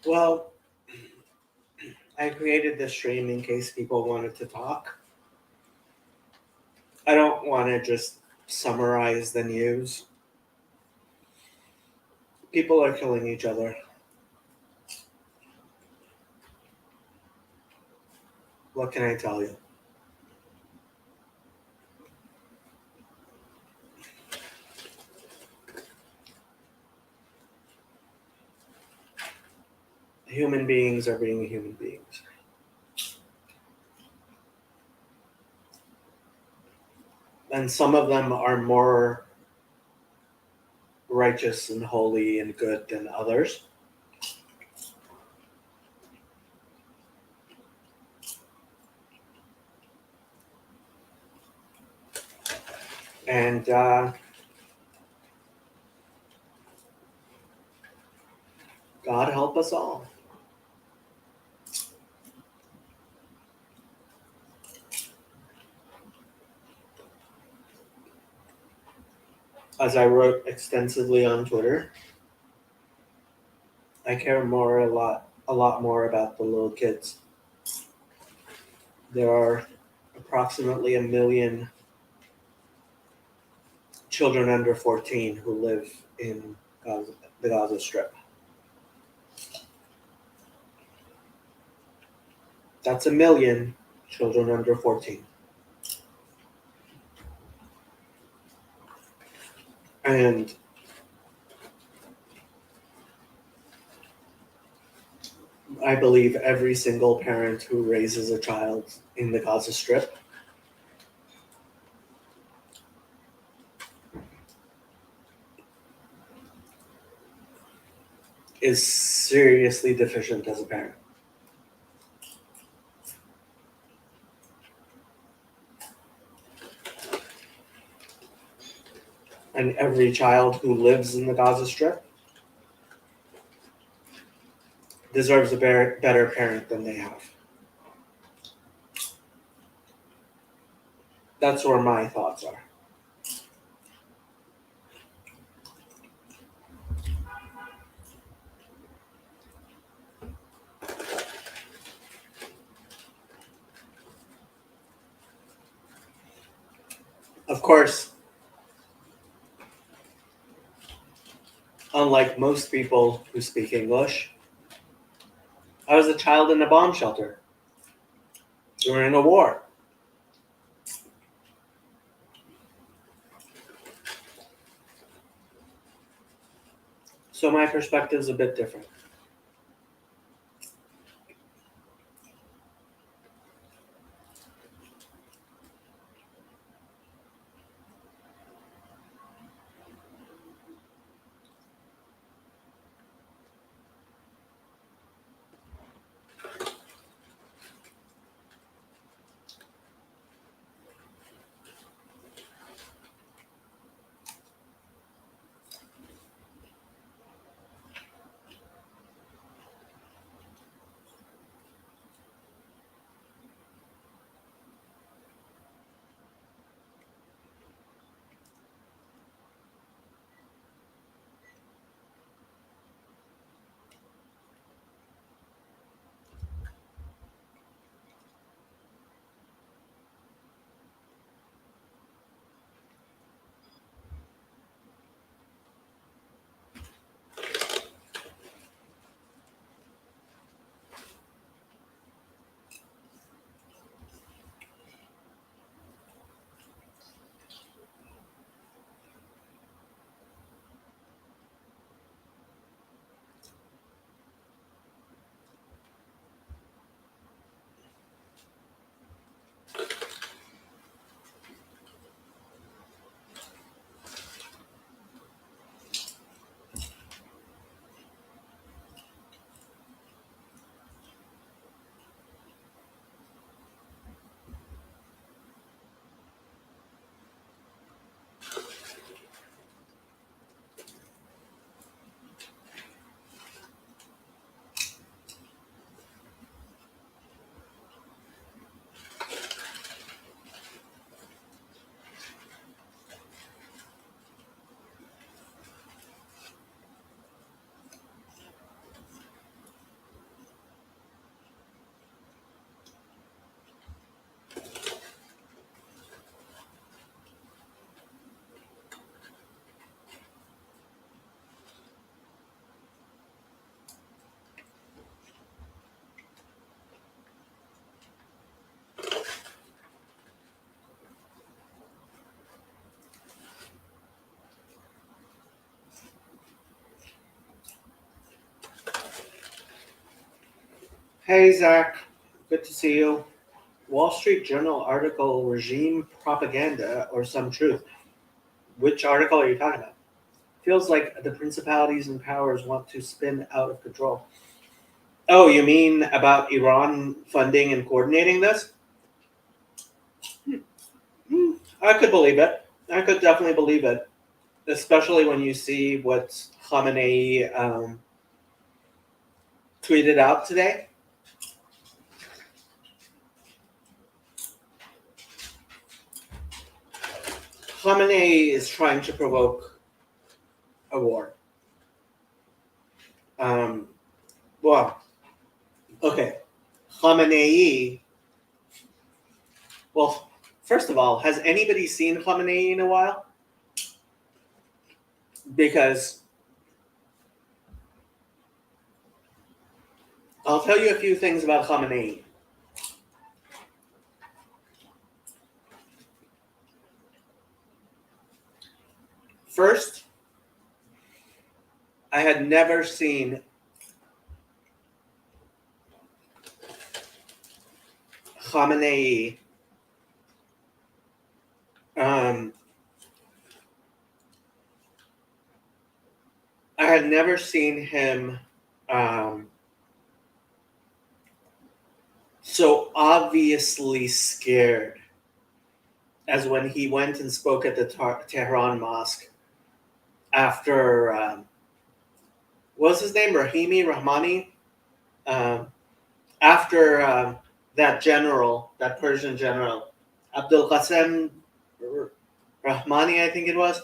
Well, I created this stream in case people wanted to talk. I don't want to just summarize the news. People are killing each other. What can I tell you? Human beings are being human beings. And some of them are more righteous and holy and good than others. And God help us all. As I wrote extensively on Twitter, I care a lot more about the little kids. There are approximately 1 million children under 14 who live in the Gaza Strip. That's 1 million children under 14. And I believe every single parent who raises a child in the Gaza Strip is seriously deficient as a parent. And every child who lives in the Gaza Strip deserves a better parent than they have. That's where my thoughts are. Of course, unlike most people who speak English, I was a child in a bomb shelter during a war. So my perspective is a bit different. Hey, Zach. Good to see you. Wall Street Journal article regime propaganda or some truth. Which article are you talking about? Feels like the principalities and powers want to spin out of control. Oh, you mean about Iran funding and coordinating this? I could believe it. I could definitely believe it, especially when you see what Khamenei tweeted out today. Khamenei is trying to provoke a war. Um, well, okay. Khamenei. Well, first of all, has anybody seen Khamenei in a while? Because I'll tell you a few things about Khamenei. First, I had never seen Khamenei um, I had never seen him so obviously scared as when he went and spoke at the Tehran mosque after, what was his name? Rahmani? Um, after that general, that Persian general, Abdul Qasem Rahmani, I think it was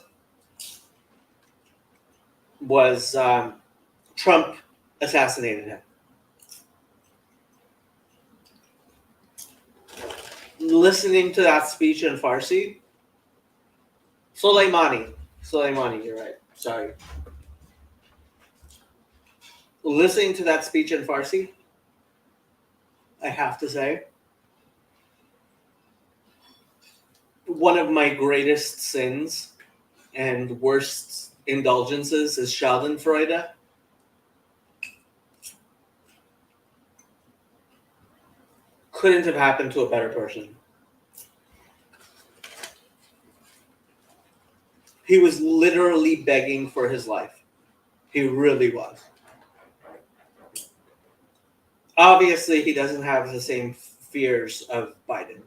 Trump assassinated him. Listening to that speech in Farsi, Soleimani, you're right. Sorry. Listening to that speech in Farsi, I have to say, one of my greatest sins and worst indulgences is Schadenfreude. Couldn't have happened to a better person. He was literally begging for his life. He really was. Obviously, he doesn't have the same fears of Biden.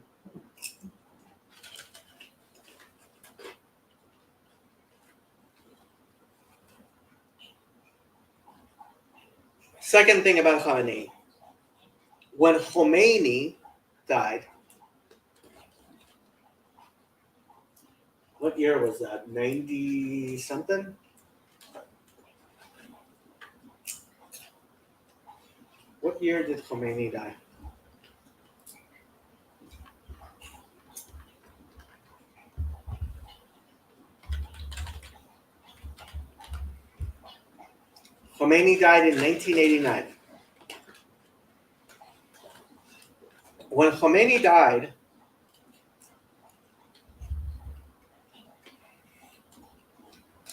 Second thing about Khamenei. When Khomeini died, what year was that? 90 something? What year did Khomeini die? Khomeini died in 1989. When Khomeini died,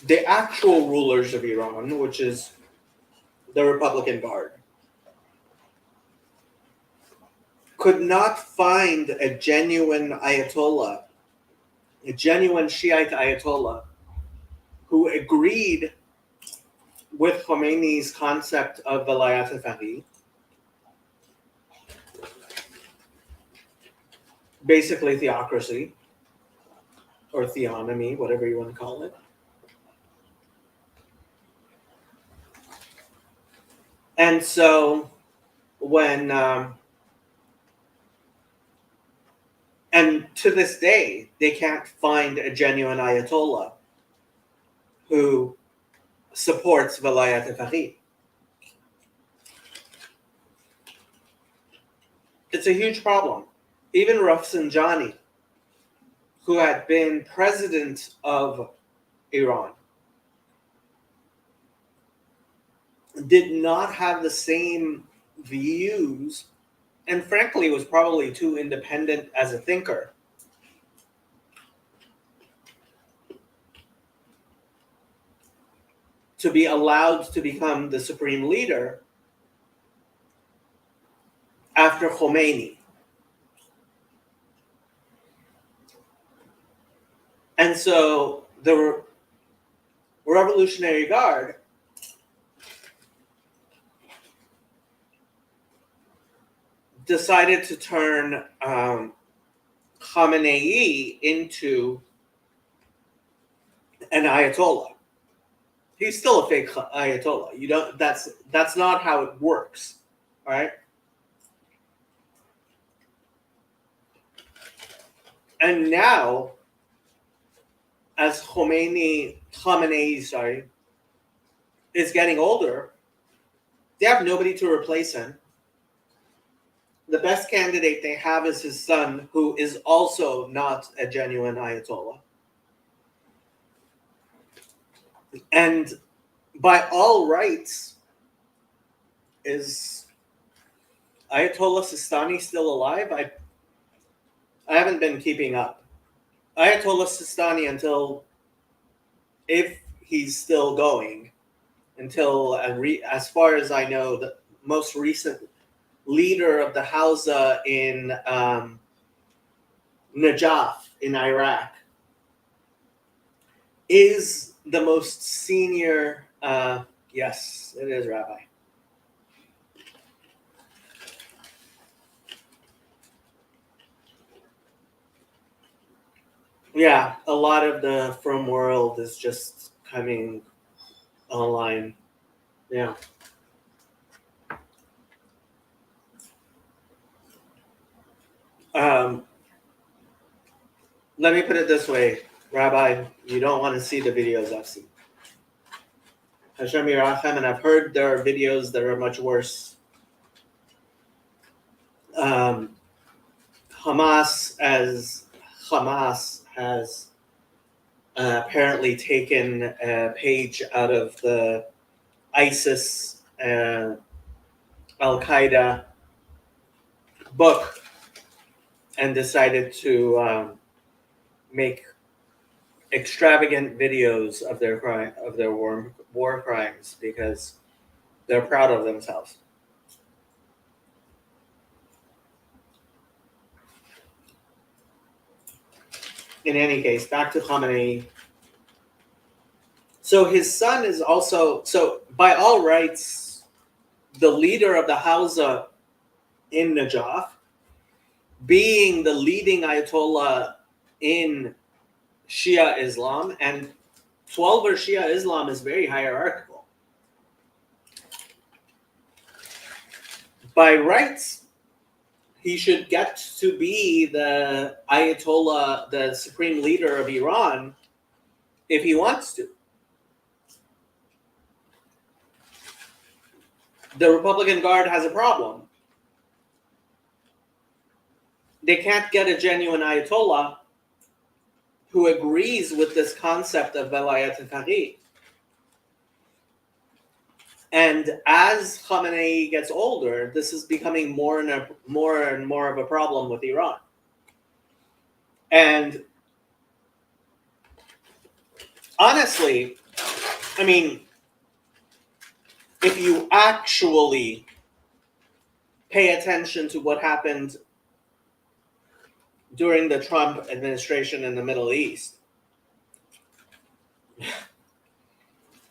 the actual rulers of Iran, which is the Republican Guard, could not find a genuine Ayatollah, a genuine Shiite Ayatollah, who agreed with Khomeini's concept of Velayat al-Faqih, basically theocracy, or theonomy, whatever you want to call it. And so when, and to this day, they can't find a genuine Ayatollah who supports Velayat al-Faqih. It's a huge problem. Even Rafsanjani, who had been president of Iran, did not have the same views, and frankly was probably too independent as a thinker to be allowed to become the supreme leader after Khomeini. And so the Revolutionary Guard decided to turn Khamenei into an Ayatollah. He's still a fake Ayatollah. You don't. That's not how it works. All right. And now, as Khamenei, is getting older, they have nobody to replace him. The best candidate they have is his son, who is also not a genuine Ayatollah. And by all rights, is Ayatollah Sistani still alive? I haven't been keeping up. Ayatollah Sistani, until if he's still going, until as far as I know, the most recent leader of the Hausa in Najaf in Iraq is the most senior. Yes, it is, Rabbi. Yeah, a lot of the From world is just coming online. Yeah. Let me put it this way, Rabbi, you don't want to see the videos I've seen. Hashem Yirachem, and I've heard there are videos that are much worse. Hamas has apparently taken a page out of the ISIS Al Qaeda book and decided to make extravagant videos of their war crimes because they're proud of themselves. In any case, back to Khamenei. So his son is also, so by all rights, the leader of the Hausa in Najaf, being the leading Ayatollah in Shia Islam, and 12er Shia Islam is very hierarchical. By rights, he should get to be the Ayatollah, the supreme leader of Iran, if he wants to. The Republican Guard has a problem. They can't get a genuine Ayatollah who agrees with this concept of Velayat al-Faqih. And as Khamenei gets older, this is becoming more and more of a problem with Iran. And honestly, I mean, if you actually pay attention to what happened during the Trump administration in the Middle East,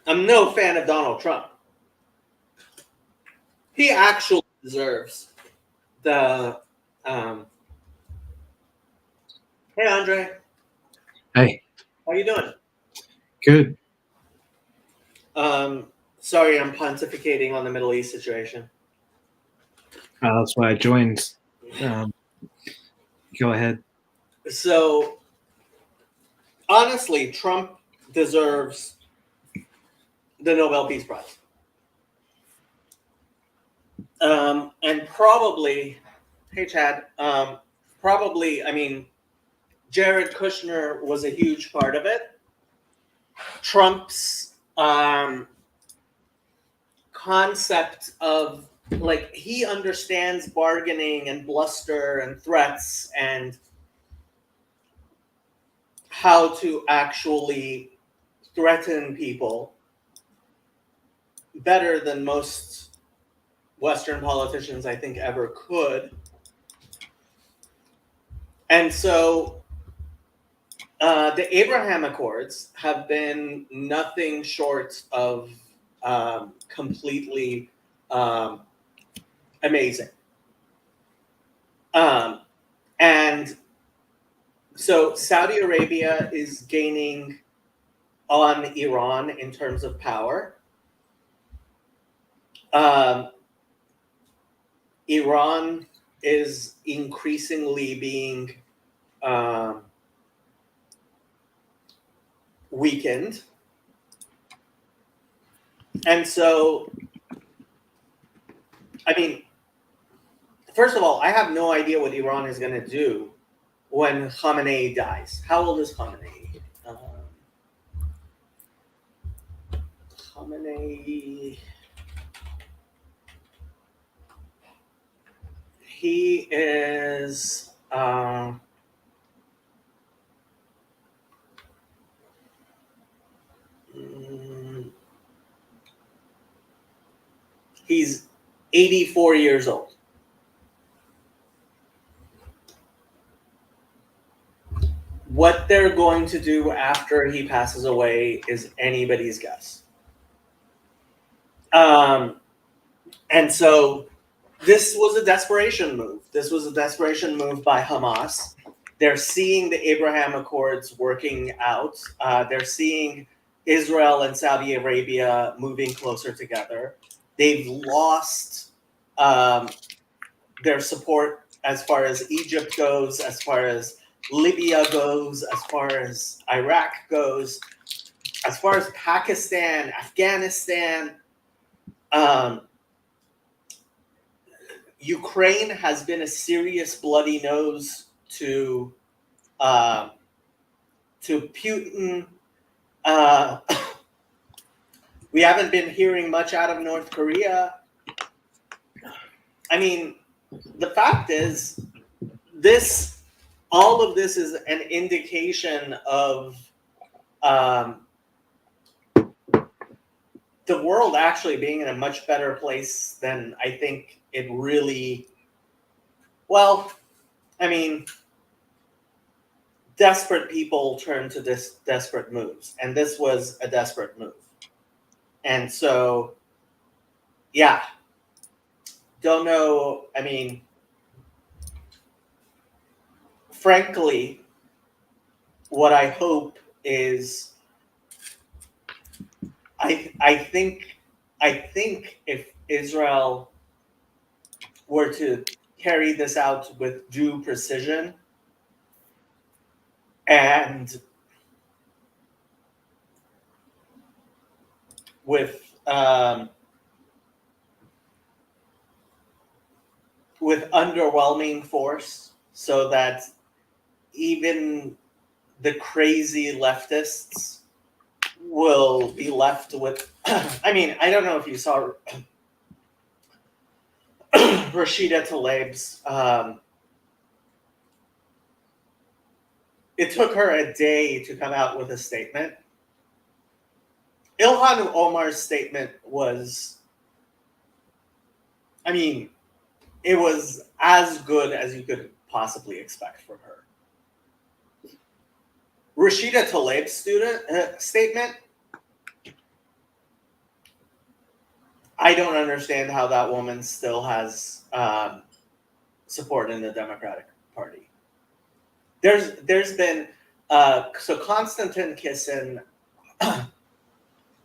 I'm no fan of Donald Trump. He actually deserves the. Hey, Andre. Hey. How you doing? Good. Sorry, I'm pontificating on the Middle East situation. That's why I joined. Go ahead. So, honestly, Trump deserves the Nobel Peace Prize. And probably, hey, Chad, probably, I mean, Jared Kushner was a huge part of it. Trump's concept of, like, he understands bargaining and bluster and threats and how to actually threaten people better than most Western politicians, I think, ever could. And so the Abraham Accords have been nothing short of completely amazing. And so Saudi Arabia is gaining on Iran in terms of power. Iran is increasingly being weakened. And so, I mean, first of all, I have no idea what Iran is going to do when Khamenei dies. How old is Khamenei? Khamenei. He is. He's 84 years old. What they're going to do after he passes away is anybody's guess. And so this was a desperation move. This was a desperation move by Hamas. They're seeing the Abraham Accords working out. They're seeing Israel and Saudi Arabia moving closer together. They've lost their support as far as Egypt goes, as far as Libya goes, as far as Iraq goes, as far as Pakistan, Afghanistan. Ukraine has been a serious bloody nose to Putin. We haven't been hearing much out of North Korea. I mean, the fact is, all of this is an indication of the world actually being in a much better place than I think it really. Well, I mean, desperate people turn to this desperate moves, and this was a desperate move. And so, yeah, don't know. I mean, frankly, what I hope is, I think if Israel were to carry this out with due precision and with underwhelming force, so that even the crazy leftists will be left with. I mean, I don't know if you saw Rashida Tlaib's. It took her a day to come out with a statement. Ilhan Omar's statement was, I mean, it was as good as you could possibly expect from her. Rashida Tlaib's statement, I don't understand how that woman still has support in the Democratic Party. There's been so Konstantin Kisin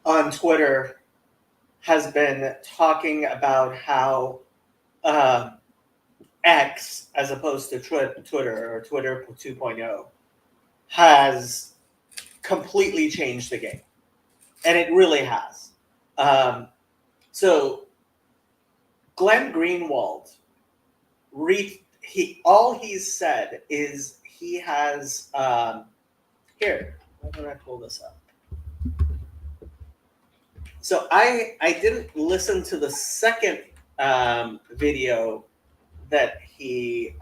on Twitter has been talking about how X, as opposed to Twitter or Twitter 2.0, has completely changed the game, and it really has. So Glenn Greenwald, all he's said is he has here. Why don't I pull this up? So I didn't listen to the second video that he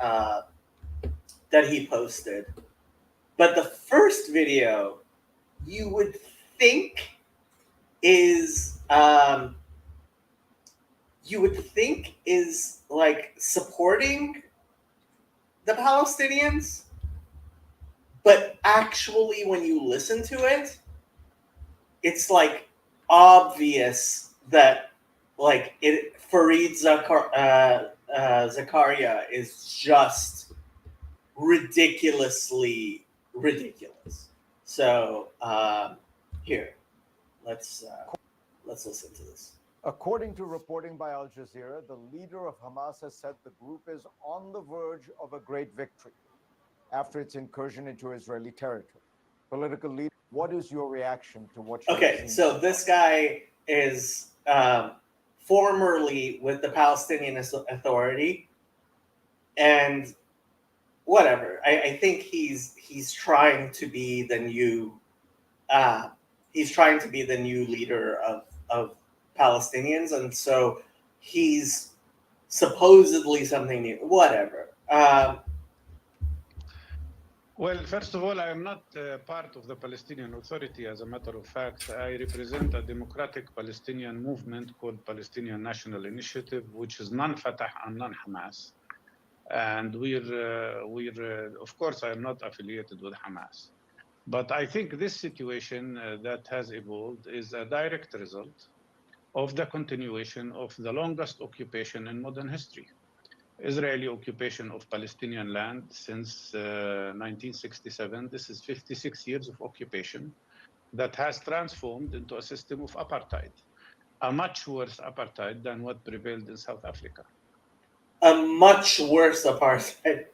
posted, but the first video you would think is you would think is like supporting the Palestinians, but actually when you listen to it, it's like obvious that like Fareed Zakaria is just ridiculously ridiculous. So here, let's listen to this. According to reporting by Al Jazeera, the leader of Hamas has said the group is on the verge of a great victory after its incursion into Israeli territory. Political leader, what is your reaction to what you've Okay, seen so so this far? guy is formerly with the Palestinian Authority, and whatever. I think he's trying to be the new leader of Palestinians, and so he's supposedly something new. Whatever. Well, first of all, I am not part of the Palestinian Authority. As a matter of fact, I represent a democratic Palestinian movement called Palestinian National Initiative, which is non-Fatah and non-Hamas. And of course, I am not affiliated with Hamas. But I think this situation that has evolved is a direct result of the continuation of the longest occupation in modern history. Israeli occupation of Palestinian land since 1967. This is 56 years of occupation that has transformed into a system of apartheid, a much worse apartheid than what prevailed in South Africa. A much worse apartheid.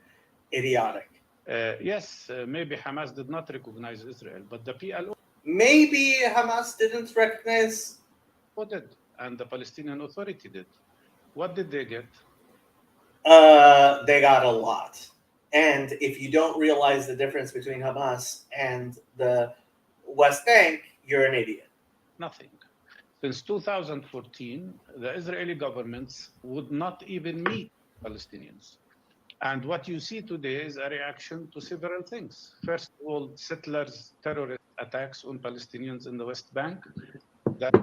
Idiotic. Yes, maybe Hamas did not recognize Israel, but the PLO Maybe Hamas didn't recognize. did, and the Palestinian Authority did. What did they get? They got a lot. And if you don't realize the difference between Hamas and the West Bank, you're an idiot. Nothing. Since 2014, the Israeli governments would not even meet Palestinians. And what you see today is a reaction to several things. First of all, settlers' terrorist attacks on Palestinians in the West Bank that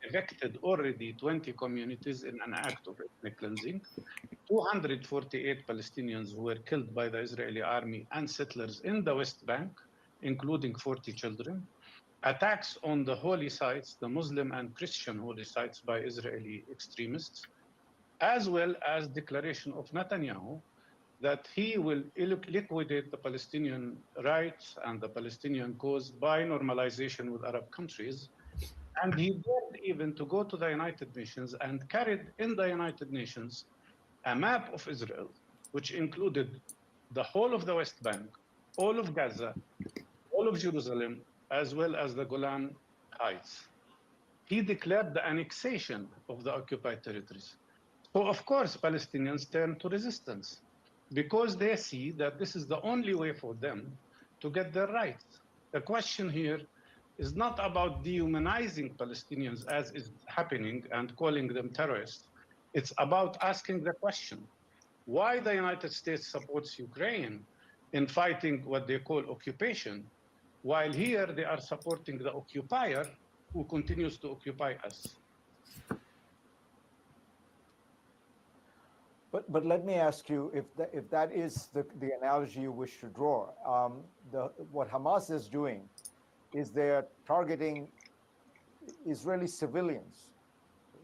evicted already 20 communities in an act of ethnic cleansing. 248 Palestinians who were killed by the Israeli army and settlers in the West Bank, including 40 children. Attacks on the holy sites, the Muslim and Christian holy sites by Israeli extremists, as well as declaration of Netanyahu that he will liquidate the Palestinian rights and the Palestinian cause by normalization with Arab countries. And he dared even to go to the United Nations and carried in the United Nations a map of Israel, which included the whole of the West Bank, all of Gaza, all of Jerusalem, as well as the Golan Heights. He declared the annexation of the occupied territories. So, of course, Palestinians turn to resistance because they see that this is the only way for them to get their rights. The question here is not about dehumanizing Palestinians as is happening and calling them terrorists. It's about asking the question, why the United States supports Ukraine in fighting what they call occupation, while here they are supporting the occupier who continues to occupy us. But let me ask you, if that is the analogy you wish to draw, what Hamas is doing is they're targeting Israeli civilians,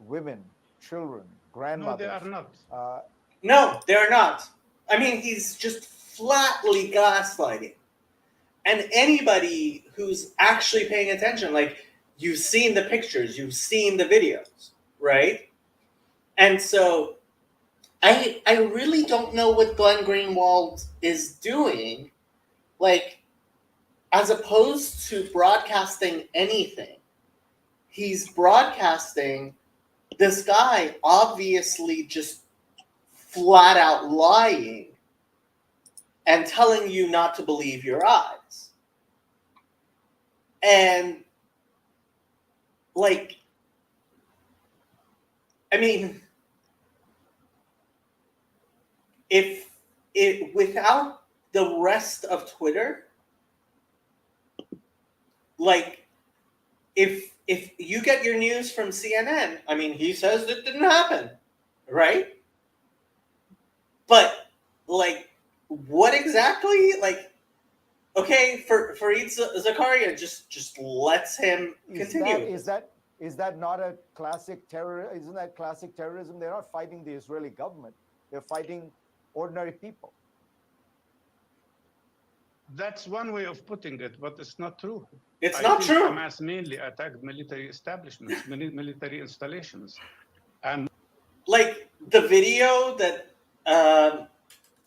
women, children, grandmothers. No, they are not. No, they're not. I mean, he's just flatly gaslighting. And anybody who's actually paying attention, like, you've seen the pictures, you've seen the videos, right? And so I really don't know what Glenn Greenwald is doing, like, as opposed to broadcasting anything. He's broadcasting this guy obviously just flat out lying and telling you not to believe your eyes. And, like, I mean, if it without the rest of Twitter, like, if you get your news from CNN, I mean, he says it didn't happen. right? But like, what exactly? Like, okay, for Fareed Zakaria just lets him continue. Is that not a classic terror? Isn't that classic terrorism? They're not fighting the Israeli government. They're fighting ordinary people. That's one way of putting it, but it's not true. It's I not think true. Hamas mainly attacked military establishments, military installations. And Like the video that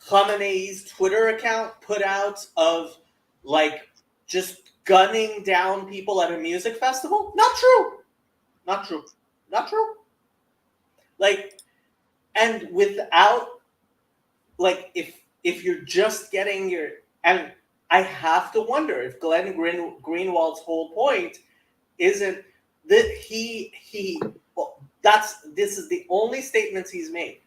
Khamenei's Twitter account put out of like just gunning down people at a music festival, not true. Not true. Not true. Like, and without, like, if you're just getting your, and I have to wonder if Glenn Greenwald's whole point isn't that well, this is the only statements he's made.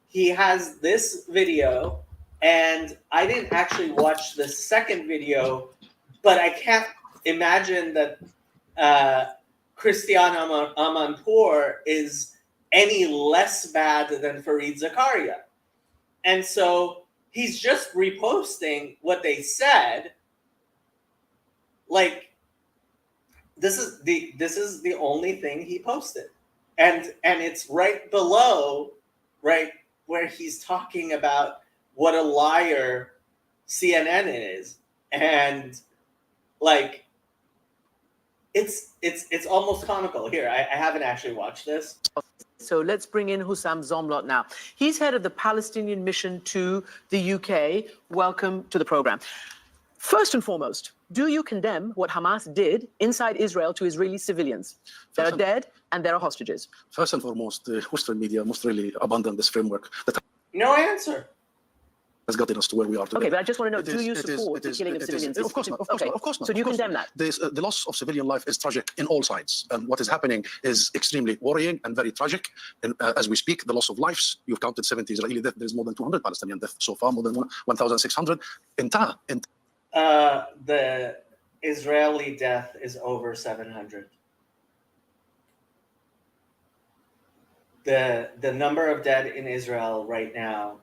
He has this video, and I didn't actually watch the second video, but I can't imagine that Christian Amanpour is any less bad than Fareed Zakaria. And so he's just reposting what they said. Like, this is the only thing he posted. And it's right below, right, where he's talking about what a liar CNN is. And like, it's almost comical. Here, I haven't actually watched this. So let's bring in Hussam Zomlot now. He's head of the Palestinian mission to the UK. Welcome to the program. First and foremost, do you condemn what Hamas did inside Israel to Israeli civilians? There are dead and there are hostages. First and foremost, the Western media must really abandon this framework that No answer. has gotten us to where we are today. Okay, but I just want to know, do you support the killing of civilians? Of course not. Of course not. Of course not. So do you Of course condemn not. that? The loss of civilian life is tragic in all sides. And what is happening is extremely worrying and very tragic. And as we speak, the loss of lives, you've counted 70 Israeli deaths. There's more than 200 Palestinian deaths so far, more than 1,600. The Israeli death is over 700. The number of dead in Israel right now,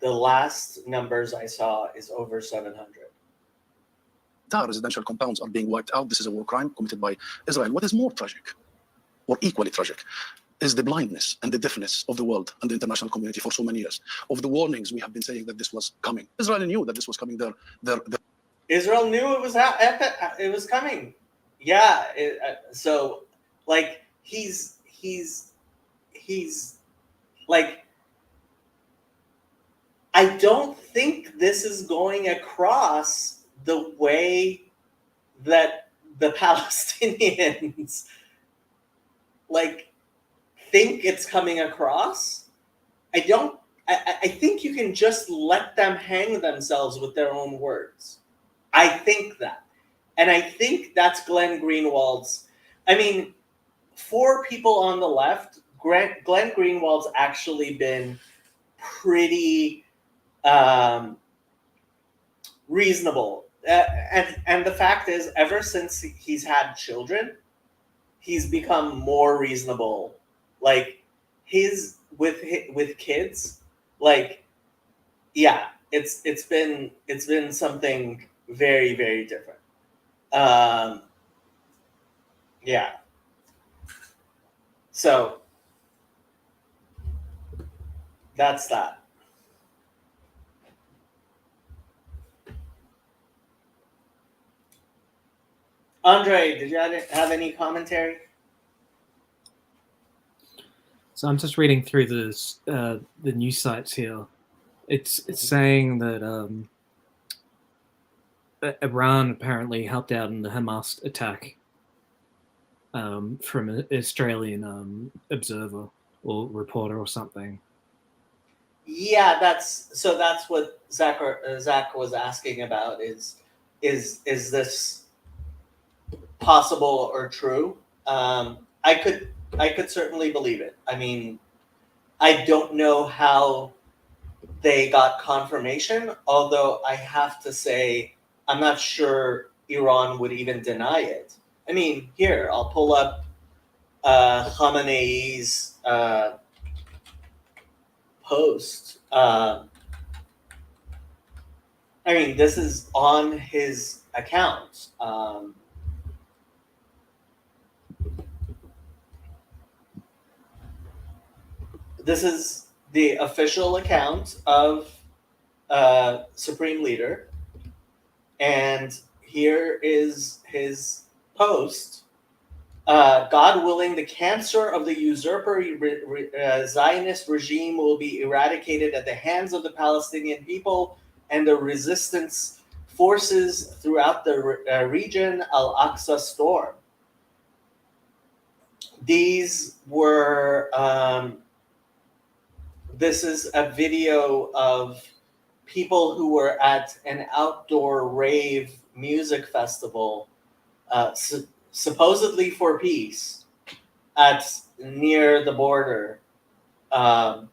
the last numbers I saw is over 700. Entire residential compounds are being wiped out. This is a war crime committed by Israel. What is more tragic, or equally tragic, is the blindness and the deafness of the world and the international community for so many years, of the warnings we have been saying that this was coming. Israel knew that this was coming. Israel knew it was coming. Yeah. So, like, he's like, I don't think this is going across the way that the Palestinians like think it's coming across. I think you can just let them hang themselves with their own words. I think that. And I think that's Glenn Greenwald's. I mean, for people on the left, Glenn Greenwald's actually been pretty reasonable. And the fact is, ever since he's had children, he's become more reasonable. Like, with kids, like, yeah, it's been something very, very different. Yeah. So that's that. Andre, did you have any commentary? So I'm just reading through the news sites here. It's saying that Iran apparently helped out in the Hamas attack from an Australian observer or reporter or something. Yeah, that's what Zach was asking about. Is this possible or true? I could certainly believe it. I mean, I don't know how they got confirmation, although I have to say I'm not sure Iran would even deny it. I mean, here, I'll pull up Khamenei's post. I mean, this is on his account. This is the official account of Supreme Leader. And here is his post. God willing, the cancer of the usurper Zionist regime will be eradicated at the hands of the Palestinian people and the resistance forces throughout the region. Al-Aqsa Storm. These were, this is a video of people who were at an outdoor rave music festival, supposedly for peace, near the border. And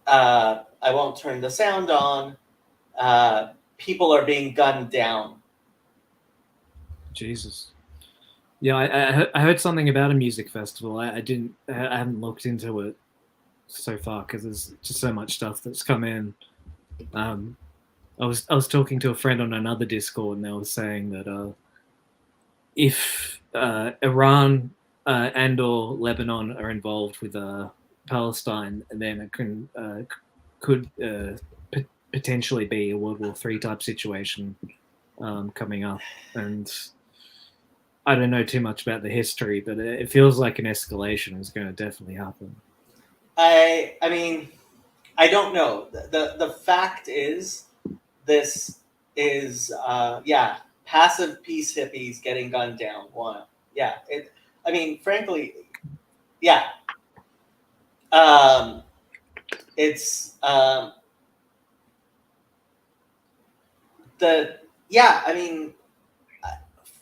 I won't turn the sound on. People are being gunned down. Jesus. Yeah, I heard something about a music festival. I haven't looked into it so far because there's just so much stuff that's come in. I was talking to a friend on another Discord, and they were saying that if Iran and or Lebanon are involved with Palestine, then it could potentially be a World War III type situation coming up. And I don't know too much about the history, but it feels like an escalation is going to definitely happen. I mean, I don't know. The fact is, this is passive peace hippies getting gunned down. One, yeah. I mean, frankly, yeah. It's I mean,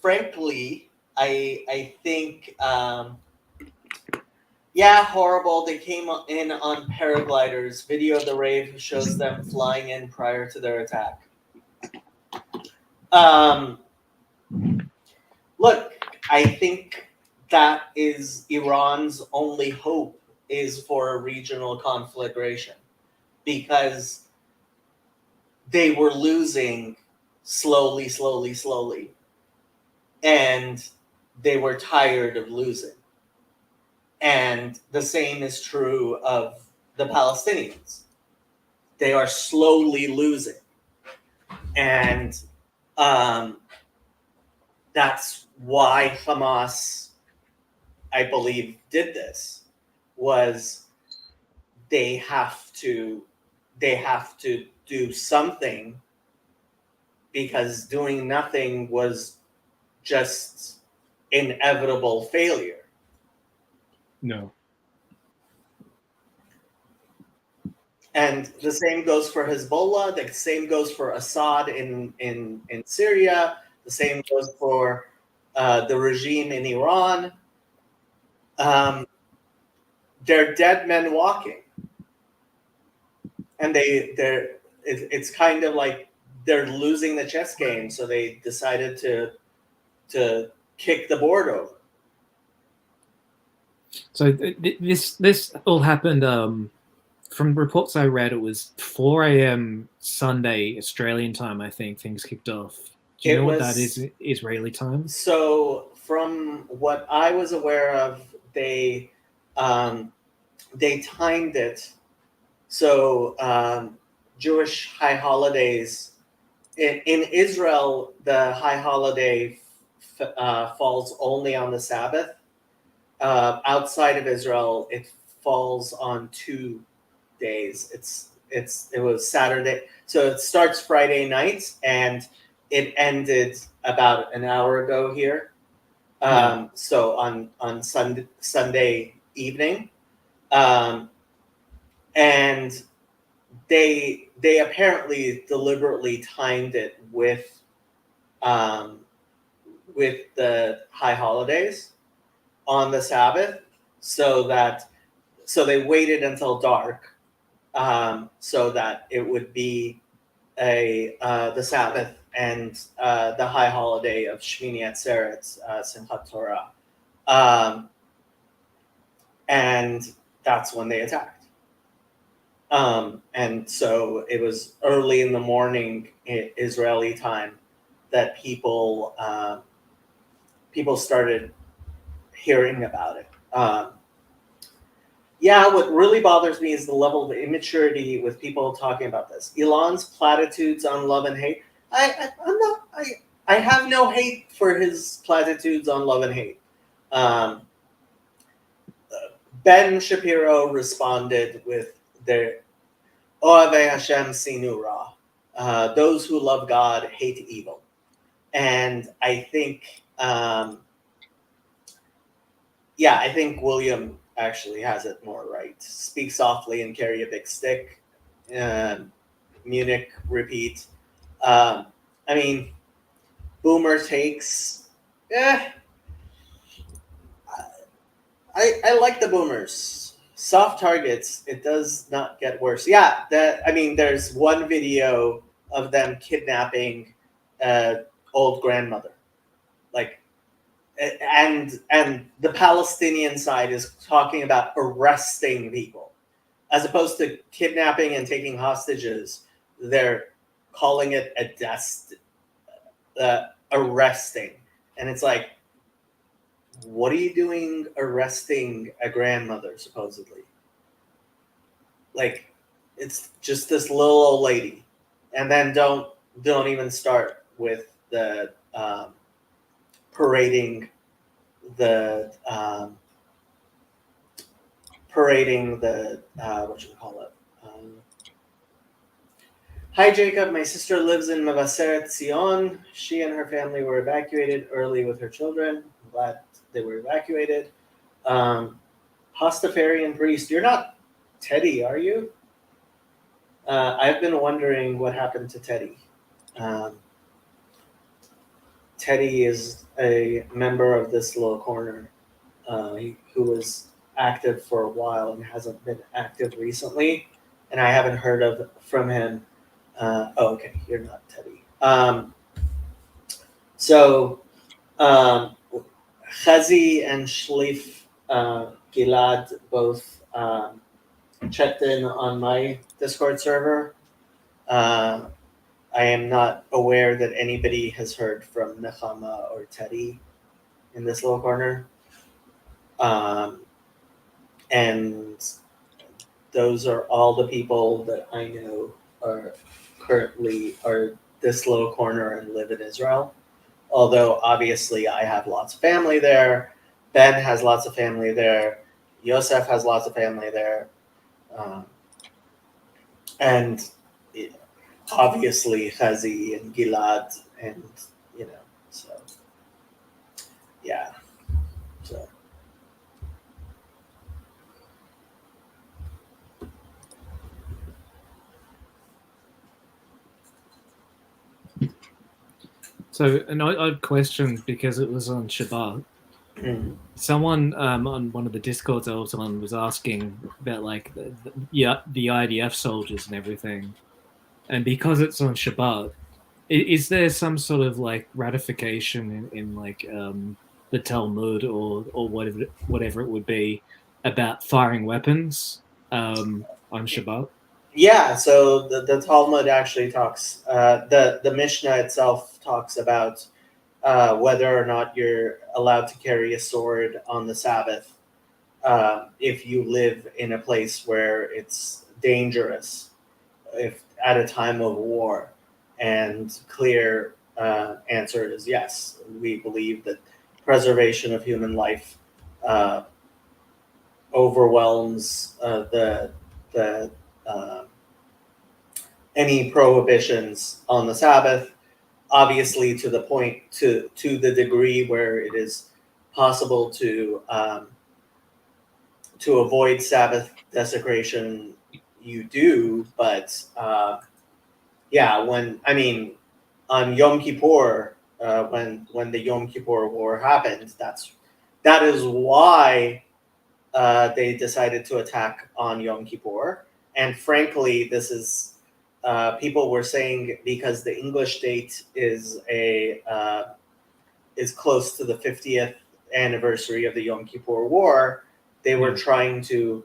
frankly, I think. Yeah, horrible. They came in on paragliders. Video of the rave shows them flying in prior to their attack. Look, I think that is Iran's only hope is for a regional conflagration, because they were losing slowly, and they were tired of losing. And the same is true of the Palestinians. They are slowly losing. And that's why Hamas, I believe, did this, was they have to do something, because doing nothing was just inevitable failure. No. And the same goes for Hezbollah. The same goes for Assad in Syria. The same goes for the regime in Iran. They're dead men walking, and it's kind of like they're losing the chess game. So they decided to kick the board over. So this all happened. From reports I read, it was 4 a.m. Sunday Australian time. I think things kicked off. Do you know what that is, Israeli time? So from what I was aware of, they timed it. So Jewish high holidays in Israel, the high holiday falls only on the Sabbath. Outside of Israel, it falls on 2 days. It was Saturday, so it starts Friday night, and it ended about an hour ago here. So on Sunday evening, and they apparently deliberately timed it with the high holidays on the Sabbath, so they waited until dark, so that it would be the Sabbath and the high holiday of Shmini Atzeret, Simchat Torah, and that's when they attacked. And so it was early in the morning, Israeli time, that people started hearing about it. Yeah, what really bothers me is the level of immaturity with people talking about this. Elon's platitudes on love and hate. I have no hate for his platitudes on love and hate. Ben Shapiro responded with their Oave Hashem Sinu Ra. Those who love God hate evil. And I think, I think William actually has it more right. Speak softly and carry a big stick. Munich, repeat. I mean, boomer takes. I like the boomers. Soft targets. It does not get worse. Yeah, there's one video of them kidnapping old grandmother, and the Palestinian side is talking about arresting people, as opposed to kidnapping and taking hostages. They're calling it arresting, and it's like, what are you doing arresting a grandmother, supposedly? Like, it's just this little old lady. And then don't even start with the parading the what you call it. Hi, Jacob. My sister lives in Mavaseret Zion. She and her family were evacuated early with her children. I'm glad they were evacuated. Hostafarian priest. You're not Teddy, are you? I've been wondering what happened to Teddy. Teddy is a member of this little corner who was active for a while and hasn't been active recently. And I haven't heard from him. Okay, you're not Teddy. Chazi and Shlif Gilad both checked in on my Discord server. I am not aware that anybody has heard from Nechama or Teddy in this little corner. And those are all the people that I know are this little corner and live in Israel. Although obviously I have lots of family there. Ben has lots of family there. Yosef has lots of family there. And obviously Chazi and Gilad, and so yeah. So an odd question, because it was on Shabbat. Someone on one of the Discords I was on was asking about like the IDF soldiers and everything, and because it's on Shabbat, is there some sort of like ratification in like the Talmud or whatever it would be about firing weapons on Shabbat? Yeah, so the Talmud actually talks. The Mishnah itself talks about whether or not you're allowed to carry a sword on the Sabbath if you live in a place where it's dangerous, if at a time of war. And clear answer is yes. We believe that preservation of human life overwhelms any prohibitions on the Sabbath. Obviously, to the point, to the degree where it is possible to avoid Sabbath desecration, you do. But on Yom Kippur, when the Yom Kippur War happened, that is why they decided to attack on Yom Kippur. And frankly, this is. People were saying because the English date is close to the 50th anniversary of the Yom Kippur War, they were trying to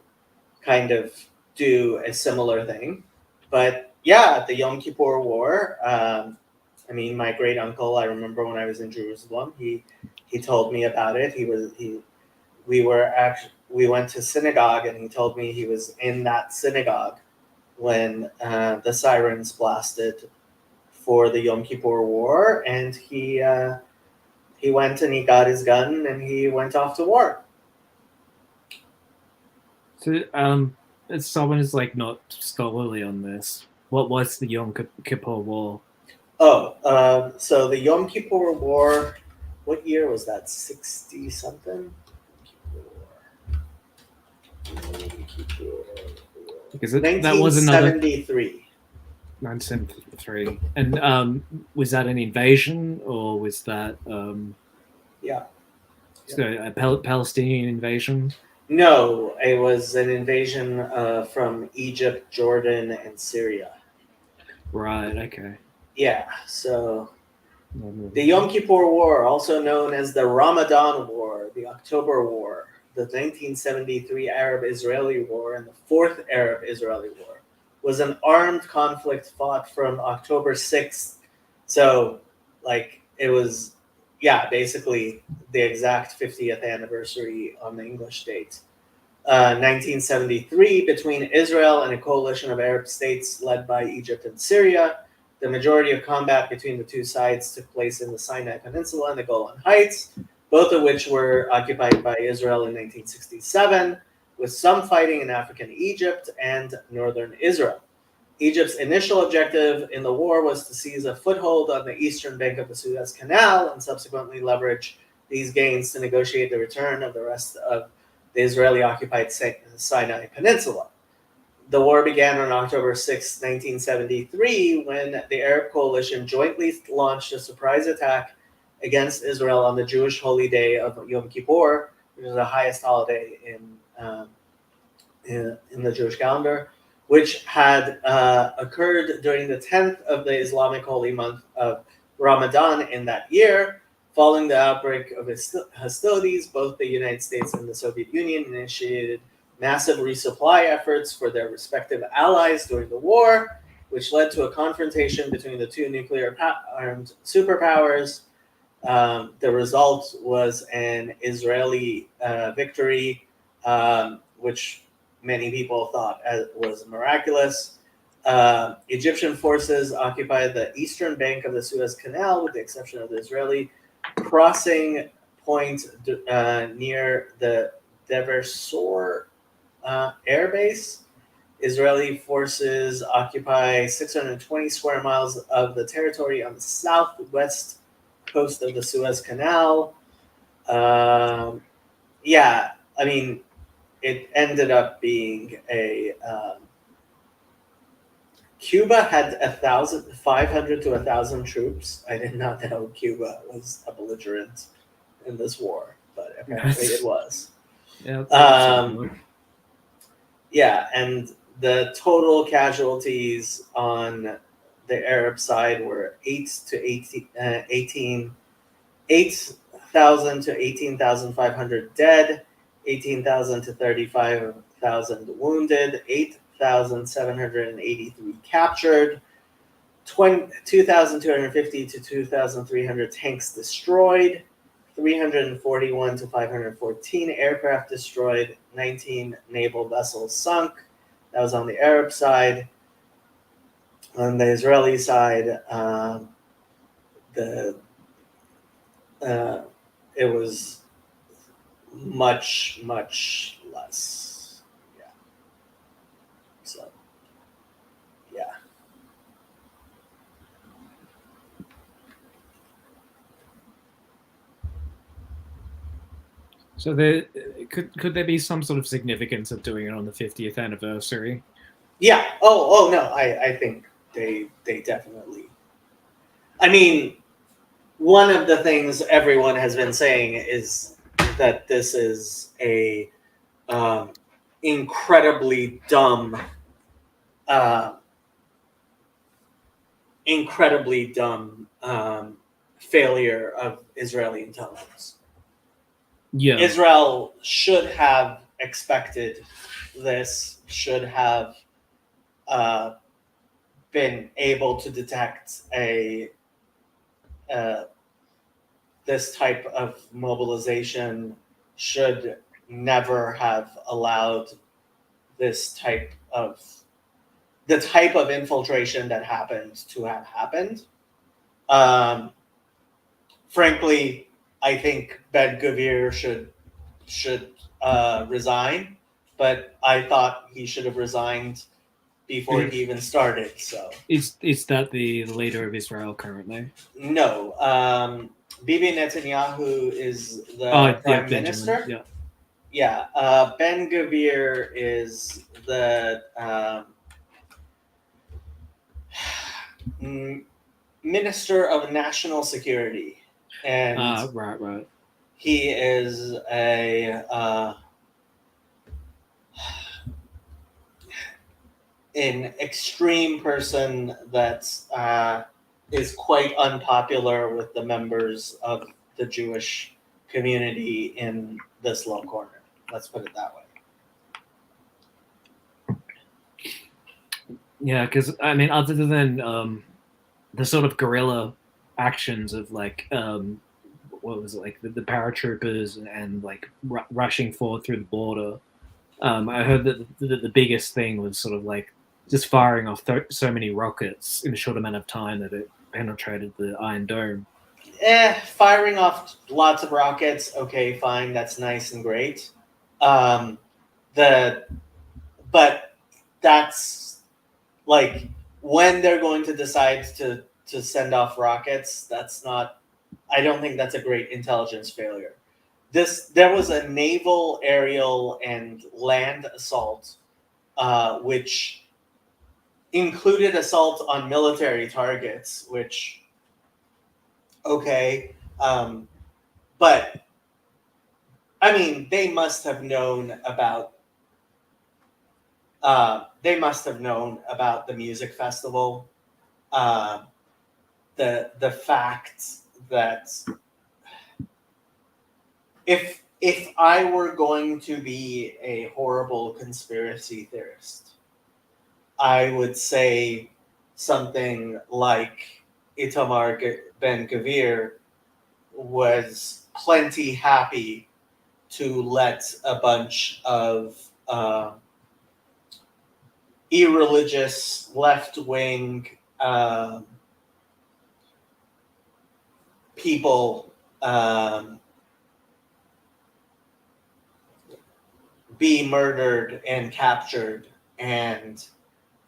kind of do a similar thing. But yeah, the Yom Kippur War. I mean, my great uncle. I remember when I was in Jerusalem. He told me about it. We went to synagogue, and he told me he was in that synagogue when the sirens blasted for the Yom Kippur War, and he went and he got his gun and he went off to war. So, as someone is like not scholarly on this, what was the Yom Kippur War? Oh, so the Yom Kippur War, what year was that? 60 something? Because that was another 1973. 1973, and was that an invasion or was that Yeah. so a Palestinian invasion? No, it was an invasion from Egypt, Jordan, and Syria. Right. Okay. Yeah, so the Yom Kippur War, also known as the Ramadan War, the October War, the 1973 Arab-Israeli War, and the Fourth Arab-Israeli War, was an armed conflict fought from October 6th. So, like, it was, yeah, basically the exact 50th anniversary on the English date. 1973, between Israel and a coalition of Arab states led by Egypt and Syria. The majority of combat between the two sides took place in the Sinai Peninsula and the Golan Heights, both of which were occupied by Israel in 1967, with some fighting in African Egypt and northern Israel. Egypt's initial objective in the war was to seize a foothold on the eastern bank of the Suez Canal and subsequently leverage these gains to negotiate the return of the rest of the Israeli-occupied Sinai Peninsula. The war began on October 6, 1973, when the Arab coalition jointly launched a surprise attack against Israel on the Jewish holy day of Yom Kippur, which is the highest holiday in the Jewish calendar, which had occurred during the 10th of the Islamic holy month of Ramadan in that year. Following the outbreak of hostilities, both the United States and the Soviet Union initiated massive resupply efforts for their respective allies during the war, which led to a confrontation between the two nuclear-armed superpowers. The result was an Israeli victory, which many people thought was miraculous. Egyptian forces occupied the eastern bank of the Suez Canal, with the exception of the Israeli crossing point near the Dever Sor air base. Israeli forces occupy 620 square miles of the territory on the southwest coast of the Suez Canal. Yeah, I mean, it ended up being a Cuba had 500 to 1,000 troops. I did not know Cuba was a belligerent in this war, but apparently it was. Yeah. Yeah, and the total casualties on the Arab side were 8,000 to 18,500 dead, 18,000 to 35,000 wounded, 8,783 captured, 2,250 to 2,300 tanks destroyed, 341 to 514 aircraft destroyed, 19 naval vessels sunk. That was on the Arab side. On the Israeli side, it was much, much less. Yeah. So, yeah. So there could there be some sort of significance of doing it on the 50th anniversary? Yeah. Oh no. I think they definitely. I mean, one of the things everyone has been saying is that this is a incredibly dumb failure of Israeli intelligence. Yeah. Israel should have expected this should have been able to detect this type of mobilization, should never have allowed this type of infiltration that happened to have happened. Frankly, I think Ben Gvir should resign, but I thought he should have resigned before he even started. So Is that the leader of Israel currently? no, Bibi Netanyahu is the Oh, yeah, prime Benjamin. minister. Yeah. Yeah, Ben Gvir is the Minister of National Security, and Right. he is an extreme person that is quite unpopular with the members of the Jewish community in this little corner. Let's put it that way. Yeah, because I mean, other than the sort of guerrilla actions of like what was it, like the paratroopers and like rushing forward through the border, I heard that the biggest thing was sort of like just firing off so many rockets in a short amount of time that it penetrated the Iron Dome. Firing off lots of rockets, okay, fine, that's nice and great. But that's like when they're going to decide to send off rockets. That's not. I don't think that's a great intelligence failure. There was a naval, aerial, and land assault, which included assault on military targets, which, okay, but I mean, they must have known about the music festival, the fact that if I were going to be a horrible conspiracy theorist, I would say something like Itamar Ben Gvir was plenty happy to let a bunch of irreligious left-wing people be murdered and captured, and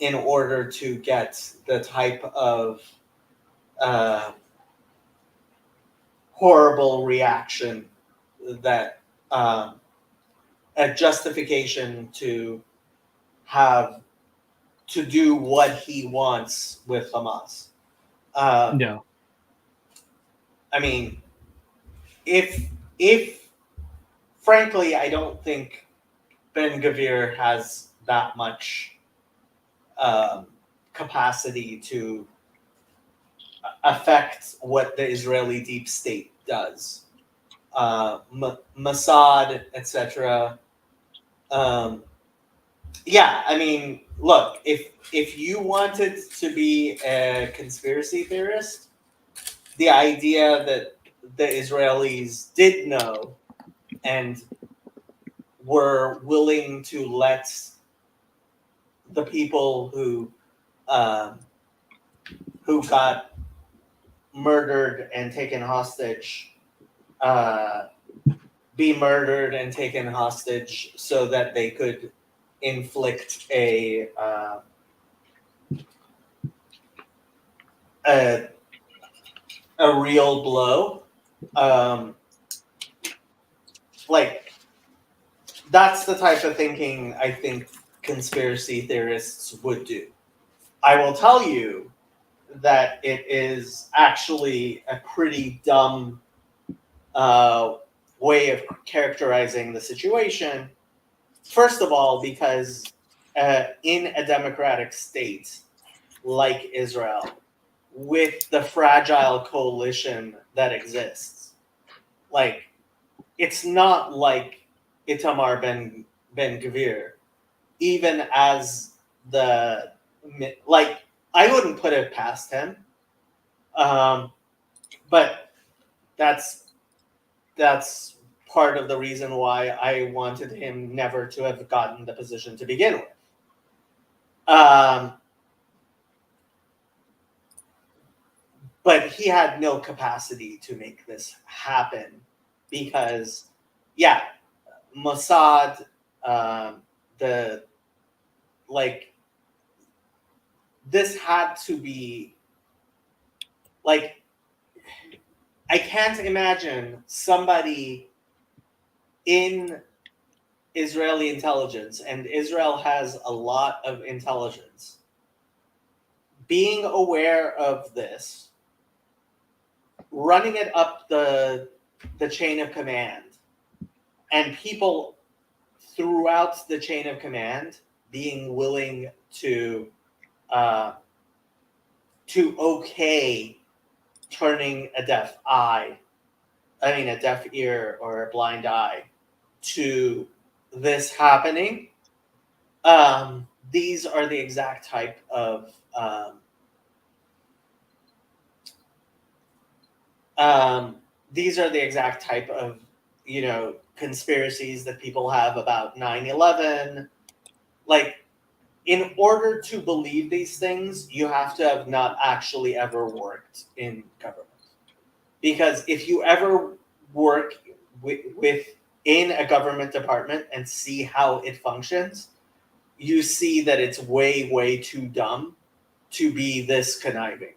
in order to get the type of horrible reaction that a justification to have to do what he wants with Hamas. No. I mean, if frankly, I don't think Ben Gvir has that much capacity to affect what the Israeli deep state does. Mossad, etc. Yeah, I mean, look, if you wanted to be a conspiracy theorist, the idea that the Israelis did know and were willing to let the people who got murdered and taken hostage be murdered and taken hostage so that they could inflict a real blow. Like, that's the type of thinking I think conspiracy theorists would do. I will tell you that it is actually a pretty dumb way of characterizing the situation. First of all, because in a democratic state like Israel, with the fragile coalition that exists, like, it's not like Itamar Ben Gvir even as like, I wouldn't put it past him. But that's part of the reason why I wanted him never to have gotten the position to begin with. But he had no capacity to make this happen because, yeah, Mossad, this had to be, like, I can't imagine somebody in Israeli intelligence, and Israel has a lot of intelligence, being aware of this, running it up the chain of command, and people throughout the chain of command being willing to okay turning a deaf ear or a blind eye to this happening. These are the exact type of conspiracies that people have about 9/11. Like, in order to believe these things, you have to have not actually ever worked in government. Because if you ever work within a government department and see how it functions, you see that it's way, way too dumb to be this conniving.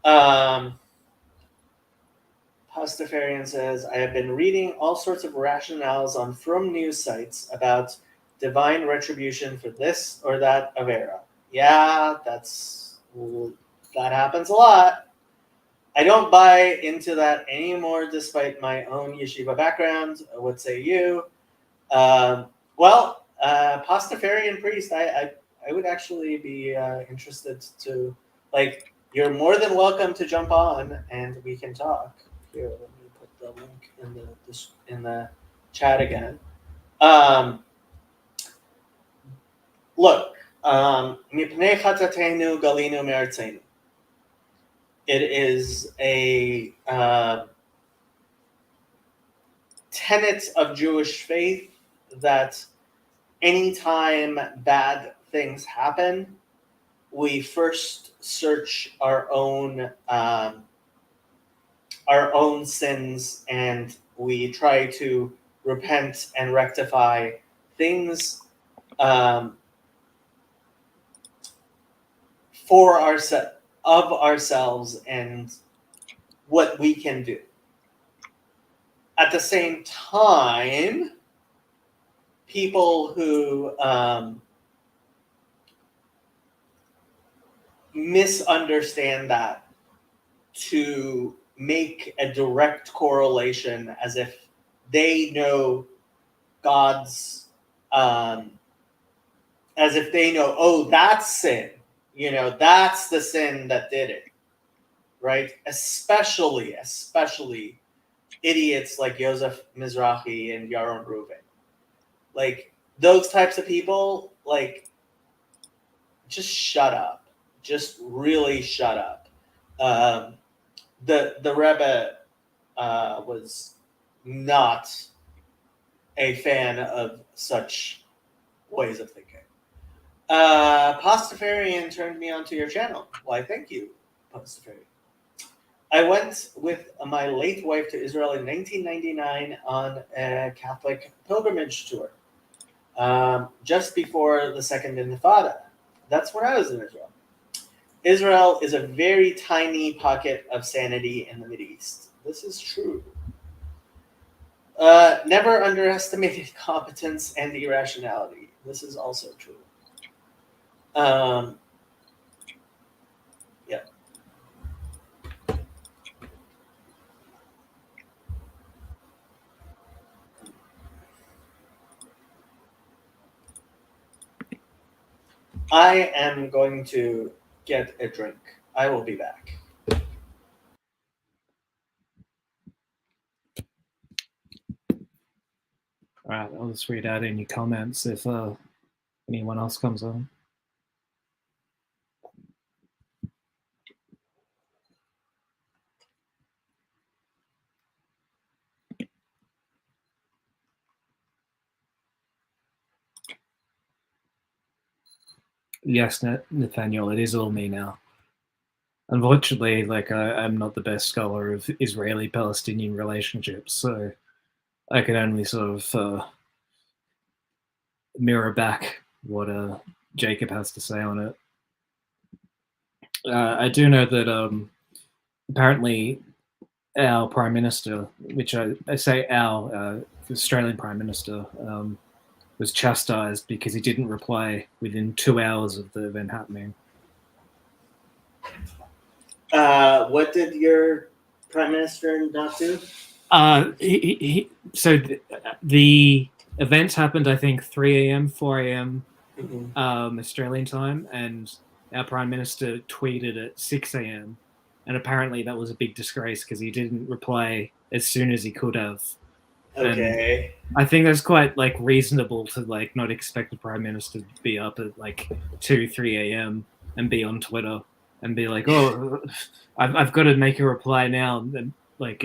Pastafarian says, I have been reading all sorts of rationales on Frum news sites about divine retribution for this or that Avera. Yeah, that happens a lot. I don't buy into that anymore, despite my own yeshiva background. What say you? Pastafarian priest, I would actually be interested to, like, you're more than welcome to jump on and we can talk. Here, let me put the link in the chat again. Look, mipnei chatatenu galinu me'artzenu. It is a tenet of Jewish faith that anytime bad things happen, we first search our own sins, and we try to repent and rectify things for ourselves and what we can do. At the same time, people who misunderstand that to make a direct correlation as if they know God's, as if they know, oh, that's sin. That's the sin that did it, right? Especially idiots like Yosef Mizrahi and Yaron Reuven. Like, those types of people, like, just shut up. Just really shut up. The Rebbe was not a fan of such ways of thinking. Pastafarian turned me onto your channel. Why, thank you, Pastafarian. I went with my late wife to Israel in 1999 on a Catholic pilgrimage tour, just before the Second Intifada. That's when I was in Israel. Israel is a very tiny pocket of sanity in the Mideast. This is true. Never underestimated competence and irrationality. This is also true. Yeah. I am going to get a drink. I will be back. All right, I'll just read out any comments if anyone else comes on. Yes, Nathaniel, it is all me now. Unfortunately, like I'm not the best scholar of Israeli-Palestinian relationships, so I can only sort of mirror back what Jacob has to say on it. I do know that apparently our Prime Minister, which I say our Australian Prime Minister, was chastised because he didn't reply within 2 hours of the event happening. What did your prime minister not do? So the events happened, I think, 3 a.m., 4 a.m. Australian time, and our Prime Minister tweeted at 6 a.m. And apparently that was a big disgrace because he didn't reply as soon as he could have. Okay. And I think that's quite like reasonable to like not expect the Prime Minister to be up at like 2, 3 a.m. and be on Twitter and be like, "Oh, I've got to make a reply now." And like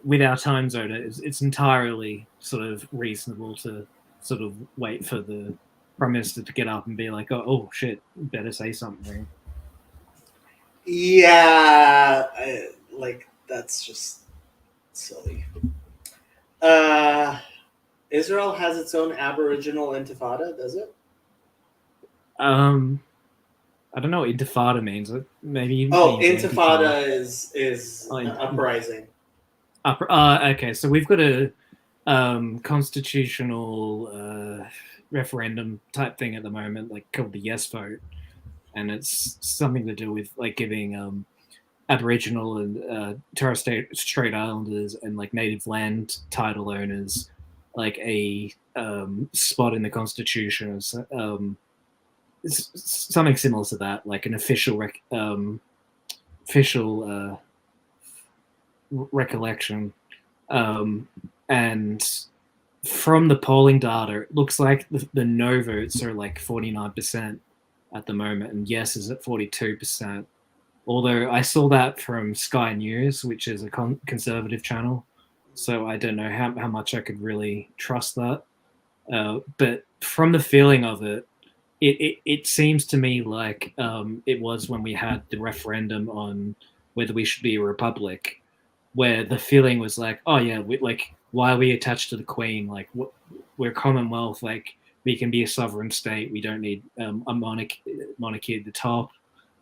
with our time zone, it's entirely sort of reasonable to sort of wait for the Prime Minister to get up and be like, "Oh shit, better say something." Yeah, like that's just silly. Israel has its own Aboriginal Intifada, does it? I don't know what intifada means. Maybe. Oh, means Intifada is Oh, uprising. Okay, so we've got a constitutional referendum type thing at the moment, like called the Yes Vote, and it's something to do with like giving Aboriginal and Torres Strait Islanders and like native land title owners like a spot in the constitution. Something similar to that, like an official recollection. And from the polling data, it looks like the no votes are like 49% at the moment, and yes is at 42%. Although I saw that from Sky News, which is a conservative channel, so I don't know how much I could really trust that. But from the feeling of it, it seems to me like it was when we had the referendum on whether we should be a republic, where the feeling was like, oh yeah, like why are we attached to the Queen? Like we're Commonwealth, like we can be a sovereign state. We don't need a monarchy at the top.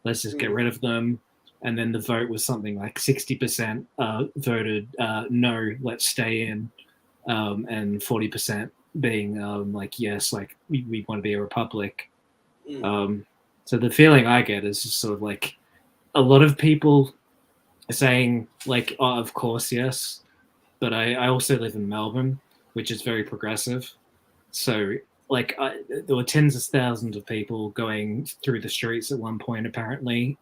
Let's just get rid of them. And then the vote was something like 60% voted no, let's stay in, and 40% being like yes, like we want to be a republic. So the feeling I get is just sort of like a lot of people saying like, oh, of course, yes. But I also live in Melbourne, which is very progressive. So like there were tens of thousands of people going through the streets at one point, apparently,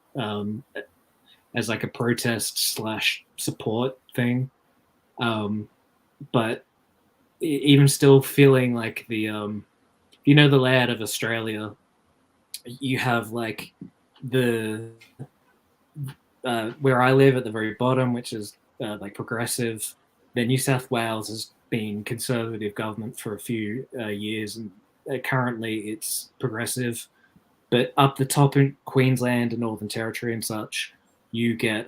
as like a protest / support thing. But even still feeling like the, you know, the layout of Australia, you have like the where I live at the very bottom, which is like progressive. Then New South Wales has been conservative government for a few years, and currently it's progressive. But up the top in Queensland and Northern Territory and such, you get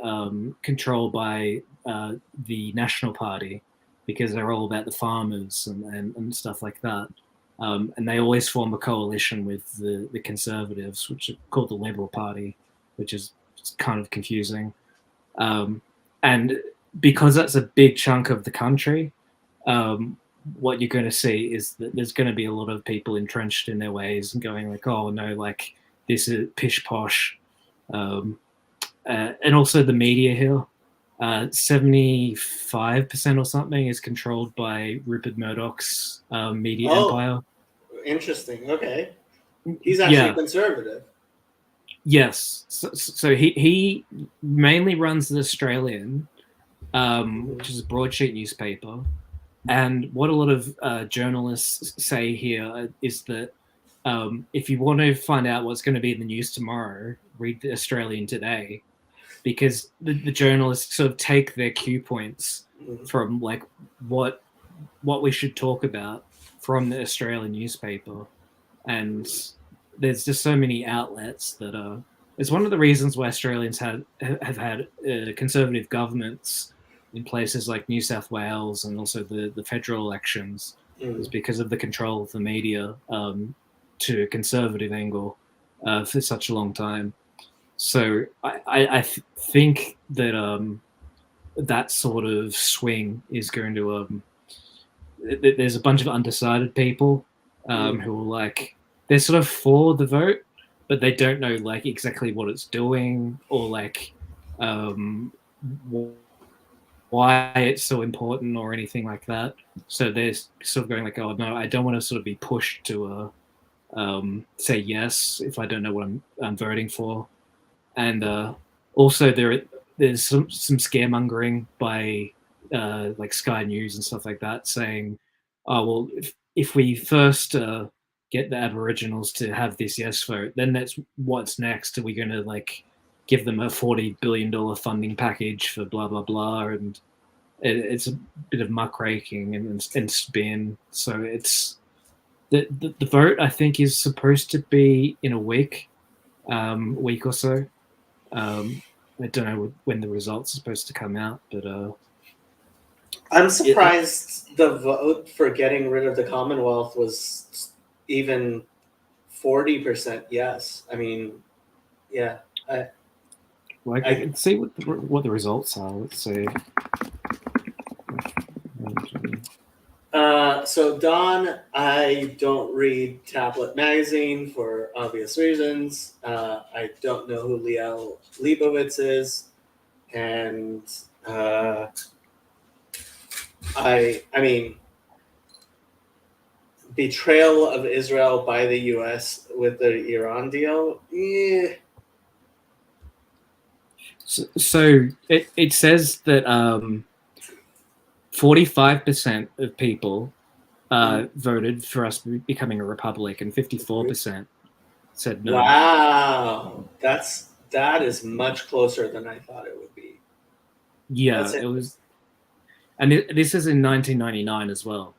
controlled by the National Party because they're all about the farmers and stuff like that. And they always form a coalition with the Conservatives, which are called the Liberal Party, which is kind of confusing. And because that's a big chunk of the country, what you're going to see is that there's going to be a lot of people entrenched in their ways and going like, oh no, like this is pish posh. And also the media here, 75% or something is controlled by Rupert Murdoch's media empire. Interesting. Okay. He's actually conservative. Yes. So he mainly runs the Australian, which is a broadsheet newspaper. And what a lot of journalists say here is that if you want to find out what's going to be in the news tomorrow, read the Australian Today, because the journalists sort of take their cue points from like what we should talk about from the Australian newspaper, and there's just so many outlets that are. It's one of the reasons why Australians have had conservative governments in places like New South Wales and also the federal elections, is because of the control of the media to a conservative angle for such a long time. So I think that that sort of swing is going to. There's a bunch of undecided people who are like, they're sort of for the vote, but they don't know like exactly what it's doing or like why it's so important or anything like that. So they're sort of going like, oh no, I don't want to sort of be pushed to say yes if I don't know what I'm voting for. And also there's some scaremongering by like Sky News and stuff like that, saying, oh well, if we first get the Aboriginals to have this yes vote, then that's what's next. Are we going to like give them a $40 billion funding package for blah blah blah? And it's a bit of muckraking and spin. So it's the vote, I think, is supposed to be in a week or so. I don't know when the results are supposed to come out, but I'm surprised the vote for getting rid of the Commonwealth was even 40% yes. I mean, yeah. I can see what the results are. Let's see. So Don, I don't read Tablet Magazine for obvious reasons. I don't know who Liel Leibovitz is, and I mean, betrayal of Israel by the U.S. with the Iran deal. Yeah. So it says that 45% of people voted for us becoming a republic, and 54% said no. Wow, that is much closer than I thought it would be. Yeah, it was, and this is in 1999 as well.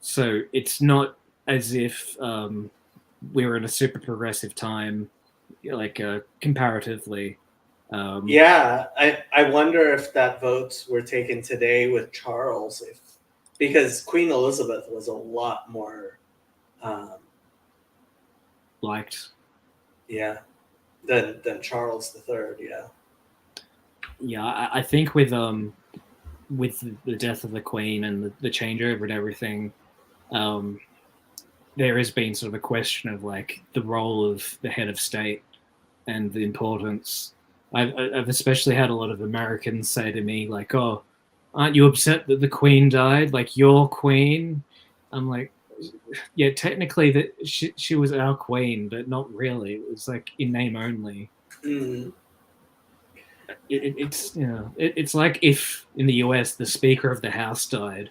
So it's not as if we were in a super progressive time, like comparatively. Yeah, I wonder if that votes were taken today with Charles, because Queen Elizabeth was a lot more liked. Yeah, than Charles III. Yeah. Yeah, I think with the death of the Queen and the changeover and everything, there has been sort of a question of like the role of the head of state and the importance. I've especially had a lot of Americans say to me like, "Oh, aren't you upset that the Queen died? Like your Queen?" I'm like, "Yeah, technically that she was our Queen, but not really. It was like in name only." Mm. It's it's like if in the US the Speaker of the House died,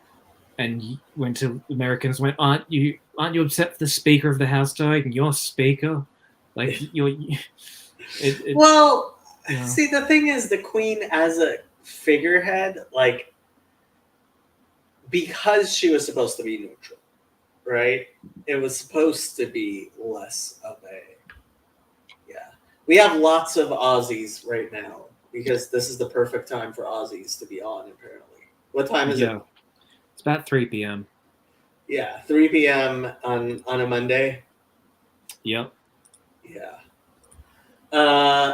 and went to Americans went, aren't you upset the Speaker of the House died and your Speaker, like you're. Well, yeah. See, the thing is, the Queen as a figurehead, like, because she was supposed to be neutral, right? It was supposed to be less of a. Yeah, we have lots of Aussies right now because this is the perfect time for Aussies to be on. Apparently, what time is it? It's about 3 p.m. Yeah, 3 p.m. on a Monday. Yep. Yeah.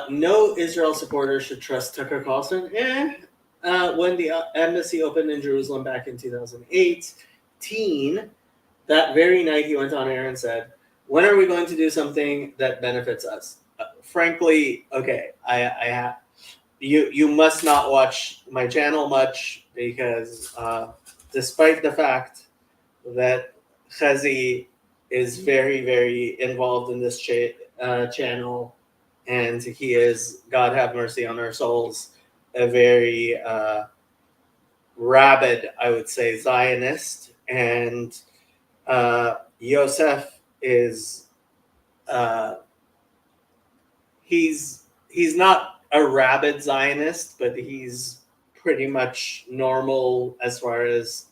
No Israel supporter should trust Tucker Carlson. When the embassy opened in Jerusalem back in 2018, that very night he went on air and said, "When are we going to do something that benefits us?" Frankly, okay, you must not watch my channel much because despite the fact that Chazi is very, very involved in this channel, and he is, God have mercy on our souls, a very rabid, I would say, Zionist. And Yosef is he's not a rabid Zionist, but he's pretty much normal as far as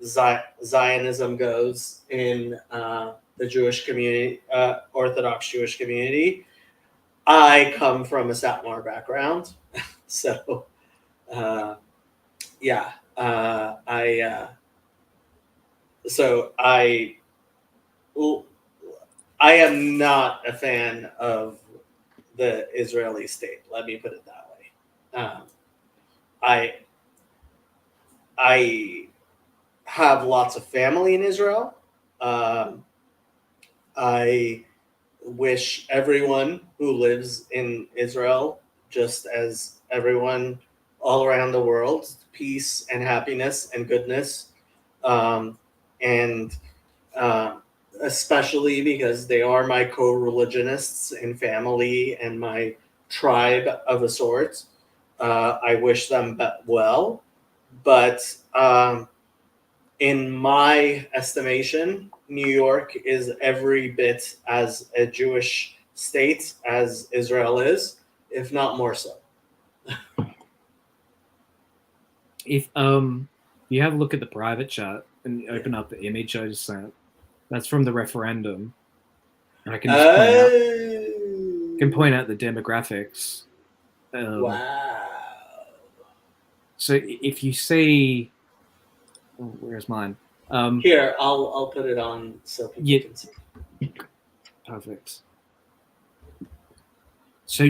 Zionism goes in the Jewish community, Orthodox Jewish community. I come from a Satmar background, so yeah, so I am not a fan of the Israeli state. Let me put it that way. I have lots of family in Israel. I wish everyone who lives in Israel, just as everyone all around the world, peace and happiness and goodness. And especially because they are my co-religionists and family and my tribe of a sort. I wish them well. But in my estimation, New York is every bit as a Jewish state as Israel is, if not more so. If you have a look at the private chat and you open up the image I just sent, that's from the referendum. And I can just point out the demographics. Wow. So if you see, where's mine? Here, I'll put it on so people can see. Perfect. So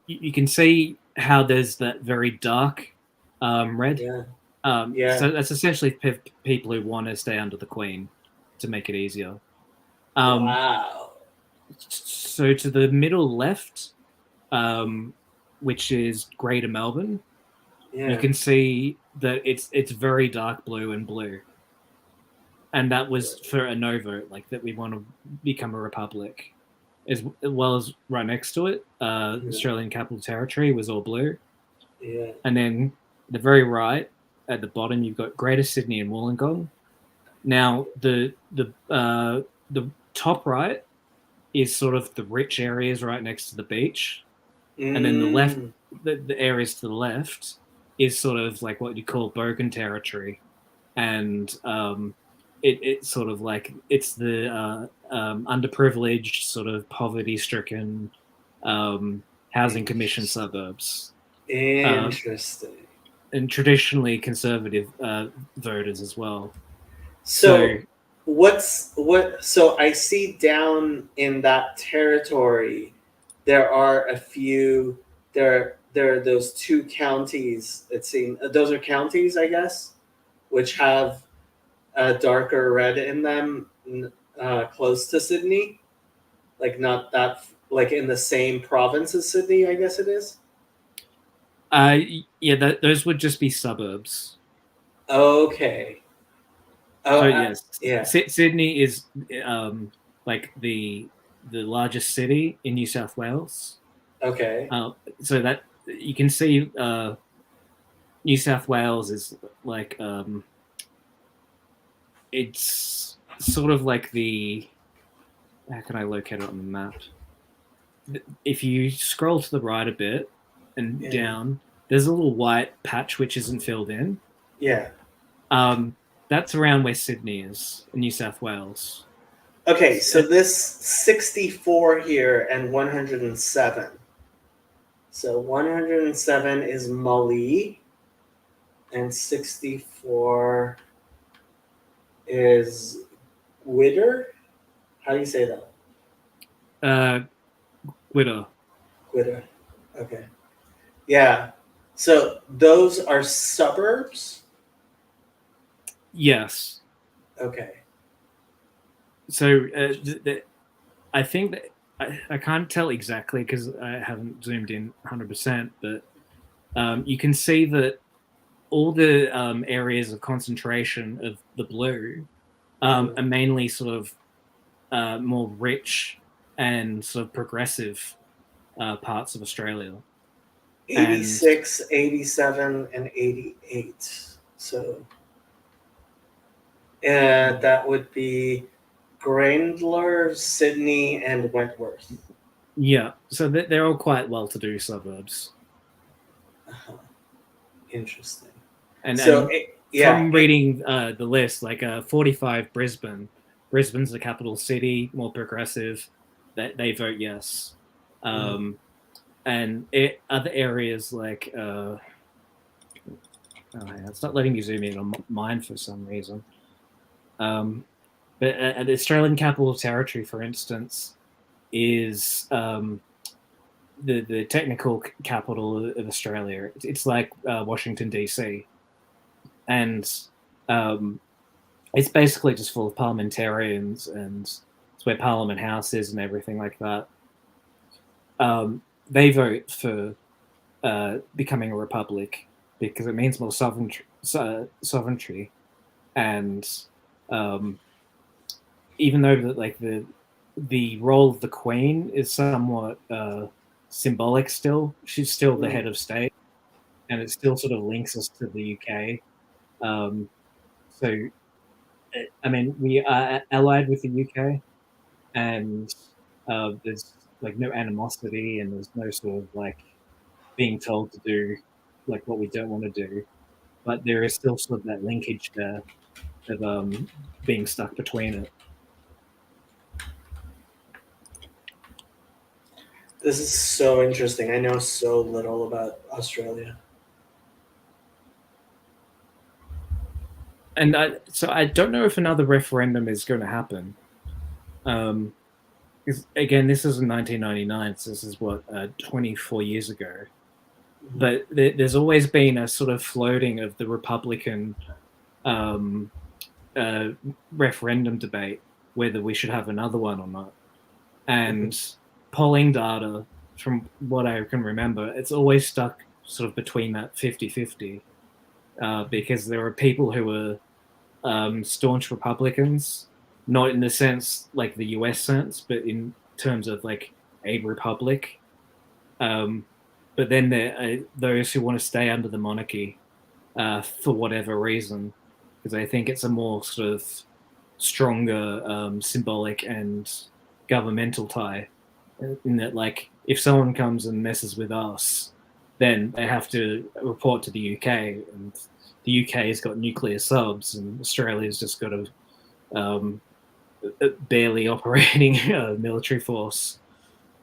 you can see how there's that very dark red. Yeah. So that's essentially people who want to stay under the Queen to make it easier. Wow. So to the middle left, which is Greater Melbourne, you can see that it's very dark blue and blue. And that was for a no vote, like that we want to become a republic. As well as right next to it, Australian Capital Territory was all blue. Yeah. And then the very right at the bottom, you've got Greater Sydney and Wollongong. Now the top right is sort of the rich areas right next to the beach, and then the left, the areas to the left, is sort of like what you call Bogan territory, and it's sort of like it's the underprivileged, sort of poverty-stricken housing commission suburbs. Interesting. And traditionally conservative voters as well. So so I see down in that territory there are a few there are those two counties, it seems those are counties, I guess, which have a darker red in them, close to Sydney, like not that, like in the same province as Sydney, I guess it is. Yeah, those would just be suburbs. Okay. Oh, yes. Yeah. Sydney is like the largest city in New South Wales. Okay. So that you can see New South Wales is like it's sort of like how can I locate it on the map? If you scroll to the right a bit and down, there's a little white patch which isn't filled in. Yeah. That's around where Sydney is in New South Wales. Okay, so this 64 here and 107. So 107 is Mali, and 64 is Gwydir. How do you say that? Gwydir. Gwydir. Okay. Yeah. So those are suburbs? Yes. Okay. So I think that I can't tell exactly because I haven't zoomed in 100%, but you can see that all the areas of concentration of the blue are mainly sort of more rich and sort of progressive parts of Australia. 86, 87, and 88. So that would be Grindler, Sydney, and Wentworth. Yeah, so they're all quite well-to-do suburbs. Uh-huh. Interesting. And So, from reading the list, like 45 Brisbane's the capital city, more progressive. They vote yes. And other areas like it's not letting me zoom in on mine for some reason. But at the Australian Capital Territory, for instance, is the technical capital of Australia. It's like Washington DC, and it's basically just full of parliamentarians, and it's where Parliament House is and everything like that. They vote for becoming a republic because it means more sovereignty, and even though the role of the Queen is somewhat symbolic, she's still the head of state, and it still sort of links us to the UK. So, I mean, we are allied with the UK, and there's like no animosity, and there's no sort of like being told to do like what we don't want to do, but there is still sort of that linkage there of being stuck between it. This is so interesting. I know so little about Australia. And so I don't know if another referendum is going to happen. Again, this is in 1999, so this is what 24 years ago. But there's always been a sort of floating of the Republican referendum debate, whether we should have another one or not. And polling data, from what I can remember, it's always stuck sort of between that 50-50 because there are people who are staunch Republicans, not in the sense like the US sense, but in terms of like a republic. But then there are those who want to stay under the monarchy for whatever reason, because I think it's a more sort of stronger symbolic and governmental tie. In that, like, if someone comes and messes with us, then they have to report to the UK, and the UK has got nuclear subs, and Australia's just got a barely operating military force,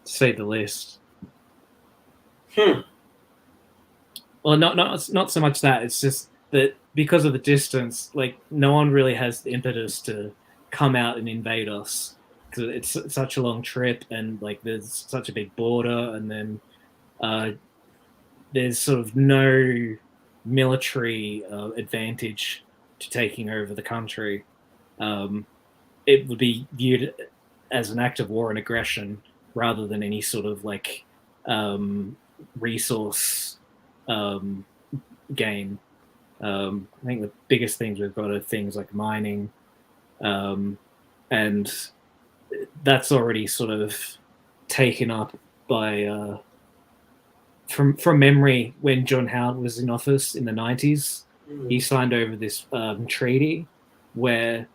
to say the least. Well, not so much that. It's just that because of the distance, like no one really has the impetus to come out and invade us because it's such a long trip, and like there's such a big border, and then there's sort of no military advantage to taking over the country. It would be viewed as an act of war and aggression rather than any sort of like resource gain. I think the biggest things we've got are things like mining, and that's already sort of taken up by from memory. When John Howard was in office in the 90s, he signed over this treaty where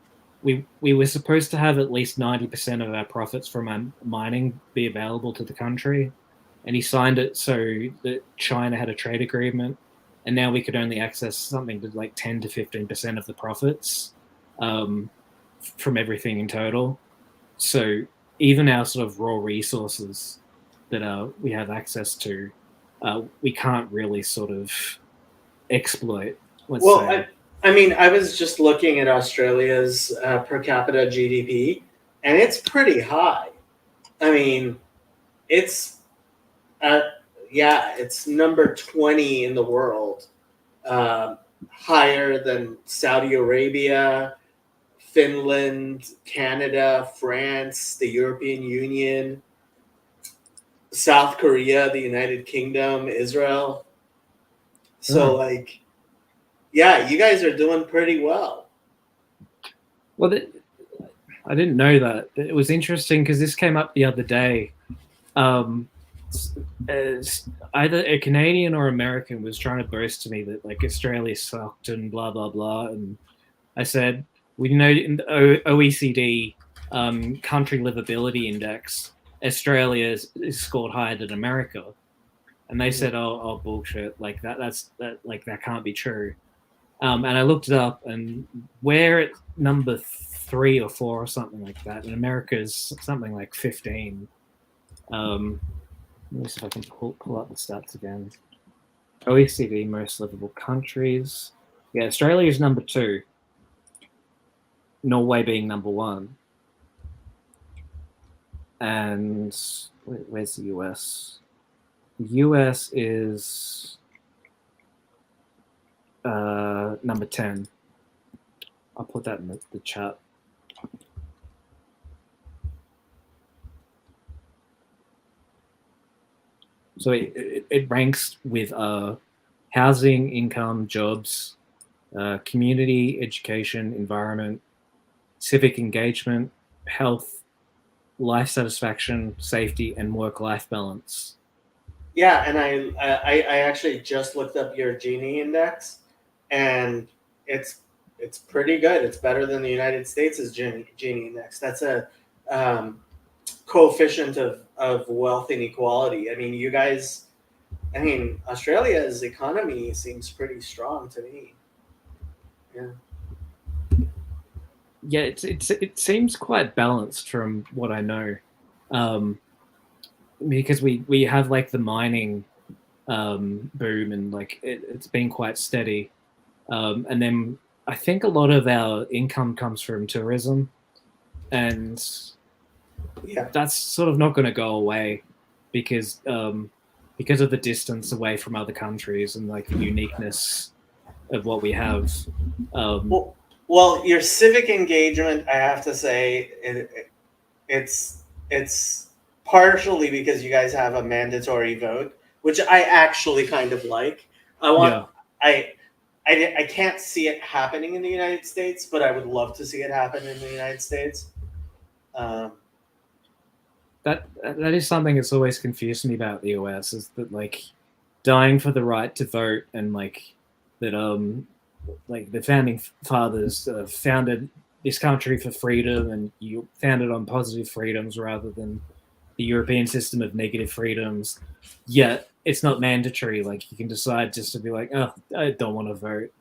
we were supposed to have at least 90% of our profits from our mining be available to the country, and he signed it so that China had a trade agreement, and now we could only access something to like 10 to 15% of the profits from everything in total. So even our sort of raw resources that we have access to, we can't really sort of exploit. Let's say. I mean, I was just looking at Australia's per capita GDP, and it's pretty high. I mean, it's it's number 20 in the world, higher than Saudi Arabia, Finland, Canada, France, the European Union, South Korea, the United Kingdom, Israel. So, like, yeah, you guys are doing pretty well. Well, I didn't know that. It was interesting because this came up the other day. As either a Canadian or American was trying to boast to me that like Australia sucked and blah blah blah, and I said, well, you know, in the OECD, country livability index, Australia is scored higher than America, and they said, "Oh, bullshit! Like that can't be true." And I looked it up, and we're at number 3 or 4 or something like that, and America's something like 15. Let me see if I can pull up the stats again. OECD most livable countries. Yeah, Australia is number 2. Norway being number 1. And where's the US? The US is number 10. I'll put that in the chat. So it ranks with housing, income, jobs, community, education, environment, civic engagement, health, life satisfaction, safety, and work-life balance. Yeah, and I actually just looked up your Gini index, and it's pretty good. It's better than the United States' Gini index. That's a coefficient of wealth inequality. I mean, Australia's economy seems pretty strong to me. Yeah, it seems quite balanced from what I know, because we have like the mining boom, and like it's been quite steady, and then I think a lot of our income comes from tourism, and that's sort of not going to go away because of the distance away from other countries and like the uniqueness of what we have. Well, your civic engagement, I have to say, it's partially because you guys have a mandatory vote, which I actually kind of like. I can't see it happening in the United States, but I would love to see it happen in the United States. That is something that's always confused me about the US, is that like dying for the right to vote, and like that like the founding fathers founded this country for freedom, and you founded on positive freedoms rather than the European system of negative freedoms. Yet it's not mandatory. Like you can decide just to be like, oh, I don't want to vote.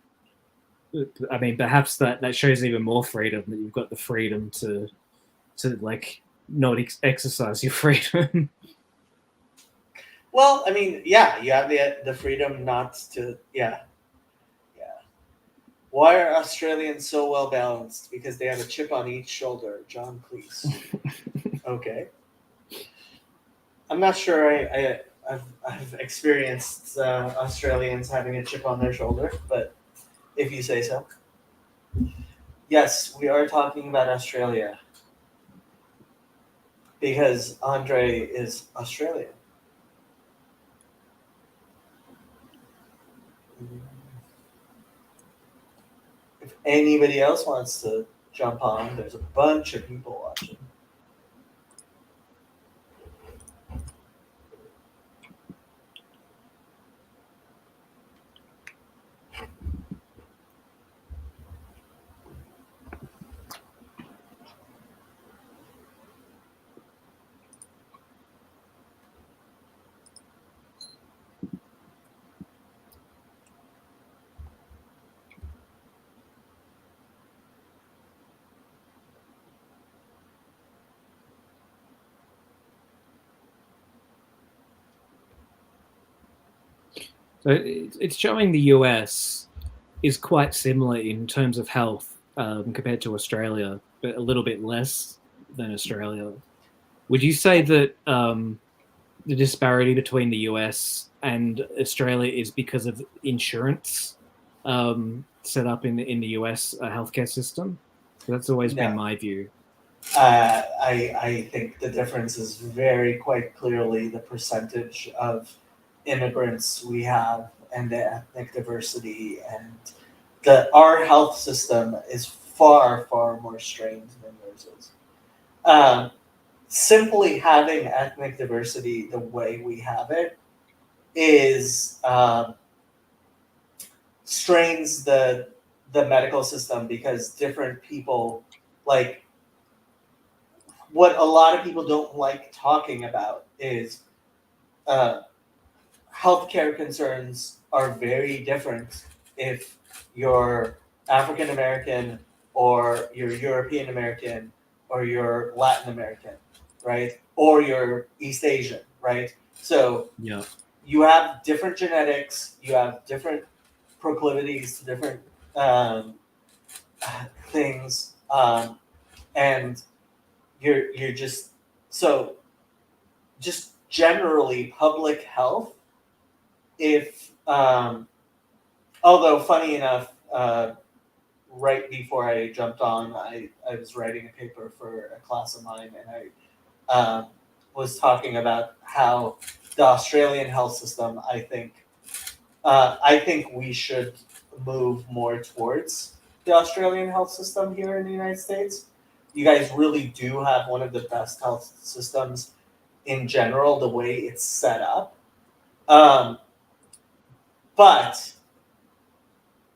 I mean, perhaps that shows even more freedom, that you've got the freedom to like not exercise your freedom. Well, I mean, yeah, you have the freedom not to. Yeah. Why are Australians so well balanced? Because they have a chip on each shoulder. John Cleese. Okay. I'm not sure I've experienced Australians having a chip on their shoulder, but if you say so. Yes, we are talking about Australia because Andre is Australian. If anybody else wants to jump on, there's a bunch of people watching. So it's showing the US is quite similar in terms of health compared to Australia, but a little bit less than Australia. Would you say that the disparity between the US and Australia is because of insurance set up in the US healthcare system? That's always been my view. I think the difference is very quite clearly the percentage of immigrants we have and the ethnic diversity, and our health system is far more strained than yours is. Simply having ethnic diversity the way we have it is strains the medical system, because different people, like what a lot of people don't like talking about is healthcare concerns are very different if you're African American or you're European American or you're Latin American, right? Or you're East Asian, right? So Yeah. you have different genetics, you have different proclivities to different things, and you're just so just generally public health. If although funny enough, right before I jumped on, I was writing a paper for a class of mine, and I was talking about how the Australian health system, I think we should move more towards the Australian health system here in the United States. You guys really do have one of the best health systems in general, the way it's set up. But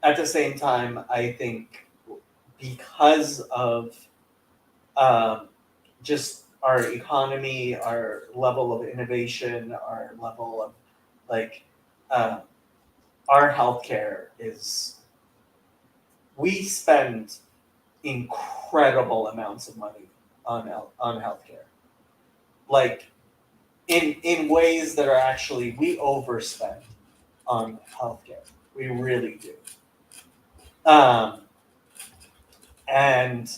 at the same time, I think because of just our economy, our level of innovation, our level of like our healthcare is, we spend incredible amounts of money on healthcare, like in ways that are actually, we overspend on healthcare. We really do. And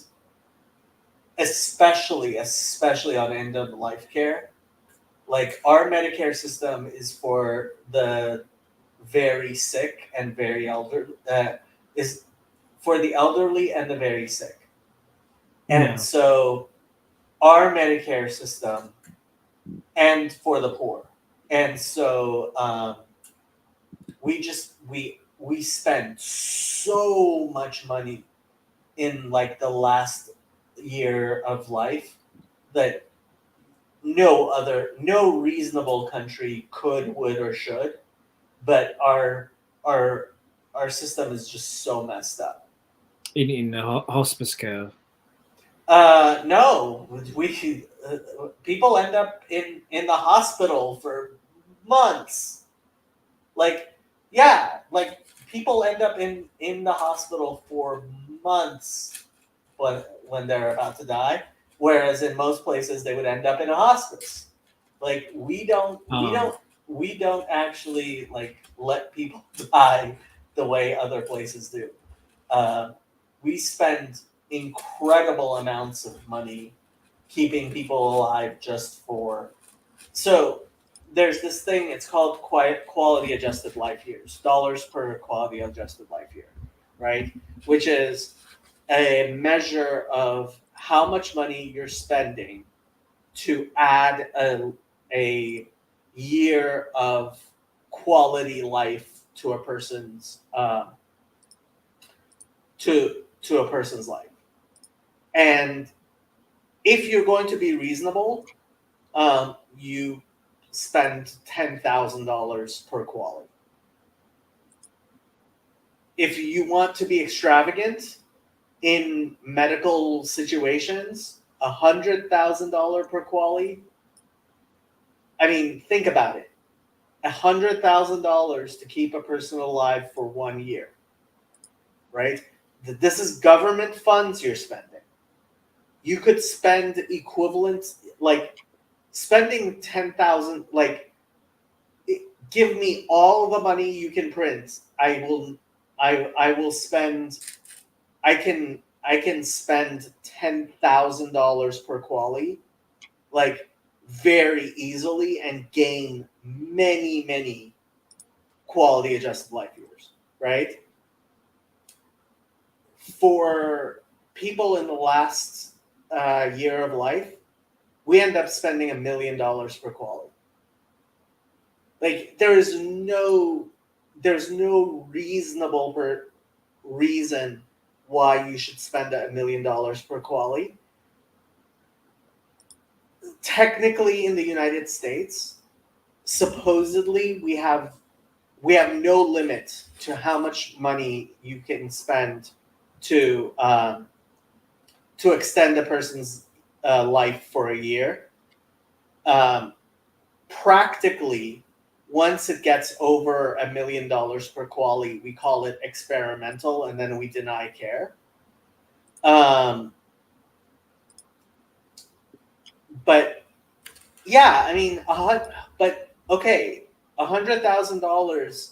especially on end of life care, like our Medicare system is for the very sick and very elderly, is for the elderly and the very sick. And Yeah. so our Medicare system, and for the poor. And so we spend so much money in like the last year of life that no reasonable country could, would, or should. But our system is just so messed up. In hospice care. No, we people end up in the hospital for months. Like, yeah, like people end up in the hospital for months when they're about to die, whereas in most places they would end up in a hospice. Like we don't actually like let people die the way other places do. We spend incredible amounts of money keeping people alive just for. So there's this thing, it's called quality adjusted life years, dollars per quality adjusted life year, right? Which is a measure of how much money you're spending to add a year of quality life to a person's to a person's life. And if you're going to be reasonable, you spend $10,000 per quality. If you want to be extravagant in medical situations, $100,000 per quality. I mean, think about it. $100,000 to keep a person alive for 1 year, right? This is government funds you're spending. You could spend equivalent, like spending 10,000, like give me all the money you can print. I will spend, I can spend $10,000 per quality, like very easily, and gain many quality adjusted life years, right? For people in the last year of life, we end up spending $1 million per quality. Like there's no reasonable reason why you should spend $1 million per quality. Technically, in the United States, supposedly we have no limit to how much money you can spend to extend a person's life for a year. Practically, once it gets over $1 million per QALY, we call it experimental, and then we deny care. But yeah, I mean, but okay, $100,000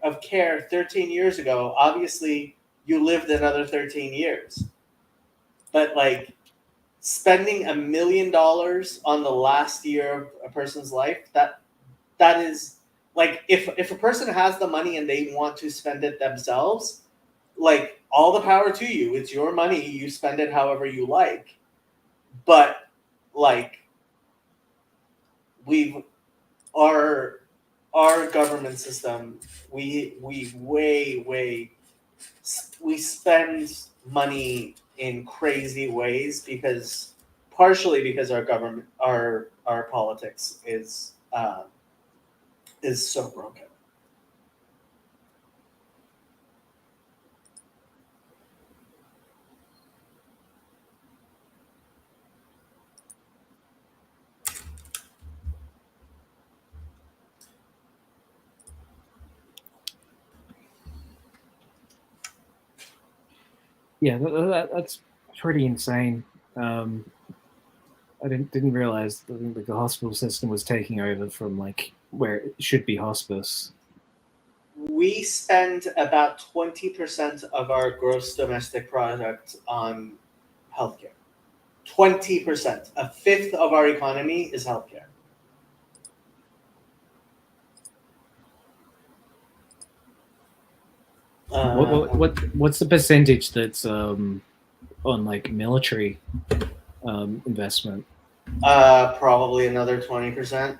of care 13 years ago. Obviously, you lived another 13 years. But like spending $1 million on the last year of a person's life, that is like if a person has the money and they want to spend it themselves, like all the power to you. It's your money. You spend it however you like. But like our government system, we spend money in crazy ways because partially because our government our politics is so broken. Yeah, that's pretty insane. I didn't realize that the hospital system was taking over from like where it should be hospice. We spend about 20% of our gross domestic product on healthcare. 20%. A fifth of our economy is healthcare. What's the percentage that's on like military investment? Probably another 20%.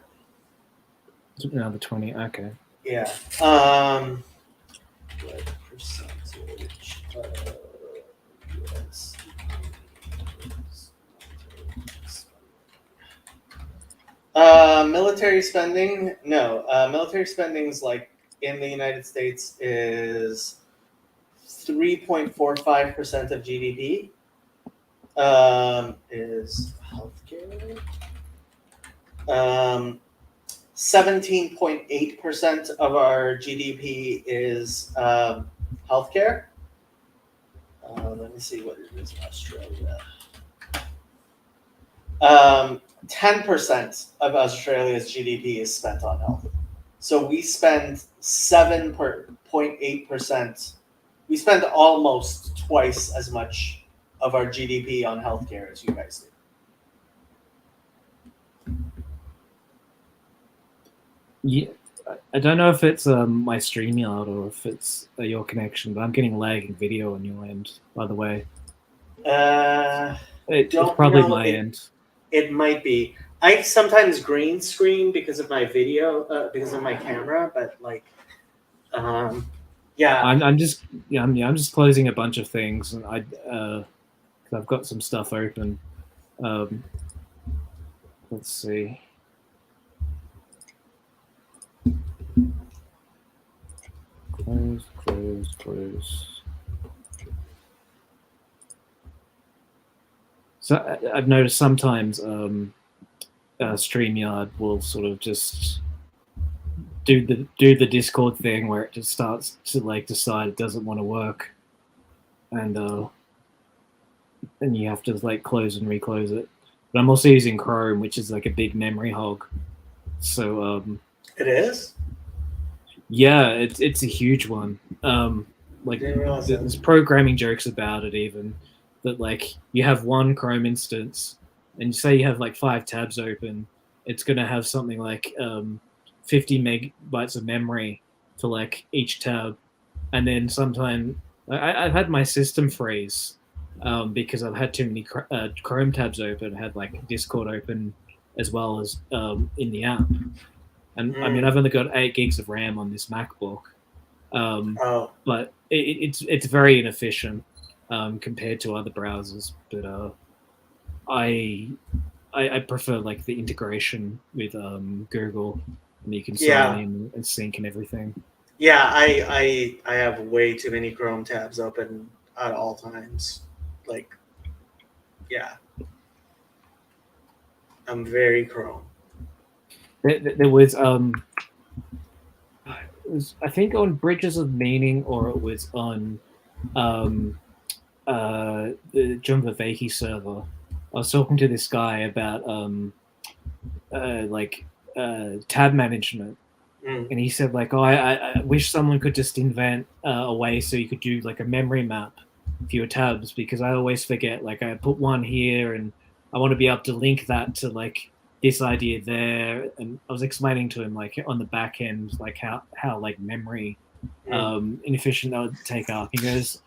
Another 20. Okay. Yeah. What percentage of US military spending? No. Military spending is like in the United States is 3.45% of GDP. Is healthcare. 17.8% of our GDP is healthcare. Let me see what it is in Australia. 10% of Australia's GDP is spent on health. So we spend 7.8%. We spend almost twice as much of our GDP on healthcare as you guys do. Yeah, I don't know if it's my StreamYard or if it's your connection, but I'm getting lagging video on your end. By the way, it's probably my end. It might be. I sometimes green screen because of my video, because of my camera, but like, yeah. I'm just closing a bunch of things, and I've got some stuff open. Let's see. Close. So I've noticed sometimes StreamYard will sort of just do the Discord thing where it just starts to like decide it doesn't want to work, and you have to like close and reclose it. But I'm also using Chrome, which is like a big memory hog. So it is. Yeah, it's a huge one. Like there's programming jokes about it even, that like you have one Chrome instance and you say you have like 5 tabs open, it's gonna have something like 50 megabytes of memory for like each tab, and then sometime I've had my system freeze because I've had too many Chrome tabs open. I had like Discord open as well as in the app. And I mean, I've only got 8 gigs of RAM on this MacBook, but it's very inefficient compared to other browsers. But I prefer like the integration with Google, and you can sign in and sync and everything. Yeah, I have way too many Chrome tabs open at all times. Like, yeah. I'm very Chrome. There was it was, I think on Bridges of Meaning, or it was on the John Viveki server. I was talking to this guy about tab management, and he said like, "Oh, I wish someone could just invent a way so you could do like a memory map for your tabs, because I always forget. Like, I put one here, and I want to be able to link that to like this idea there." And I was explaining to him like on the back end, like how like memory inefficient that would take up. He goes,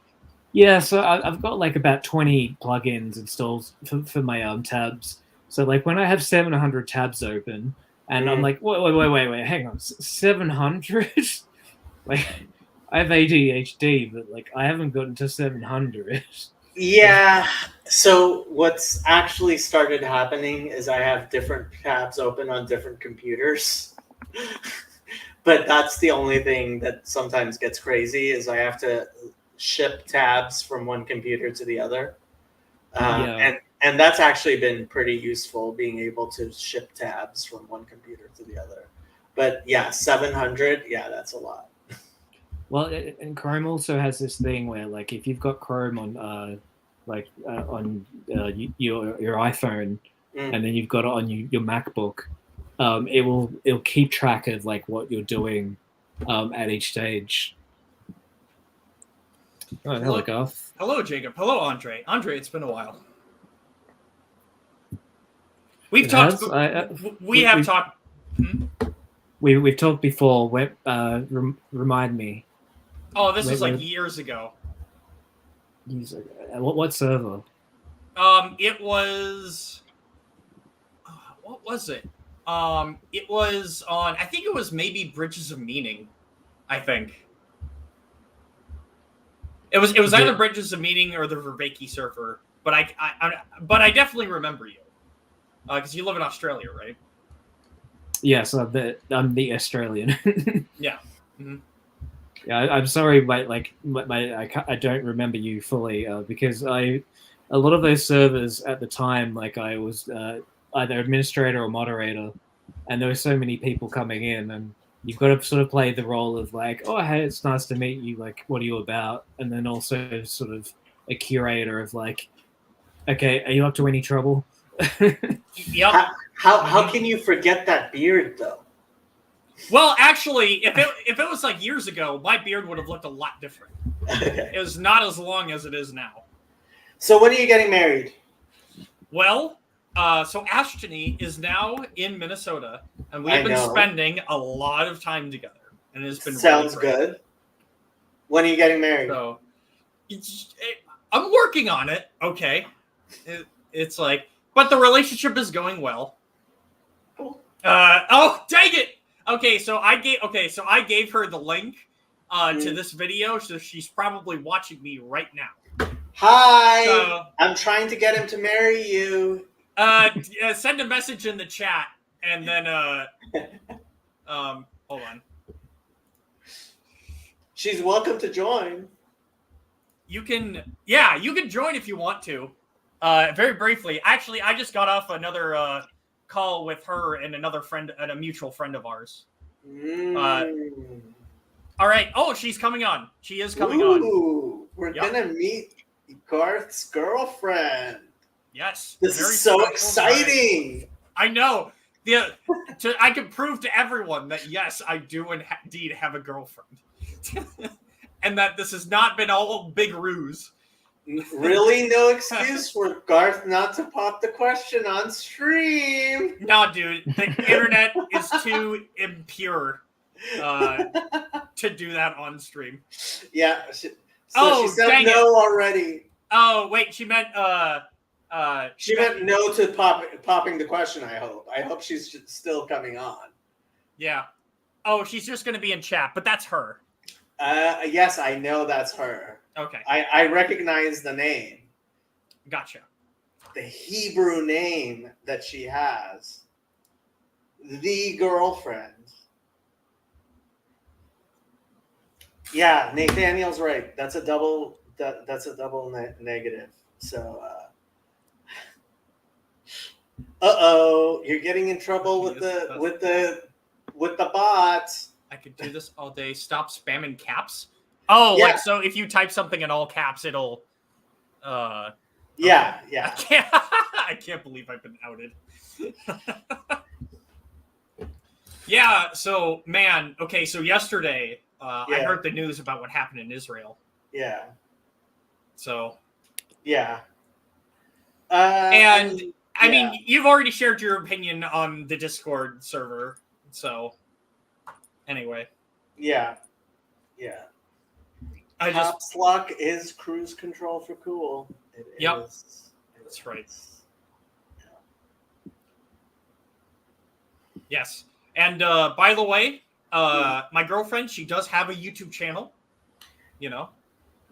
"Yeah, so I've got like about 20 plugins installed for my tabs. So like when I have 700 tabs open, and I'm like, wait, hang on, 700? Like, I have ADHD, but like I haven't gotten to 700. Yeah. So what's actually started happening is I have different tabs open on different computers. But that's the only thing that sometimes gets crazy is I have to ship tabs from one computer to the other. And that's actually been pretty useful, being able to ship tabs from one computer to the other. But yeah, 700, yeah, that's a lot. Well, and Chrome also has this thing where like if you've got Chrome on your iPhone, and then you've got it on your MacBook, it'll keep track of like what you're doing at each stage. Oh, hello, Garth. Hello, Jacob. Hello, Andre. Andre, it's been a while. We've talked. We've talked. We've talked before. Remind me. Oh, this was like years ago. What server? It was. What was it? It was on. I think it was maybe Bridges of Meaning. I think. It was either Bridges of Meaning or the Viveki server, but I definitely remember you, because you live in Australia, right? Yes, I'm the Australian. Yeah. Mm-hmm. Yeah, I'm sorry, but like I don't remember you fully because a lot of those servers at the time, like I was either administrator or moderator, and there were so many people coming in, and you've got to sort of play the role of like, oh, hey, it's nice to meet you. Like, what are you about? And then also sort of a curator of like, okay, are you up to any trouble? Yep. How can you forget that beard though? Well, actually, if it was like years ago, my beard would have looked a lot different. It was not as long as it is now. So when are you getting married? Well, so Ashtini is now in Minnesota, and we've been spending a lot of time together, and it's been sounds really good. When are you getting married? So, I'm working on it. Okay, it's like, but the relationship is going well. Cool. Oh, dang it! Okay, so I gave her the link to this video, so she's probably watching me right now. Hi, so, I'm trying to get him to marry you. Send a message in the chat, and then hold on. She's welcome to join. You can join if you want to. Very briefly, actually, I just got off another call with her and another friend, and a mutual friend of ours. All right. Oh, she's coming on. She is coming on. We're gonna meet Garth's girlfriend. Yes. This is so exciting. Guy. I know. I can prove to everyone that yes, I do indeed have a girlfriend, and that this has not been all big ruse. Really, no excuse for Garth not to pop the question on stream. No, dude, the internet is too impure to do that on stream. Yeah. She said no already. Oh wait, she meant she meant no to popping the question. I hope she's still coming on. Yeah. Oh, she's just going to be in chat, but that's her. Yes, I know that's her. Okay. I recognize the name. Gotcha. The Hebrew name that she has. The girlfriend. Yeah, Nathaniel's right. That's a double. That's a double negative. So Uh-oh, you're getting in trouble with Yes, the bots. I could do this all day. Stop spamming caps. Oh, Yeah. like so if you type something in all caps, it'll Yeah, I yeah. can't I can't believe I've been outed. Yeah, so man, okay, so yesterday I Yeah. heard the news about what happened in Israel. Yeah. So Yeah. and I yeah. mean, you've already shared your opinion on the Discord server. So anyway, Yeah. Yeah. I just Caps lock is cruise control for cool. It Yep. is. That's right. Yes. And by the way, my girlfriend, she does have a YouTube channel. You know.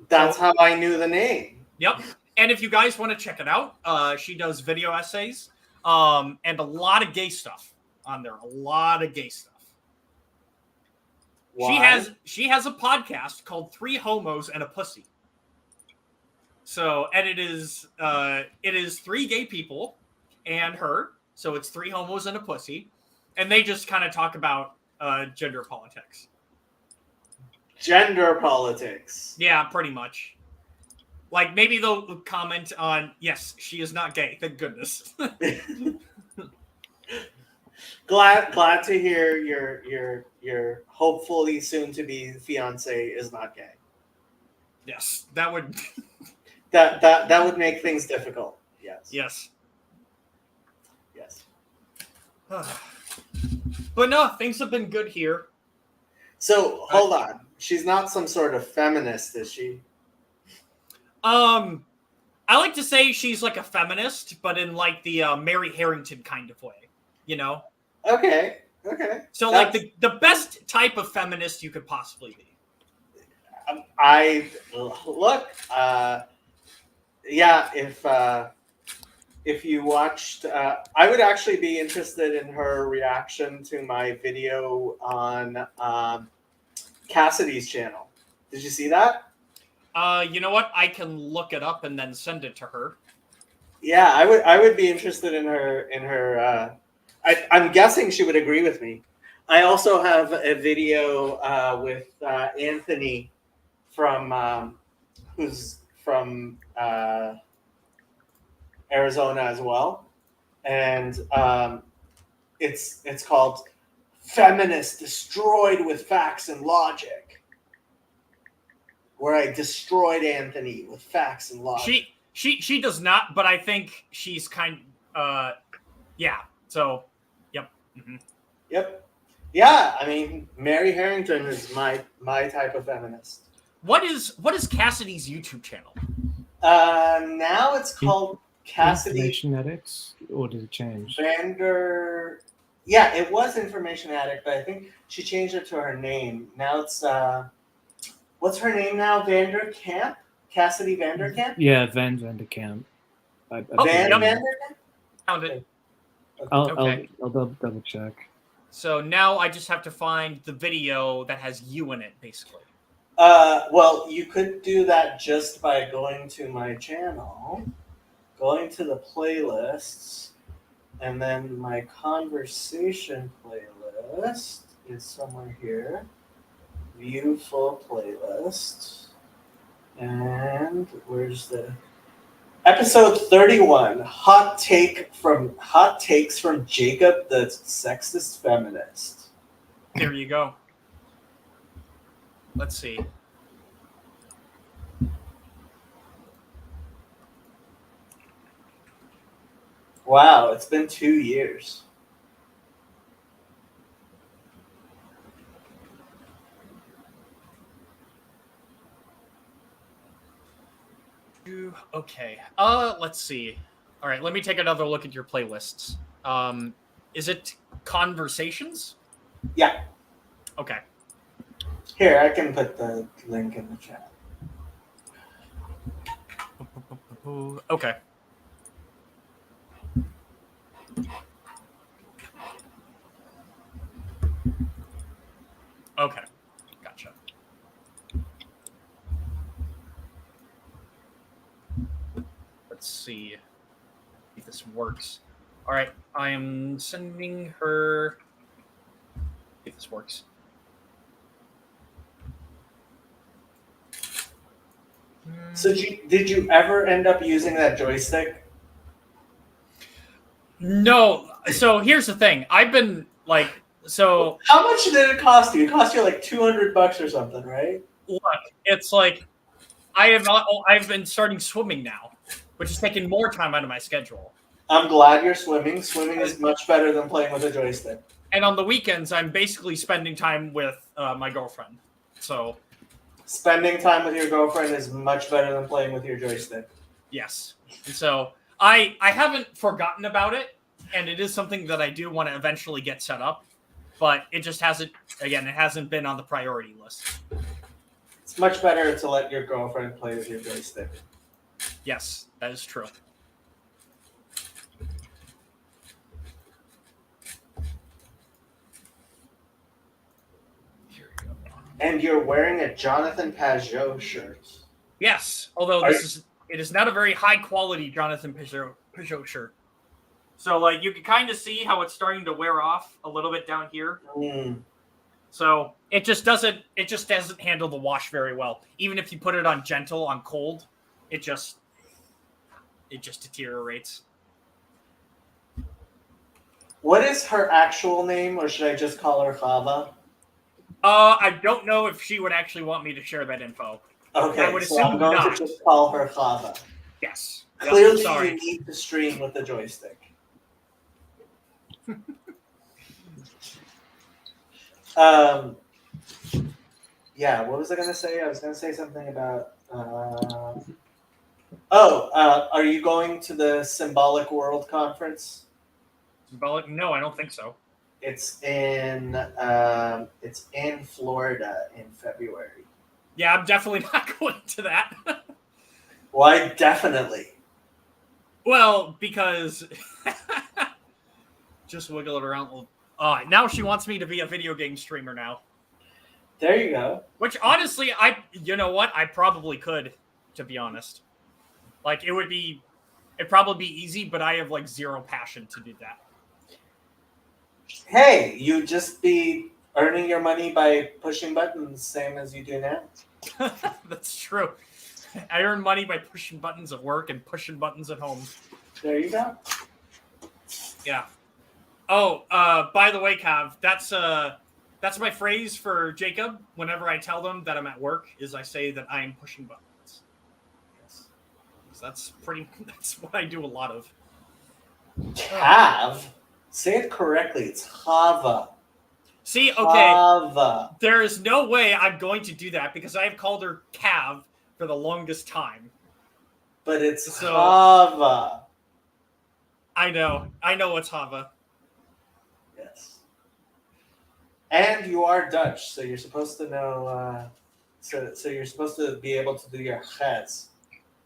That's how I knew the name. Yep. And if you guys want to check it out, she does video essays and a lot of gay stuff on there. A lot of gay stuff. Why? She has a podcast called Three Homos and a Pussy. So, and it is three gay people and her. So it's three homos and a pussy, and they just kind of talk about gender politics. Gender politics. Yeah, pretty much. Like maybe they'll comment on, yes, she is not gay. Thank goodness. Glad to hear your hopefully soon to be fiance is not gay. Yes, that would. That would make things difficult. Yes. Yes. Yes. But no, things have been good here. So hold on. She's not some sort of feminist, is she? I like to say she's like a feminist, but in like the Mary Harrington kind of way, you know? Okay. So That's- like the best type of feminist you could possibly be. I look. Yeah, if you watched, I would actually be interested in her reaction to my video on Cassidy's channel. Did you see that? You know what? I can look it up and then send it to her. Yeah, I would be interested in her. I'm guessing she would agree with me. I also have a video with Anthony from who's from Arizona as well, and it's called "Feminist Destroyed with Facts and Logic," where I destroyed Anthony with facts and logic. She does not, but I think she's kind. Yeah. So, yep. Mm-hmm. Yep. Yeah, I mean, Mary Harrington is my type of feminist. What is Cassidy's YouTube channel? Now it's called Cassidy Information Addicts, or did it change? Vander. Yeah, it was Information Addict, but I think she changed it to her name. Now it's what's her name now? Vanderkamp? Cassidy Vanderkamp? Yeah, Van Vanderkamp. Oh, Van yep. Vanderkamp? Found it. I'll double check. So now I just have to find the video that has you in it, basically. Well, you could do that just by going to my channel, going to the playlists, and then my conversation playlist is somewhere here. View full playlist. And where's the episode 31? Hot takes from Jacob the Sexist Feminist. There you go. Let's see. Wow, it's been 2 years. Okay. Let's see. All right, let me take another look at your playlists. Is it Conversations? Yeah. Okay. Here, I can put the link in the chat. Okay. Okay. Gotcha. Let's see if this works. All right, I am sending her. If this works. So did you ever end up using that joystick? No. So here's the thing. I've been like, so How much did it cost you? It cost you like $200 or something, right? look, it's like I've been starting swimming now, which is taking more time out of my schedule. I'm glad you're swimming. Swimming is much better than playing with a joystick. And on the weekends, I'm basically spending time with my girlfriend. So Spending time with your girlfriend is much better than playing with your joystick. yes, and so I haven't forgotten about it, and it is something that I do want to eventually get set up, but it just hasn't. Again, it hasn't been on the priority list. It's much better to let your girlfriend play with your joystick. Yes, that is true. Here we go. And you're wearing a Jonathan Pajot shirt. Yes, although it is not a very high quality Jonathan Peugeot shirt. So like you can kind of see how it's starting to wear off a little bit down here. So it just doesn't handle the wash very well. Even if you put it on gentle on cold, it just deteriorates. What is her actual name, or should I just call her Chava? I don't know if she would actually want me to share that info. Okay, I would so I'm assume going not. to just call her Chava. Yes. Clearly, Yes, sorry. you need to stream with the joystick. Yeah, what was I going to say? I was going to say something about. Are you going to the Symbolic World Conference? Symbolic? No, I don't think so. It's in Florida in February. Yeah, I'm definitely not going to that. Why? Definitely. Well, because just wiggle it around. Now she wants me to be a video game streamer now. There you go. Which honestly, you know what? I probably could, to be honest. Like it'd probably be easy, but I have like zero passion to do that. Hey, you just be earning your money by pushing buttons, same as you do now. That's true. I earn money by pushing buttons at work and pushing buttons at home. There you go. Yeah. Oh, by the way, Cav, that's my phrase for Jacob whenever I tell them that I'm at work, is I say that I am pushing buttons. Yes. So that's what I do a lot of. Cav? Say it correctly. It's Chava. See, okay. Chava. There is no way I'm going to do that because I have called her Cav for the longest time. But it's So- Chava. I know it's Hava. Yes. And you are Dutch, so you're supposed to know. So you're supposed to be able to do your ches.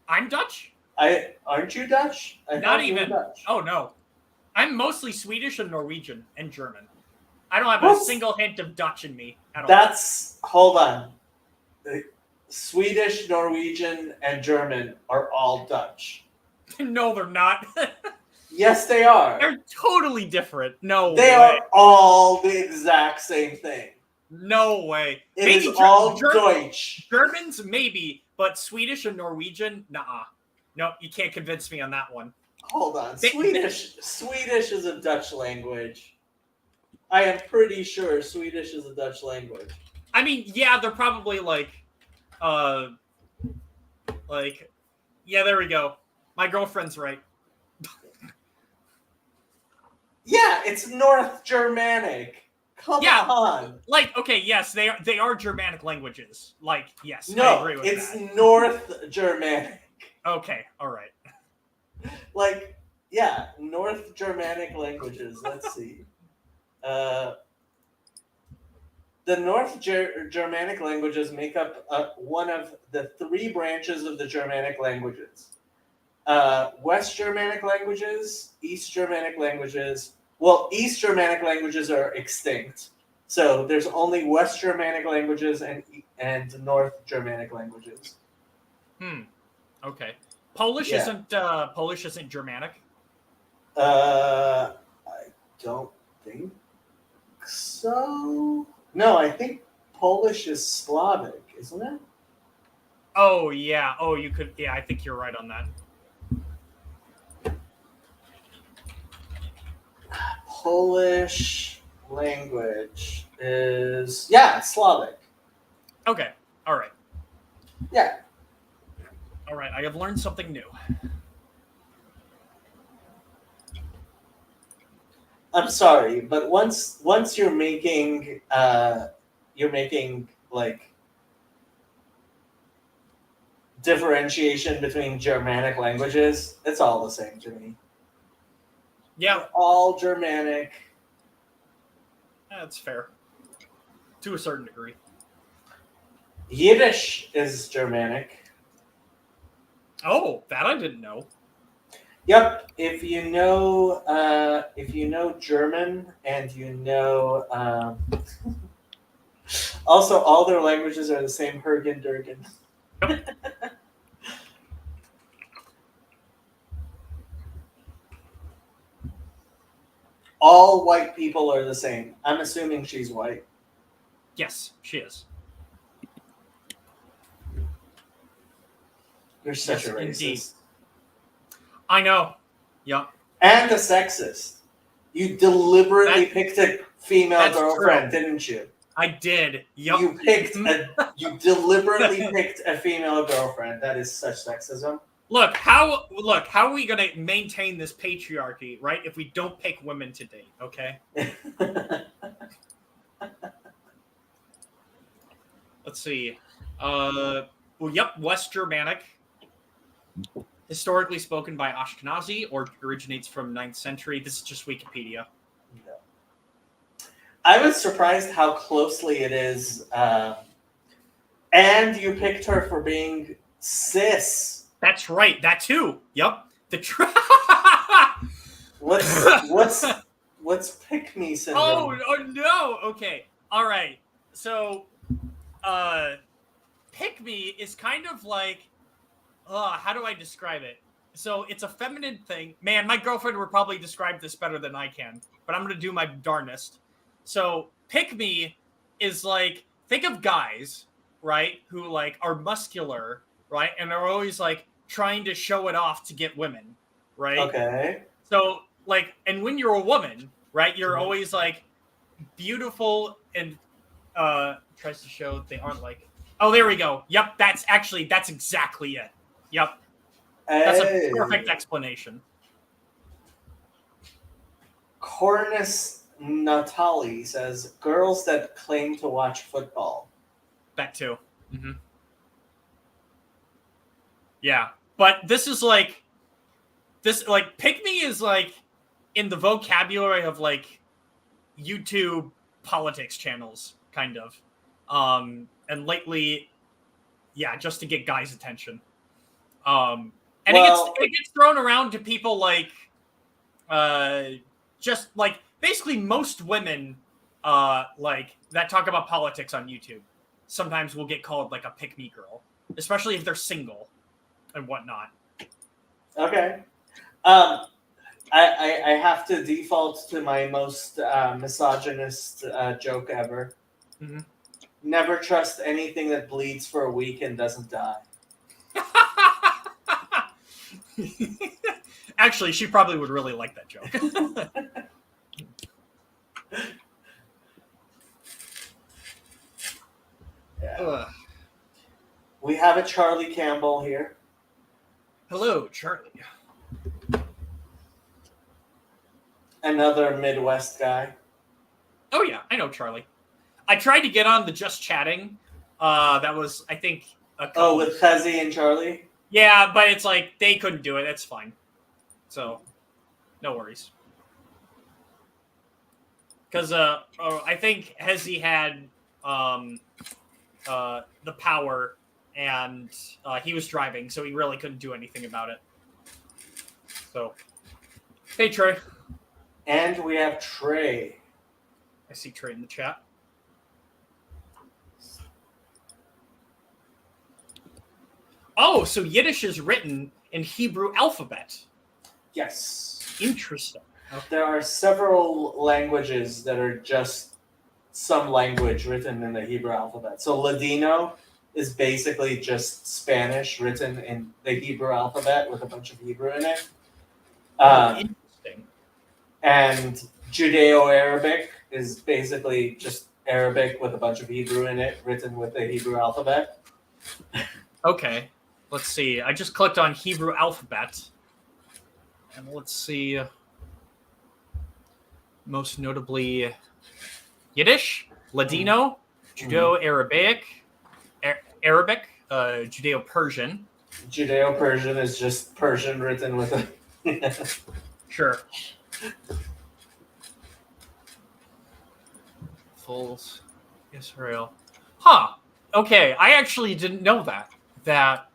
I'm Dutch? Aren't you Dutch? I Not thought you were even. Dutch. Oh no, I'm mostly Swedish and Norwegian and German. I don't have What? a single hint of Dutch in me at all. Hold on. The Swedish, Norwegian, and German are all Dutch. No, they're not. Yes, they are. They're totally different. No They way. are all the exact same thing. No way. It is Maybe all Deutsch. Germans, maybe, but Swedish and Norwegian, nah. No, you can't convince me on that one. Hold on. They- Swedish is a Dutch language. I am pretty sure Swedish is a Dutch language. I mean, yeah, they're probably yeah, there we go. My girlfriend's right. Yeah, it's North Germanic. Come Yeah. on. Like, okay, yes, they are Germanic languages. Like, yes, I No, agree with it's that. North Germanic. Okay, all right. Like, yeah, North Germanic languages. Let's see. The North Germanic languages make up one of the three branches of the Germanic languages. West Germanic languages, East Germanic languages. Well, East Germanic languages are extinct. So there's only West Germanic languages and North Germanic languages. Okay. Polish Yeah. isn't Germanic. I don't think so. No, I think Polish is Slavic, isn't it? Oh yeah. Oh, you could. Yeah, I think you're right on that. Polish language is, yeah, Slavic. Okay. All right. Yeah. All right. I have learned something new. I'm sorry, but once you're making like differentiation between Germanic languages, it's all the same to me. Yeah, They're all Germanic. that's fair. To a certain degree. Yiddish is Germanic. Oh, that I didn't know. Yep. If you know German and you know, also all their languages are the same. Hergen Durgen. All white people are the same. I'm assuming she's white. Yes, she is. You're such Yes, a racist. indeed. I know. Yep. And a sexist. You deliberately picked a female that's girlfriend, true. didn't you? I did. Yep. You deliberately picked a female girlfriend. That is such sexism. Look, how are we gonna maintain this patriarchy, right? If we don't pick women to date, okay? Let's see. Well, yep, West Germanic. Historically spoken by Ashkenazi or originates from 9th century. This is just Wikipedia. I was surprised how closely it is. And you picked her for being cis. That's right. That too. Yep. What's pick me syndrome? Oh no. Okay. All right. So, pick me is kind of like, how do I describe it? So it's a feminine thing. Man, my girlfriend would probably describe this better than I can, but I'm gonna do my darnest. So pick me is like, think of guys, right, who like are muscular, right, and are always like trying to show it off to get women, right? Okay. So like, and when you're a woman, right, you're always like beautiful and tries to show they aren't like. Oh, there we go. Yep, that's exactly it. Yep, that's a perfect explanation. Cornus Natali says girls that claim to watch football. That too. Mm-hmm. Yeah, but this is like, pick me is like in the vocabulary of like YouTube politics channels, kind of, and lately, yeah, just to get guys' attention, and it gets thrown around to people like, just like basically most women, like that talk about politics on YouTube, sometimes will get called like a pick me girl, especially if they're single and whatnot. Okay. I have to default to my most misogynist joke ever. Mm-hmm. Never trust anything that bleeds for a week and doesn't die. Actually, she probably would really like that joke. Yeah. We have a Charlie Campbell here. Hello, Charlie. Another Midwest guy. Oh yeah, I know Charlie. I tried to get on the Just Chatting. That was, I think, a couple. Oh, with Kazi and Charlie? Yeah, but it's like they couldn't do it. That's fine. So, no worries. Because I think Hezi had the power, and he was driving, so he really couldn't do anything about it. So, hey Trey. And we have Trey. I see Trey in the chat. Oh, so Yiddish is written in Hebrew alphabet. Yes. Interesting. There are several languages that are just some language written in the Hebrew alphabet. So Ladino is basically just Spanish written in the Hebrew alphabet with a bunch of Hebrew in it. Interesting. And Judeo-Arabic is basically just Arabic with a bunch of Hebrew in it, written with the Hebrew alphabet. Okay, let's see. I just clicked on Hebrew alphabet, and let's see. Most notably, Yiddish, Ladino, Judeo-Arabic, Arabic, Judeo-Persian. Judeo-Persian is just Persian written with a Sure. Full Israel. Huh. Okay, I actually didn't know that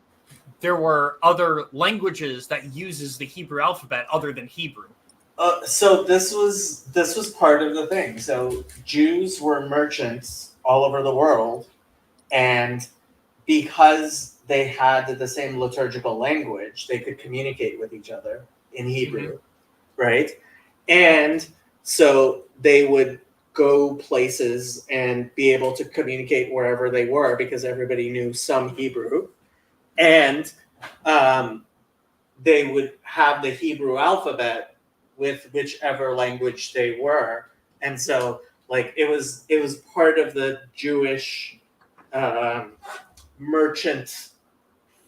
there were other languages that uses the Hebrew alphabet other than Hebrew. So this was part of the thing. So Jews were merchants all over the world, and because they had the same liturgical language, they could communicate with each other in Hebrew, right? And so they would go places and be able to communicate wherever they were because everybody knew some Hebrew, and they would have the Hebrew alphabet with whichever language they were, and so like it was part of the Jewish merchant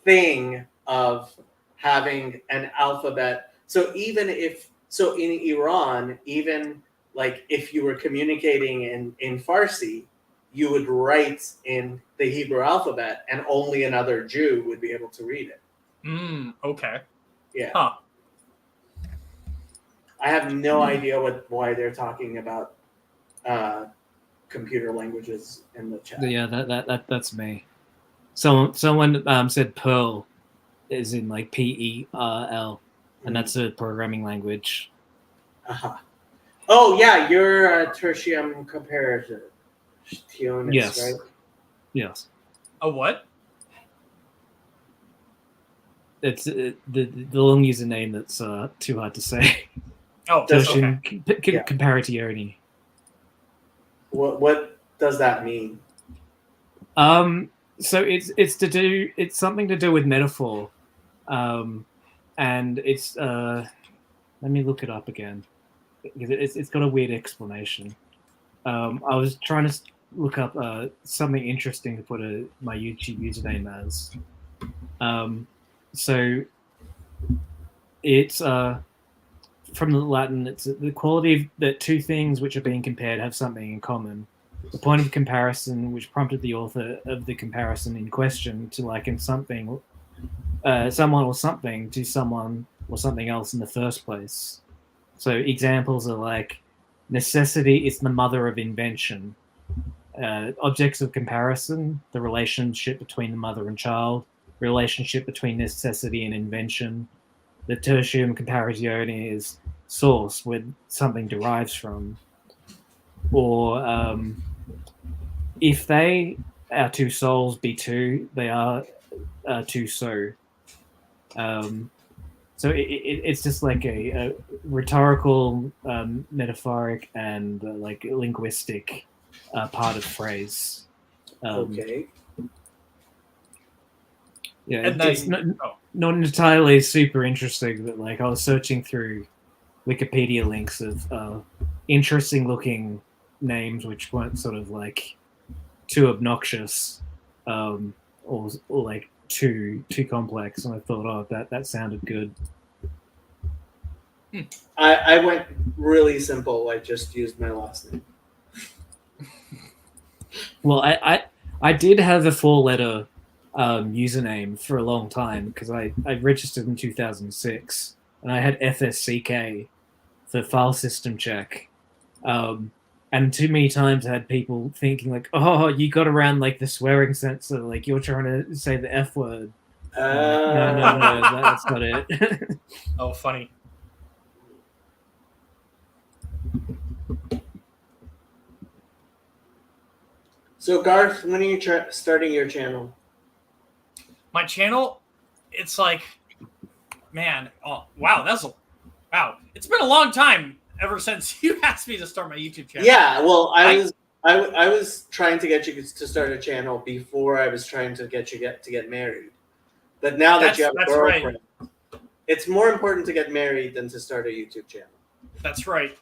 thing of having an alphabet. So even if in Iran, even like if you were communicating in Farsi, you would write in the Hebrew alphabet, and only another Jew would be able to read it. Okay. Yeah. Huh. I have no idea why they're talking about computer languages in the chat. Yeah, that's me. Someone said Perl is in like Perl, and that's a programming language. Uh-huh. Oh yeah, you're a tertium comparationist, Yes. right? Yes. A what? It's the long username that's too hard to say. Oh, okay. Tertium Comparatione. What does that mean? So it's something to do with metaphor, and it's let me look it up again because it's got a weird explanation. I was trying to look up something interesting to put my YouTube username as. So it's from the Latin. It's the quality that two things which are being compared have something in common. The point of comparison, which prompted the author of the comparison in question to liken someone or something to someone or something else in the first place. So examples are like, necessity is the mother of invention. Objects of comparison, the relationship between the mother and child, relationship between necessity and invention. The tertium comparatione is source, where something derives from. Or if they are two souls be two, they are two so. So it's just like a rhetorical, metaphoric, and like linguistic part of phrase. Okay. Yeah, And it's then- not entirely super interesting, but like I was searching through Wikipedia links of interesting looking names which weren't sort of like too obnoxious or like too complex, and I thought, oh, that sounded good. I went really simple. I just used my last name. Well, I did have a 4-letter username for a long time because I registered in 2006 and I had FSCK for file system check. And too many times I had people thinking like, oh, you got around like the swearing censor, like you're trying to say the F word. No, that's not it. Oh, funny. So Garth, when are you starting your channel? My channel, it's like, man, oh wow, Wow, it's been a long time ever since you asked me to start my YouTube channel. Yeah, well, I was trying to get you to start a channel before I was trying to get you to get married. But now that you have a That's right. girlfriend, it's more important to get married than to start a YouTube channel. That's right.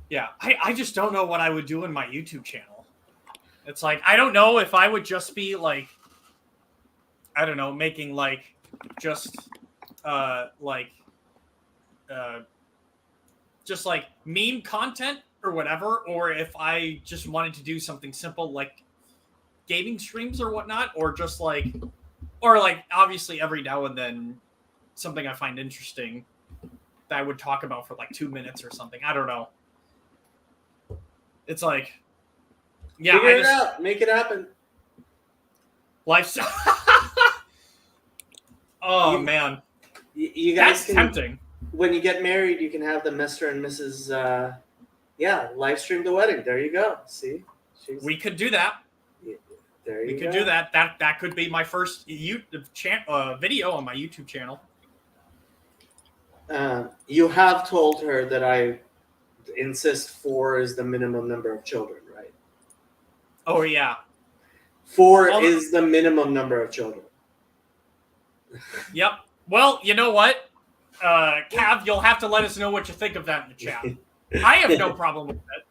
Yeah, I just don't know what I would do in my YouTube channel. It's like, I don't know if I would just be like, I don't know, making like just just like meme content or whatever, or if I just wanted to do something simple like gaming streams or whatnot, or just like, or like obviously every now and then something I find interesting that I would talk about for like 2 minutes or something. I don't know. It's like, yeah, Figure it out, make it happen. Lifestyle. Man, You guys that's can, tempting. when you get married, you can have the Mr. and Mrs. Live stream the wedding. There you go. See, We could do that. there you We go. could do that. That could be my first video on my YouTube channel. You have told her that I insist 4 is the minimum number of children, right? Oh yeah. 4 Well- is the minimum number of children. Yep. Well, you know what, Cav, you'll have to let us know what you think of that in the chat. I have no problem with that.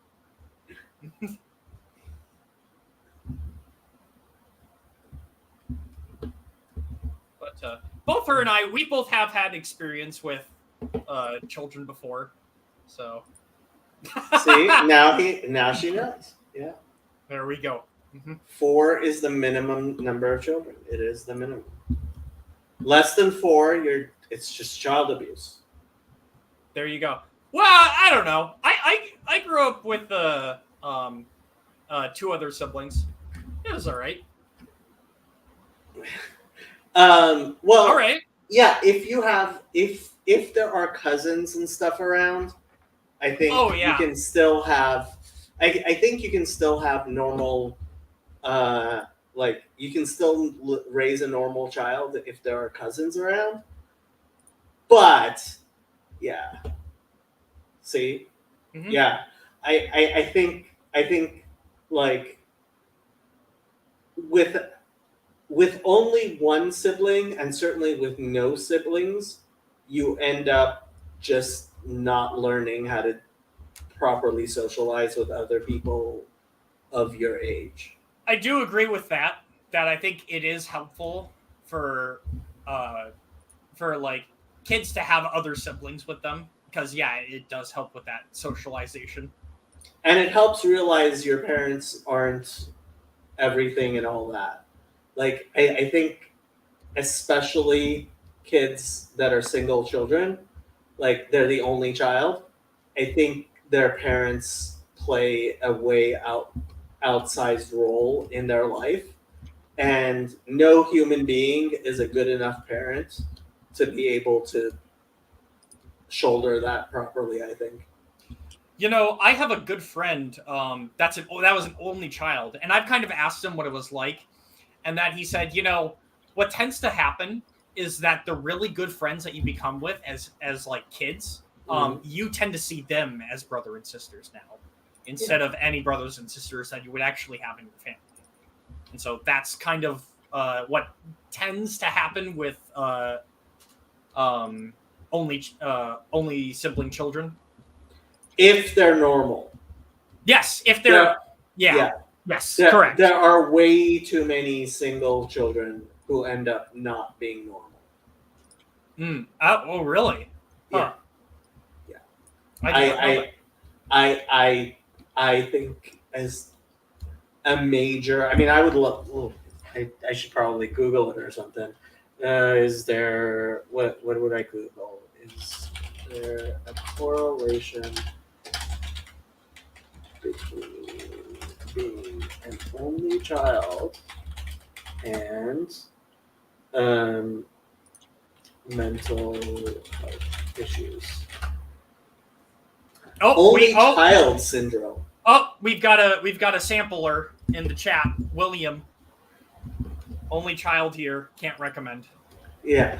But both her and we both have had experience with children before, so. See, now she knows. Yeah. There we go. 4 is the minimum number of children. It is the minimum. Less than 4, it's just child abuse. There you go. Well, I don't know. I grew up with 2 other siblings. It was all right. Well, All right. yeah. If there are cousins and stuff around, I think Oh, yeah. you can still have. I think you can still have normal. Like you can still raise a normal child if there are cousins around. But yeah, see, Mhm. yeah, I think like with only one sibling and certainly with no siblings, you end up just not learning how to properly socialize with other people of your age. I do agree with that. That I think it is helpful for like kids to have other siblings with them, because yeah, it does help with that socialization. And it helps realize your parents aren't everything and all that. Like, I think especially kids that are single children, like they're the only child, I think their parents play a way outsized role in their life. And no human being is a good enough parent to be able to shoulder that properly, I think. You know, I have a good friend that was an only child, and I've kind of asked him what it was like, and that he said, you know, what tends to happen is that the really good friends that you become with as like kids, you tend to see them as brother and sisters now, instead of any brothers and sisters that you would actually have in your family. And so that's kind of what tends to happen with only sibling children. If they're normal. Yes, if they're Yeah. yes, There, correct. There are way too many single children who end up not being normal. Oh, really? Yeah. Huh. Yeah. I think as a major, I mean, I would love. I should probably Google it or something. Is there what would I Google? Is there a correlation between being an only child and mental health issues? Only child syndrome. We've got a sampler in the chat. William, only child here, can't recommend. Yeah.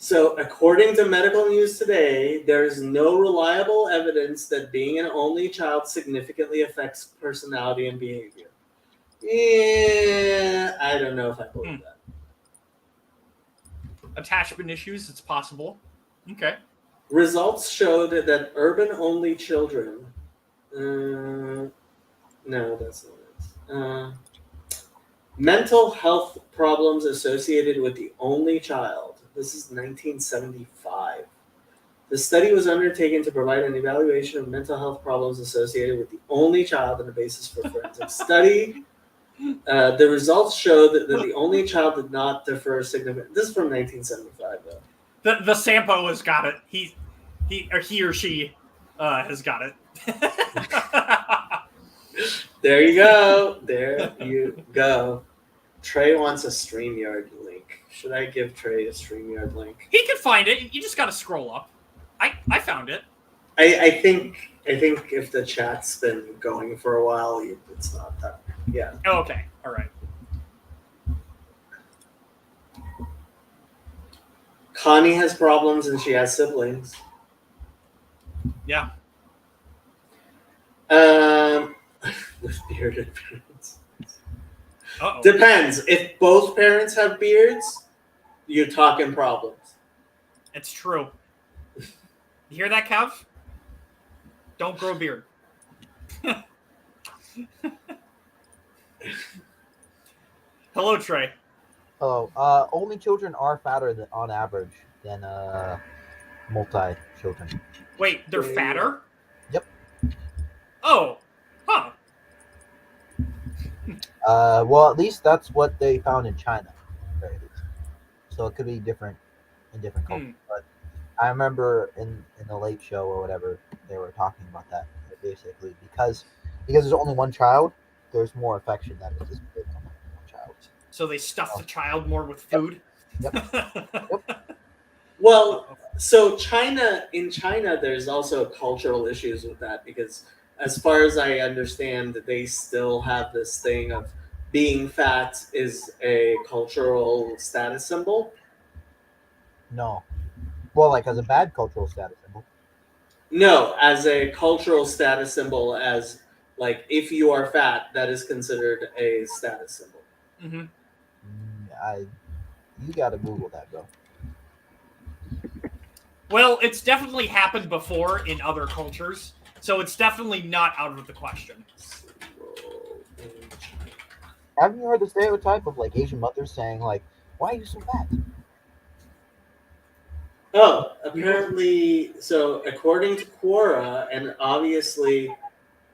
So, according to Medical News Today, there is no reliable evidence that being an only child significantly affects personality and behavior. Yeah, I don't know if I believe that. Attachment issues, it's possible. Okay. Results showed that urban-only children. No, that's not it. Mental health problems associated with the only child. This is 1975. The study was undertaken to provide an evaluation of mental health problems associated with the only child and a basis for forensic study. The results showed that the only child did not differ significantly. This is from 1975, though. The Sampo has got it. He or she has got it. There you go. There you go. Trey wants a StreamYard link. Should I give Trey a StreamYard link? He can find it. You just got to scroll up. I found it. I think if the chat's been going for a while, it's not that. Yeah. Oh, okay. All right. Connie has problems and she has siblings. Yeah. With bearded parents. Uh-oh. Depends. If both parents have beards, you're talking problems. It's true. You hear that, Kev? Don't grow a beard. Hello, Trey. Oh, only children are fatter than, on average than multi children. Wait, they're fatter? Yep. Oh. Huh. Well, at least that's what they found in China, at the very least. So it could be different in different cultures. But I remember in the Late Show or whatever they were talking about that basically because there's only one child, there's more affection that is just based on one child. So they stuff the child more with food? Yep. Well, so in China, there's also cultural issues with that because, as far as I understand, they still have this thing of being fat is a cultural status symbol. No. Well, like as a bad cultural status symbol. No, as a cultural status symbol, as like if you are fat, that is considered a status symbol. Mm-hmm. You gotta Google that, bro. Well, it's definitely happened before in other cultures, so it's definitely not out of the question. Haven't you heard the stereotype of like Asian mothers saying like, "Why are you so fat?" Oh, apparently, so according to Quora, and obviously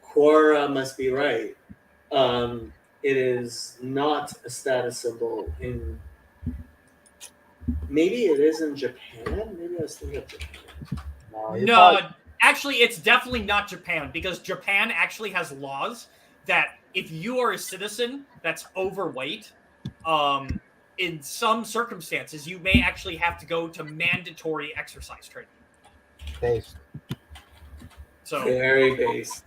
Quora must be right, it is not a status symbol in. Maybe it is in Japan. Maybe I was thinking of Japan. No, actually, it's definitely not Japan because Japan actually has laws that if you are a citizen that's overweight, in some circumstances, you may actually have to go to mandatory exercise training. Based. So very based.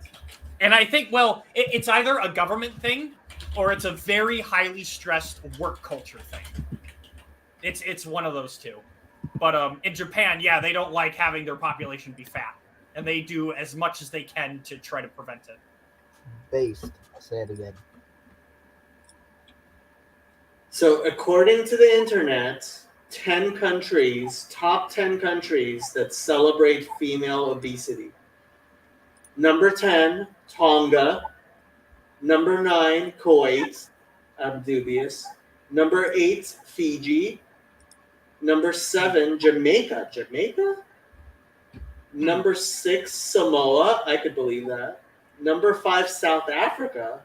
And I think, well, it's either a government thing or it's a very highly stressed work culture thing. It's one of those two. But in Japan, yeah, they don't like having their population be fat. And they do as much as they can to try to prevent it. Based. I'll say it again. So according to the internet, 10 countries, top 10 countries that celebrate female obesity. Number 10, Tonga. Number 9, Kuwait. I'm dubious. Number 8, Fiji. Number 7, Jamaica. Jamaica? Number 6, Samoa. I could believe that. Number 5, South Africa.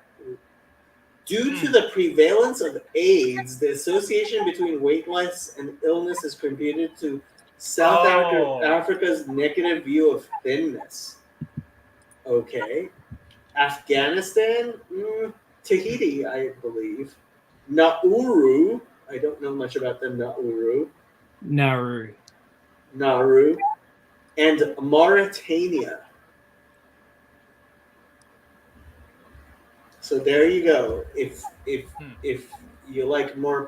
Due to the prevalence of AIDS, the association between weight loss and illness is computed to South Africa's negative view of thinness. Okay. Afghanistan, Tahiti, I believe. Nauru, I don't know much about the Nauru. Nauru. And Mauritania. So there you go. If you like more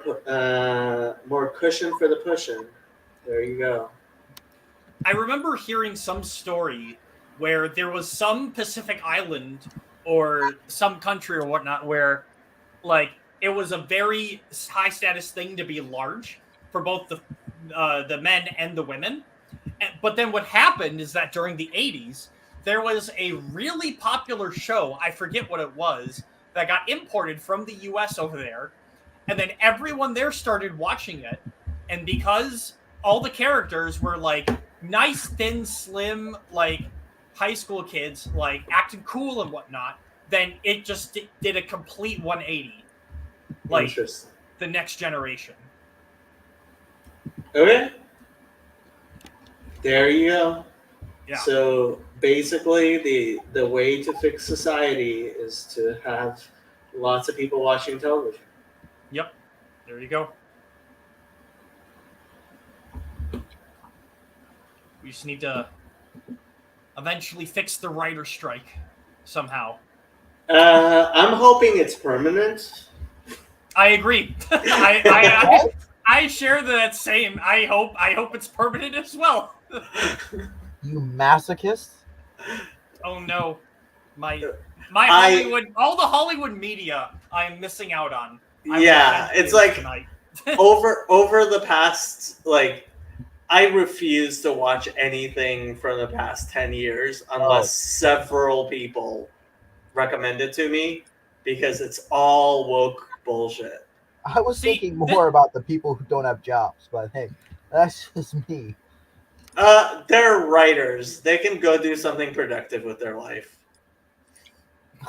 cushion for the pushing, There you go. I remember hearing some story where there was some Pacific island or some country or whatnot where, like, it was a very high status thing to be large for both the men and the women. But then what happened is that during the 80s, there was a really popular show, I forget what it was, that got imported from the US over there. And then everyone there started watching it. And because all the characters were like nice, thin, slim, like high school kids, like acting cool and whatnot, then it just did a complete 180. Like Interesting. the next generation. Okay. There you go. Yeah. So basically, the way to fix society is to have lots of people watching television. Yep. There you go. We just need to eventually fix the writer strike somehow. I'm hoping it's permanent. I agree. I share that same. I hope it's permanent as well. You masochist. Oh no, my Hollywood, all the Hollywood media I'm missing out on. Yeah, it's like tonight. over the past, like, I refuse to watch anything from the past 10 years unless several people recommend it to me, because it's all woke bullshit. I was thinking more about the people who don't have jobs, but hey, that's just me. They're writers. They can go do something productive with their life.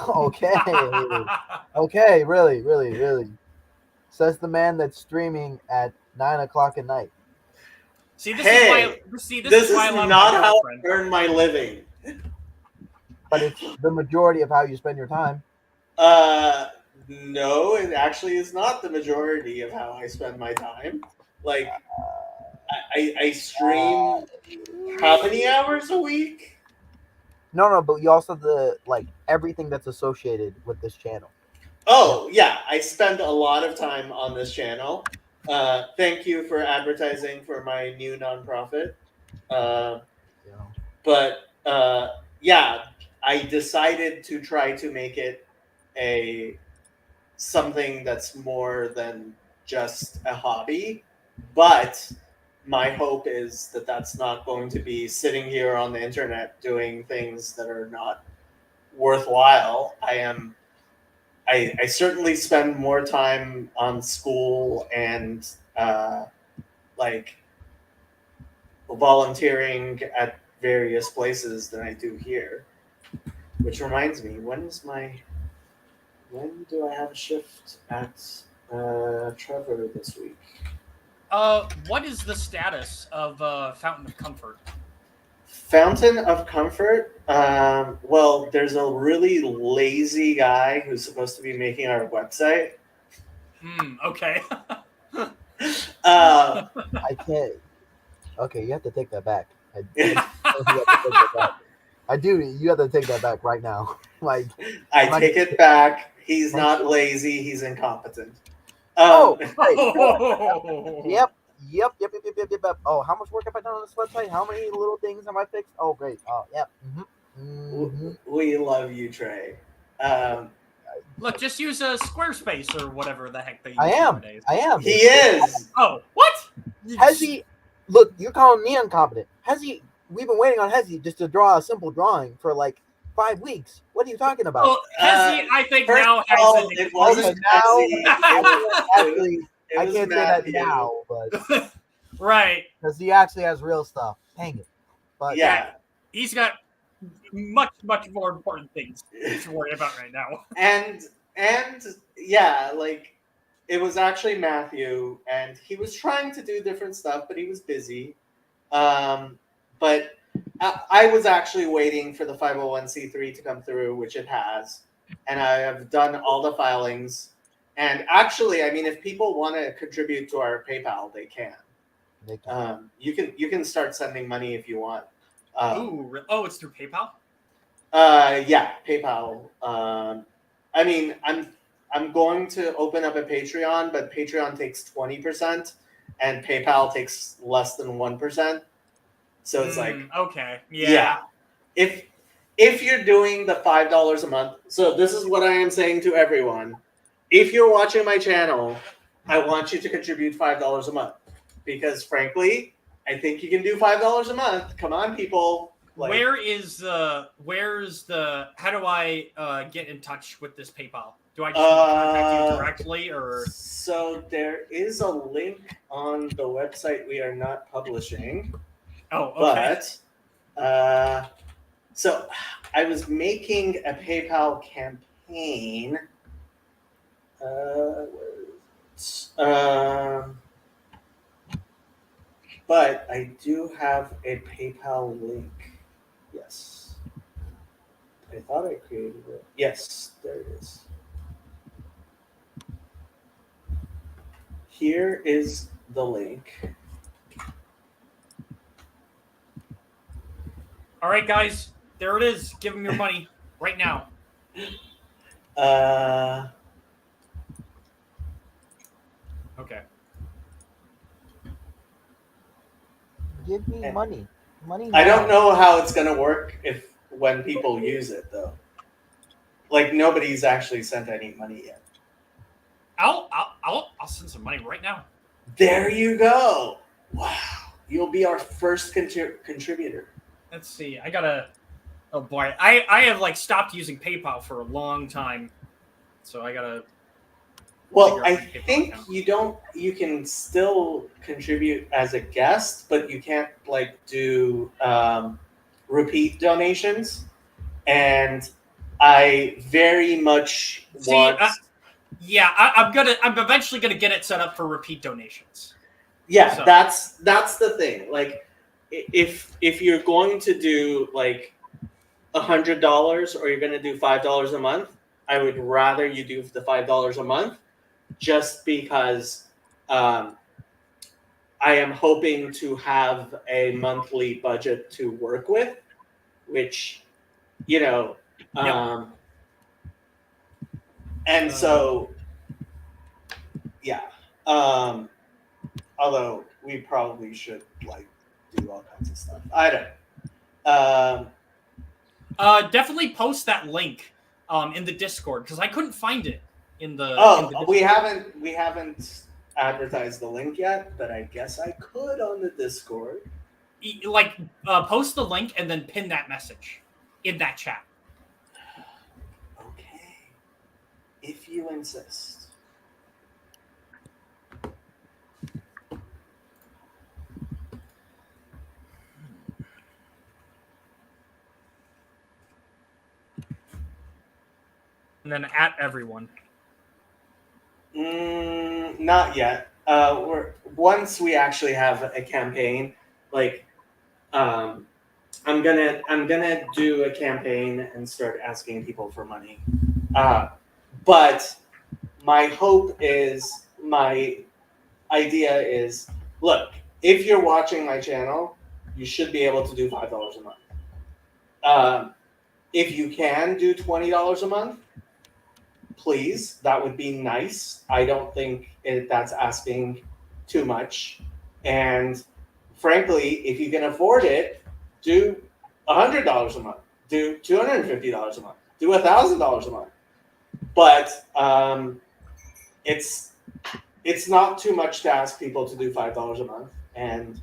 Okay. Okay, really. Says the man that's streaming at 9 o'clock at night. See, this Hey, this is why I love not my how I girlfriend. earn my living. But it's the majority of how you spend your time. No, it actually is not the majority of how I spend my time. Like, I stream how many hours a week? No, but you also have everything that's associated with this channel. Oh, yeah, I spend a lot of time on this channel. Thank you for advertising for my new nonprofit. But yeah, I decided to try to make it something that's more than just a hobby. But my hope is that that's not going to be sitting here on the internet doing things that are not worthwhile. I certainly spend more time on school and like volunteering at various places than I do here. Which reminds me, when do I have a shift at Trevor this week? What is the status of Fountain of Comfort? Fountain of Comfort? Well, there's a really lazy guy who's supposed to be making our website. Okay. I can't. Okay, you have to take that back. I do. You have to take that back right now. Like, I take it back. He's not lazy. He's incompetent. Yep. Oh, how much work have I done on this website? How many little things have I fixed? Oh, great. Oh, yep. We love you, Trey. Look, just use a Squarespace or whatever the heck they use I am. nowadays. He is. Oh, what? Has he? Look, you're calling me incompetent. Has he? We've been waiting on Hezi just to draw a simple drawing for like 5 weeks. What are you talking about? Well, Hezi, I think now has it wasn't actually, I can't say that now, but right, because he actually has real stuff. Dang it! But yeah, he's got much more important things to worry about right now. And yeah, like, it was actually Matthew, and he was trying to do different stuff, but he was busy. But I was actually waiting for the 501c3 to come through, which it has, and I have done all the filings. And actually, I mean, if people want to contribute to our PayPal, they can. You can start sending money if you want. It's through PayPal? Yeah, PayPal. I mean, I'm going to open up a Patreon, but Patreon takes 20%, and PayPal takes less than 1%. So it's like, okay, yeah. If you're doing the $5 a month, so this is what I am saying to everyone. If you're watching my channel, I want you to contribute $5 a month because frankly, I think you can do $5 a month. Come on, people. Like, where's the how do I get in touch with this PayPal? Do I just contact you directly, or so there is a link on the website we are not publishing. oh, okay. But so I was making a PayPal campaign. But I do have a PayPal link. Yes. I thought I created it. Yes, there it is. Here is the link. All right, guys, there it is. Give them your money right now. Okay. Give me money. Money. I now. don't know how it's gonna work when people use it though. Like nobody's actually sent any money yet. I'll send some money right now. There you go. Wow, you'll be our first contributor. Let's see. I gotta. Oh boy, I have like stopped using PayPal for a long time, so I gotta. Well, figure out I my PayPal think account. you can still contribute as a guest, but you can't like do repeat donations. And I very much want. Yeah, I'm eventually gonna get it set up for repeat donations. Yeah, So- that's the thing. Like, if you're going to do like $100 or you're going to do $5 a month, I would rather you do the $5 a month, just because I am hoping to have a monthly budget to work with, which and so yeah. Although we probably should like do all kinds of stuff. I don't. Definitely post that link in the Discord because I couldn't find it in the. Oh, in the we haven't advertised the link yet, but I guess I could on the Discord. Like post the link and then pin that message in that chat. Okay, if you insist. And then at everyone. Not yet. Once we actually have a campaign, like I'm gonna do a campaign and start asking people for money. But my hope is, my idea is, look, if you're watching my channel, you should be able to do $5 a month. If you can do $20 a month, please, that would be nice. I don't think that's asking too much. And frankly, if you can afford it, do $100 a month, do $250 a month, do $1,000 a month. But it's not too much to ask people to do $5 a month. And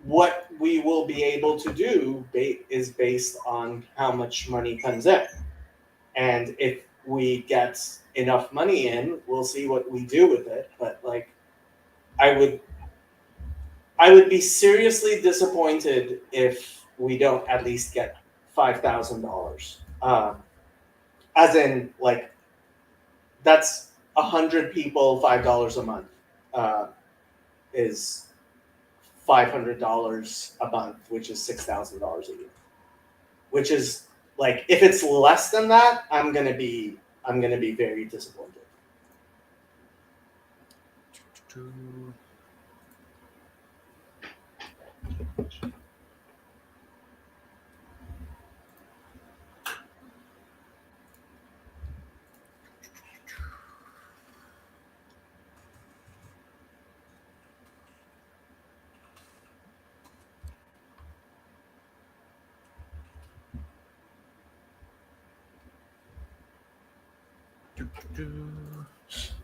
what we will be able to do is based on how much money comes in. And if we get enough money in, we'll see what we do with it. But like, I would be seriously disappointed if we don't at least get $5,000. As in, like, that's 100 people, $5 a month is $500 a month, which is $6,000 a year. Which is, like, if it's less than that, I'm gonna be very disappointed.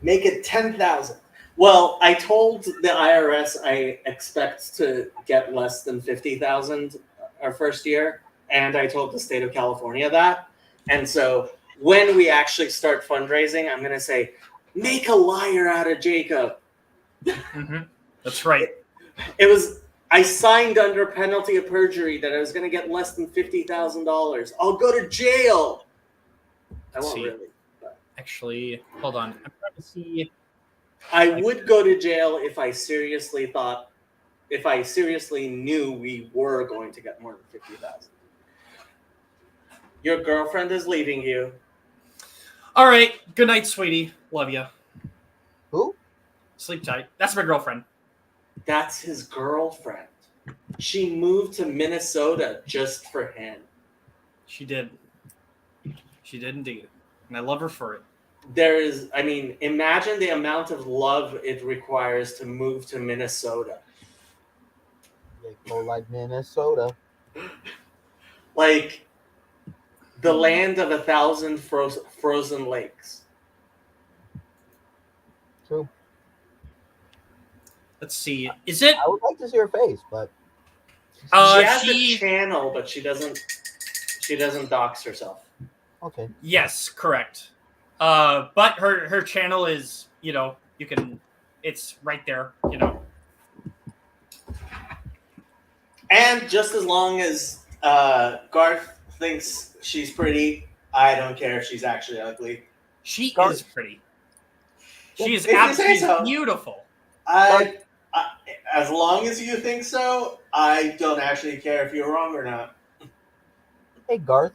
Make it 10,000. Well, I told the IRS I expect to get less than 50,000 our first year, and I told the state of California that. And so when we actually start fundraising, I'm going to say, make a liar out of Jacob. Mm-hmm. That's right. I signed under penalty of perjury that I was going to get less than $50,000. I'll go to jail. I won't See. really. But Actually, hold on. I'm trying to see. I would go to jail if I seriously knew we were going to get more than 50,000. Your girlfriend is leaving you. All right. Good night, sweetie. Love you. Who? Sleep tight. That's my girlfriend. That's his girlfriend. She moved to Minnesota just for him. She did. She did indeed. And I love her for it. Imagine the amount of love it requires to move to Minnesota. They go like Minnesota. Like the land of 1,000 frozen lakes. True. Let's see. Is it? I would like to see her face, but She has She. a channel, but she doesn't dox herself. okay. Yes, correct. But her channel is, it's right there, And just as long as Garth thinks she's pretty, I don't care if she's actually ugly. She Gar- is pretty. She is If you say absolutely so. beautiful. As long as you think so, I don't actually care if you're wrong or not. Hey Garth,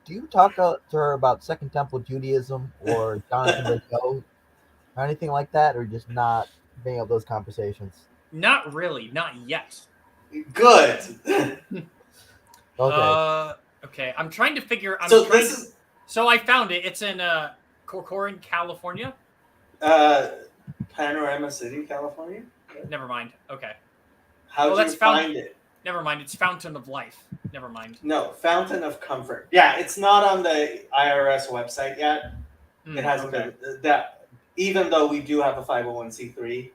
do you talk to her about Second Temple Judaism or Jonathan Rideau or anything like that, or just not being able those conversations? Not really, not yet. Good. Okay. Okay. I'm trying to figure. So I found it. It's in Corcoran, California. Panorama City, California. Never mind. Okay. How Well, did that's you find it? Never mind. It's Fountain of Life. Never mind. No, Fountain of Comfort. Yeah, it's not on the IRS website yet. It hasn't been that. Even though we do have a 501c3,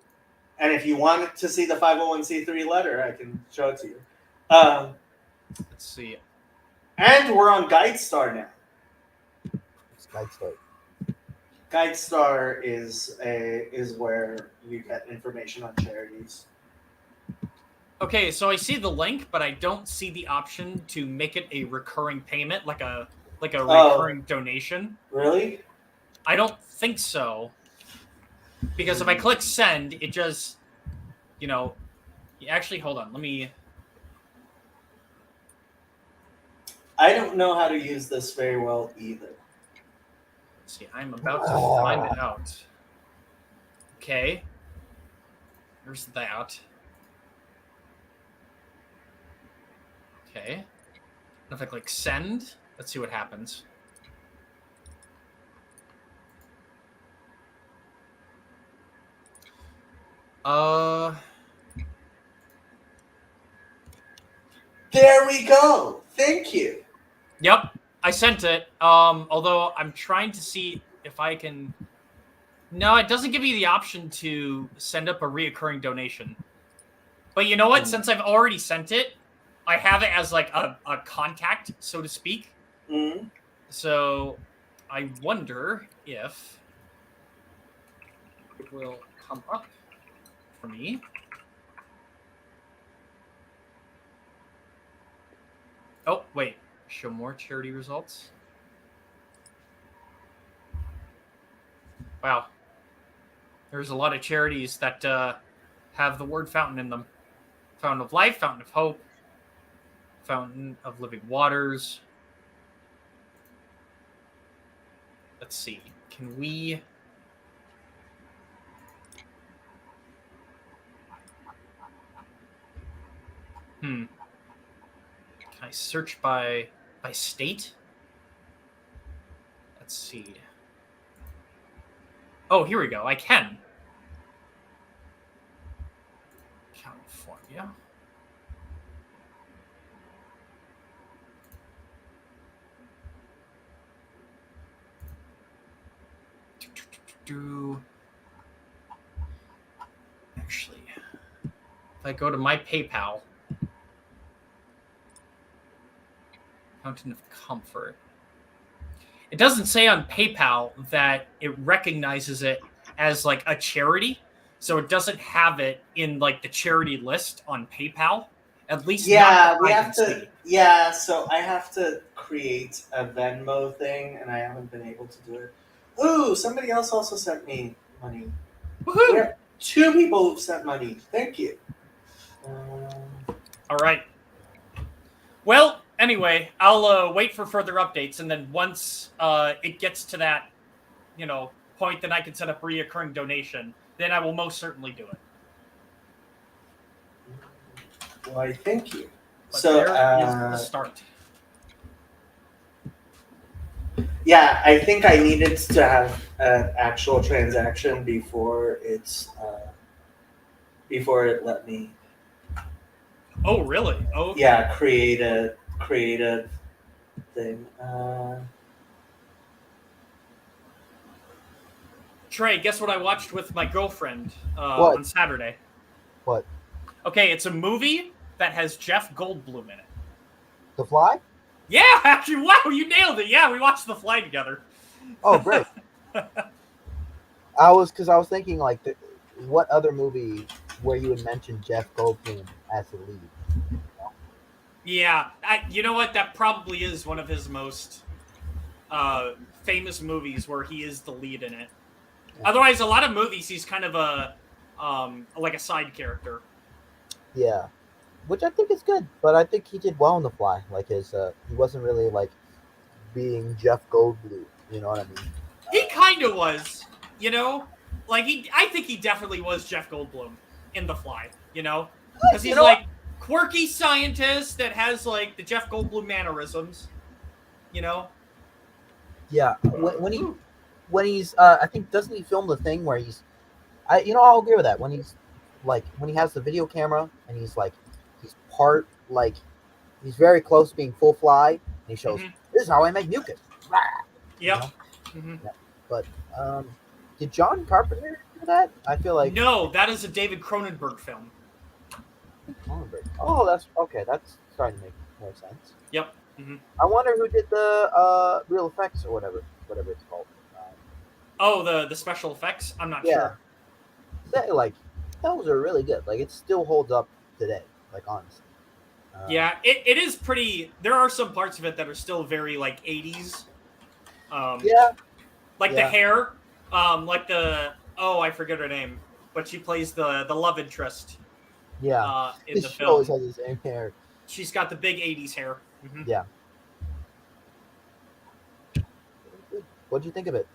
and if you want to see the 501c3 letter, I can show it to you. Let's see. And we're on GuideStar now. Skype start. GuideStar is where you get information on charities. Okay, so I see the link, but I don't see the option to make it a recurring payment, like a recurring donation. Really? I don't think so. Because if I click send, it just, actually, hold on. Let me. I don't know how to use this very well either. See, I'm about to find it out. Okay. There's that. Okay. And if I click send, let's see what happens. There we go. Thank you. Yep, I sent it. Although I'm trying to see if I can. No, it doesn't give me the option to send up a reoccurring donation. But you know what? Since I've already sent it, I have it as like a contact, so to speak. Mm-hmm. So I wonder if it will come up for me. Oh, wait. Show more charity results. Wow. There's a lot of charities that have the word fountain in them. Fountain of Life, Fountain of Hope, Fountain of Living Waters. Let's see. Can we... Can I search by state? Let's see. Oh, here we go. I can. California. Actually, if I go to my PayPal, Fountain of Comfort, it doesn't say on PayPal that it recognizes it as like a charity, so it doesn't have it in like the charity list on PayPal. At least Yeah, not we that I have can to. see. Yeah, so I have to create a Venmo thing, and I haven't been able to do it. Ooh, somebody else also sent me money. Woohoo! We have 2 people who've sent money. Thank you. All right. Well, anyway, I'll wait for further updates, and then once it gets to that, point that I can set up reoccurring donation, then I will most certainly do it. Why, thank you. But So, there is the start. Yeah, I think I needed to have an actual transaction before it let me. Oh, really? Oh, okay. Yeah, create a thing. Trey, guess what I watched with my girlfriend What? on Saturday? What? Okay, it's a movie that has Jeff Goldblum in it. The Fly? Yeah, actually, wow, you nailed it. Yeah, we watched The Fly together. Oh, great. I was thinking like, what other movie where you would mention Jeff Goldblum as the lead? Yeah, you know what? That probably is one of his most famous movies where he is the lead in it. Yeah. Otherwise, a lot of movies he's kind of a side character. Yeah, which I think is good, but I think he did well in The Fly. Like he wasn't really like being Jeff Goldblum. You know what I mean? He kind of was, I think he definitely was Jeff Goldblum in The Fly, because he's like quirky scientist that has like the Jeff Goldblum mannerisms, Yeah, when he's I think doesn't he film the thing where I'll agree with that when he's like when he has the video camera and he's very close to being full fly and he shows this is how I make mucus. Yep. Yeah. But did John Carpenter do that? I feel like No, that is a David Cronenberg film. Oh, that's okay. That's starting to make more sense. Yep. Mm-hmm. I wonder who did the real effects or whatever it's called. The special effects. I'm not sure. Those are really good. Like it still holds up today. Like honestly. Yeah, it is pretty. There are some parts of it that are still very like 80s. Like the hair. Like the I forget her name, but she plays the love interest. Yeah. In the She film. always has the same hair. She's got the big 80s hair. Mm-hmm. Yeah. What'd you think of it?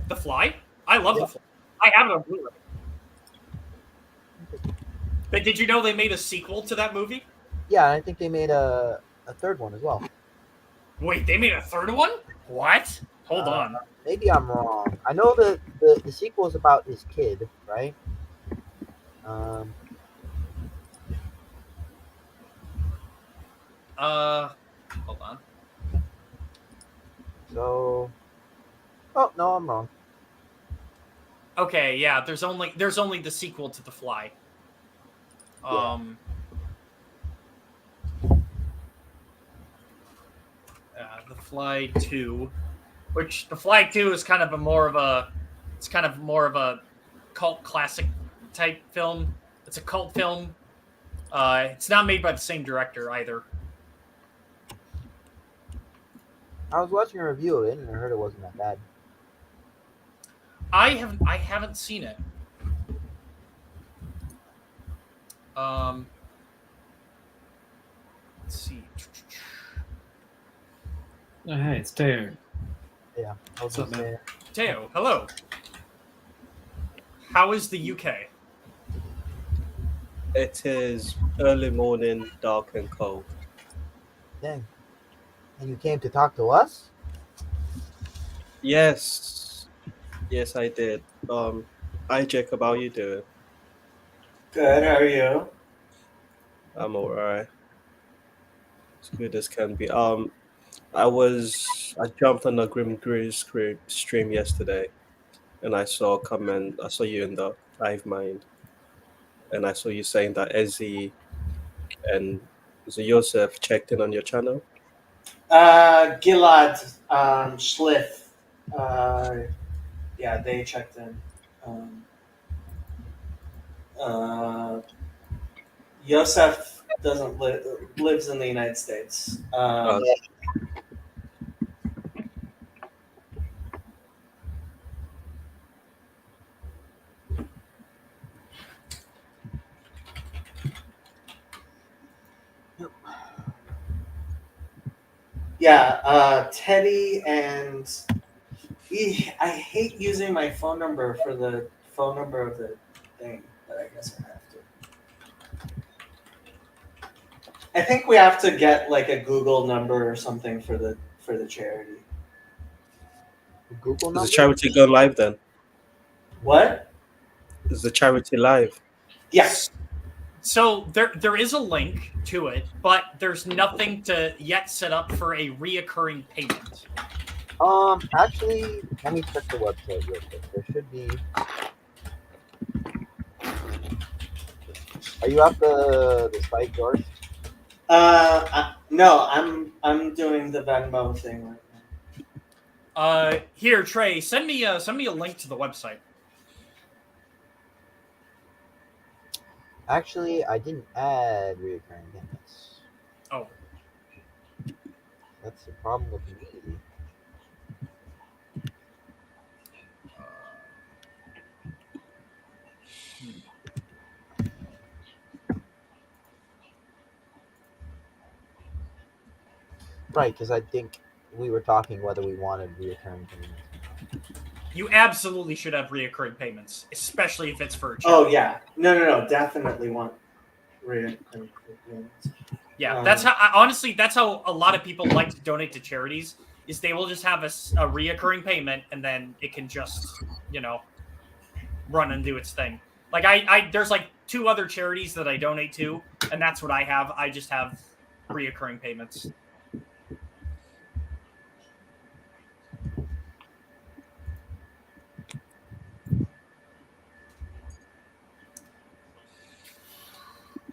The Fly? I love The Fly. I have it on Blu-ray. But did you know they made a sequel to that movie? Yeah, I think they made a third one as well. Wait, they made a third one? What? Hold on. Maybe I'm wrong. I know the sequel is about his kid, right? Hold on. So, oh no, I'm wrong. Okay, yeah. There's only the sequel to The Fly. The Fly 2, which The Fly 2 is kind of more of a cult classic type film. It's a cult film. It's not made by the same director either. I was watching a review of it and I heard it wasn't that bad. I haven't seen it. Let's see. Oh, hey, it's Teo. Yeah. What's up, man? Teo, hello. How is the UK? It is early morning, dark and cold. Dang. And you came to talk to us? Yes, I did. Hi Jacob, how you doing? Good. How are you? I'm alright. As good as can be. I jumped on a Grim Grizz stream yesterday, and I saw a comment. I saw you in the Hive Mind, and I saw you saying that Ezzy and Joseph checked in on your channel. Gilad, Schliff, yeah, they checked in. Yosef doesn't lives in the United States. Yeah, Teddy and I hate using my phone number for the phone number of the thing, but I guess I have to. I think we have to get like a Google number or something for the charity. Google Is number. the charity go live then? What? Is the charity live? Yes. So there is a link to it, but there's nothing to yet set up for a reoccurring payment. Actually, let me check the website real quick. There should be. Are you at the site, George? No, I'm doing the Venmo thing right now. Here, Trey, send me a link to the website. Actually, I didn't add reoccurring payments. Oh. That's the problem with Unity. Right, because I think we were talking whether we wanted reoccurring payments. You absolutely should have reoccurring payments, especially if it's for a charity. Oh yeah, no, definitely want reoccurring payments. Yeah, that's how. Honestly, that's how a lot of people like to donate to charities. Is they will just have a reoccurring payment, and then it can just run and do its thing. Like I there's like 2 other charities that I donate to, and that's what I have. I just have reoccurring payments.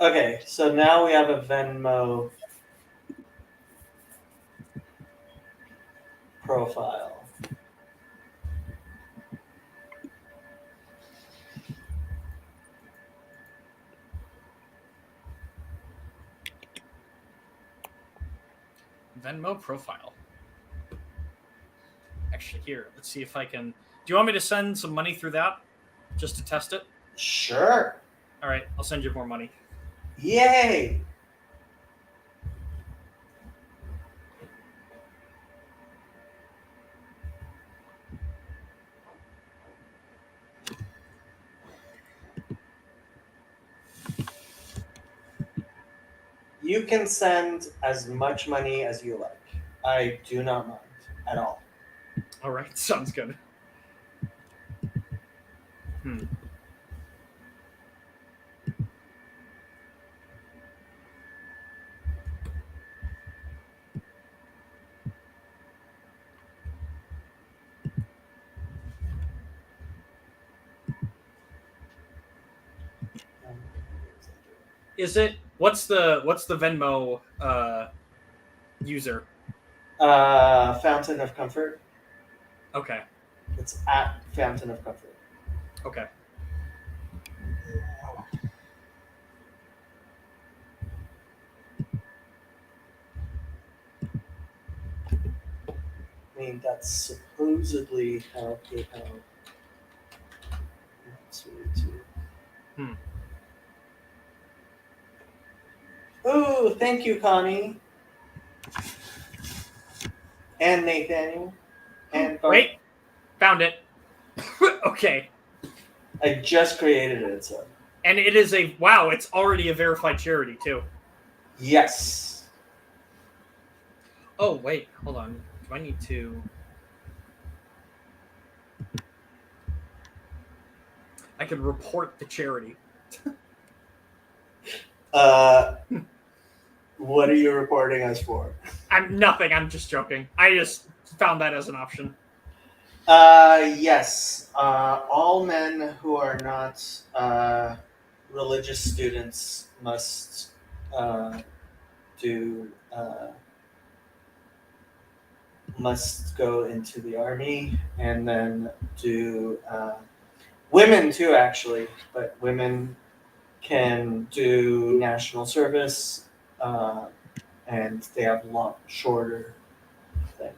Okay, so now we have a Venmo profile. Venmo profile. Actually, here, let's see if I can. Do you want me to send some money through that just to test it? Sure. All right, I'll send you more money. Yay! You can send as much money as you like. I do not mind at all. All right, sounds good. Is it what's the Venmo user? Fountain of Comfort. Okay. It's at Fountain of Comfort. Okay. I mean, that's supposedly how PayPal. Oh, thank you, Connie. And Nathaniel. And Wait, found it. Okay. I just created it, so. And it is wow, it's already a verified charity too. Yes. Oh, wait, hold on. Do I need to... I can report the charity. What are you reporting us for? I'm nothing. I'm just joking. I just found that as an option. Yes. All men who are not religious students must do must go into the army, and then do women too, actually. But women can do national service, and they have shorter thing.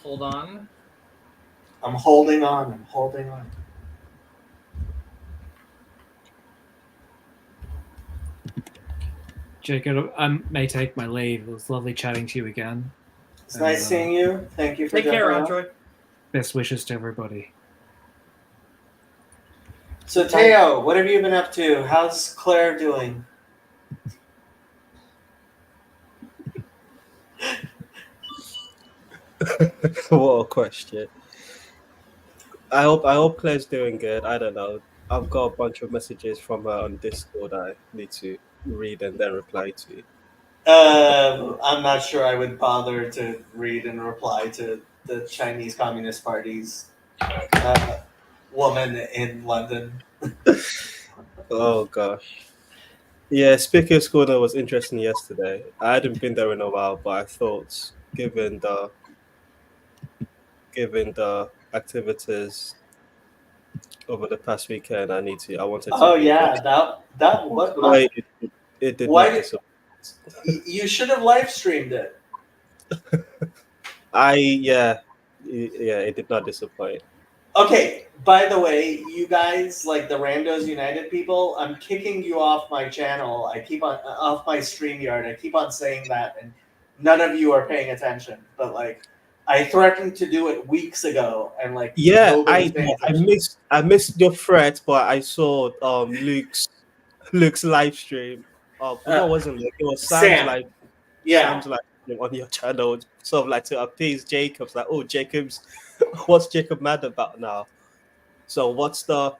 Hold on. I'm holding on. I'm holding on. Jacob, I may take my leave. It was lovely chatting to you again. It's nice seeing you. Thank you for Take care, jumping on. Android. Best wishes to everybody. So Teo, what have you been up to? How's Claire doing? What a question. I hope Claire's doing good. I don't know. I've got a bunch of messages from her on Discord I need to read and then reply to. I'm not sure I would bother to read and reply to the Chinese Communist Party's woman in London. Oh gosh. Yeah, speaking of school, that was interesting yesterday. I hadn't been there in a while, but I thought, given the activities over the past weekend, I wanted to. Oh be yeah, there. that what? Why it did Why not did- disappoint. You should have live streamed it. Yeah, it did not disappoint. Okay, by the way, you guys, like the Randos United people, I'm kicking you off my channel. I keep on off my StreamYard. I keep on saying that, and none of you are paying attention. But like, I threatened to do it weeks ago, and like, Yeah, nobody's paying attention. I missed your threat, but I saw Luke's live stream. No, it wasn't Luke. It was Sam's Sam. live. Yeah, Sam's live stream on your channel, sort of like to appease Jacob's. Like, oh, what's Jacob mad about now? So what's the?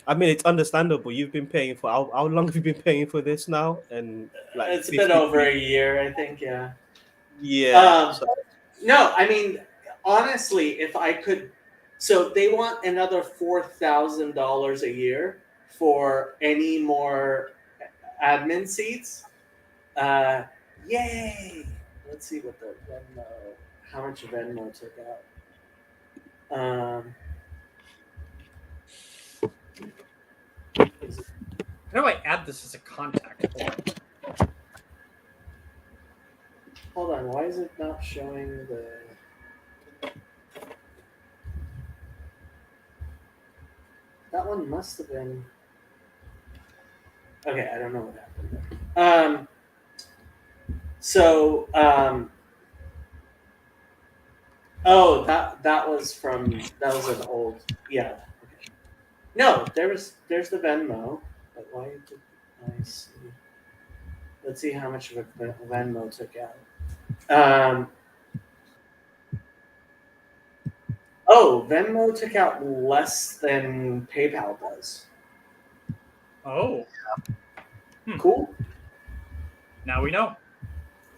I mean, it's understandable. You've been paying for how long have you been paying for this now? And like, it's been 50 over a year, I think. Yeah. Yeah. So, No, I mean, honestly, if I could, so they want another $4,000 a year for any more admin seats. Yay! Let's see what the Venmo, how much Venmo took out. How do I add this as a contact? Hold on, why is it not showing the? That one must have been. Okay, I don't know what happened there. Oh, that was an old, yeah. Okay. No, there's the Venmo, but why did I see? Let's see how much of a Venmo took out. Venmo took out less than PayPal does. Oh, Cool. now we know.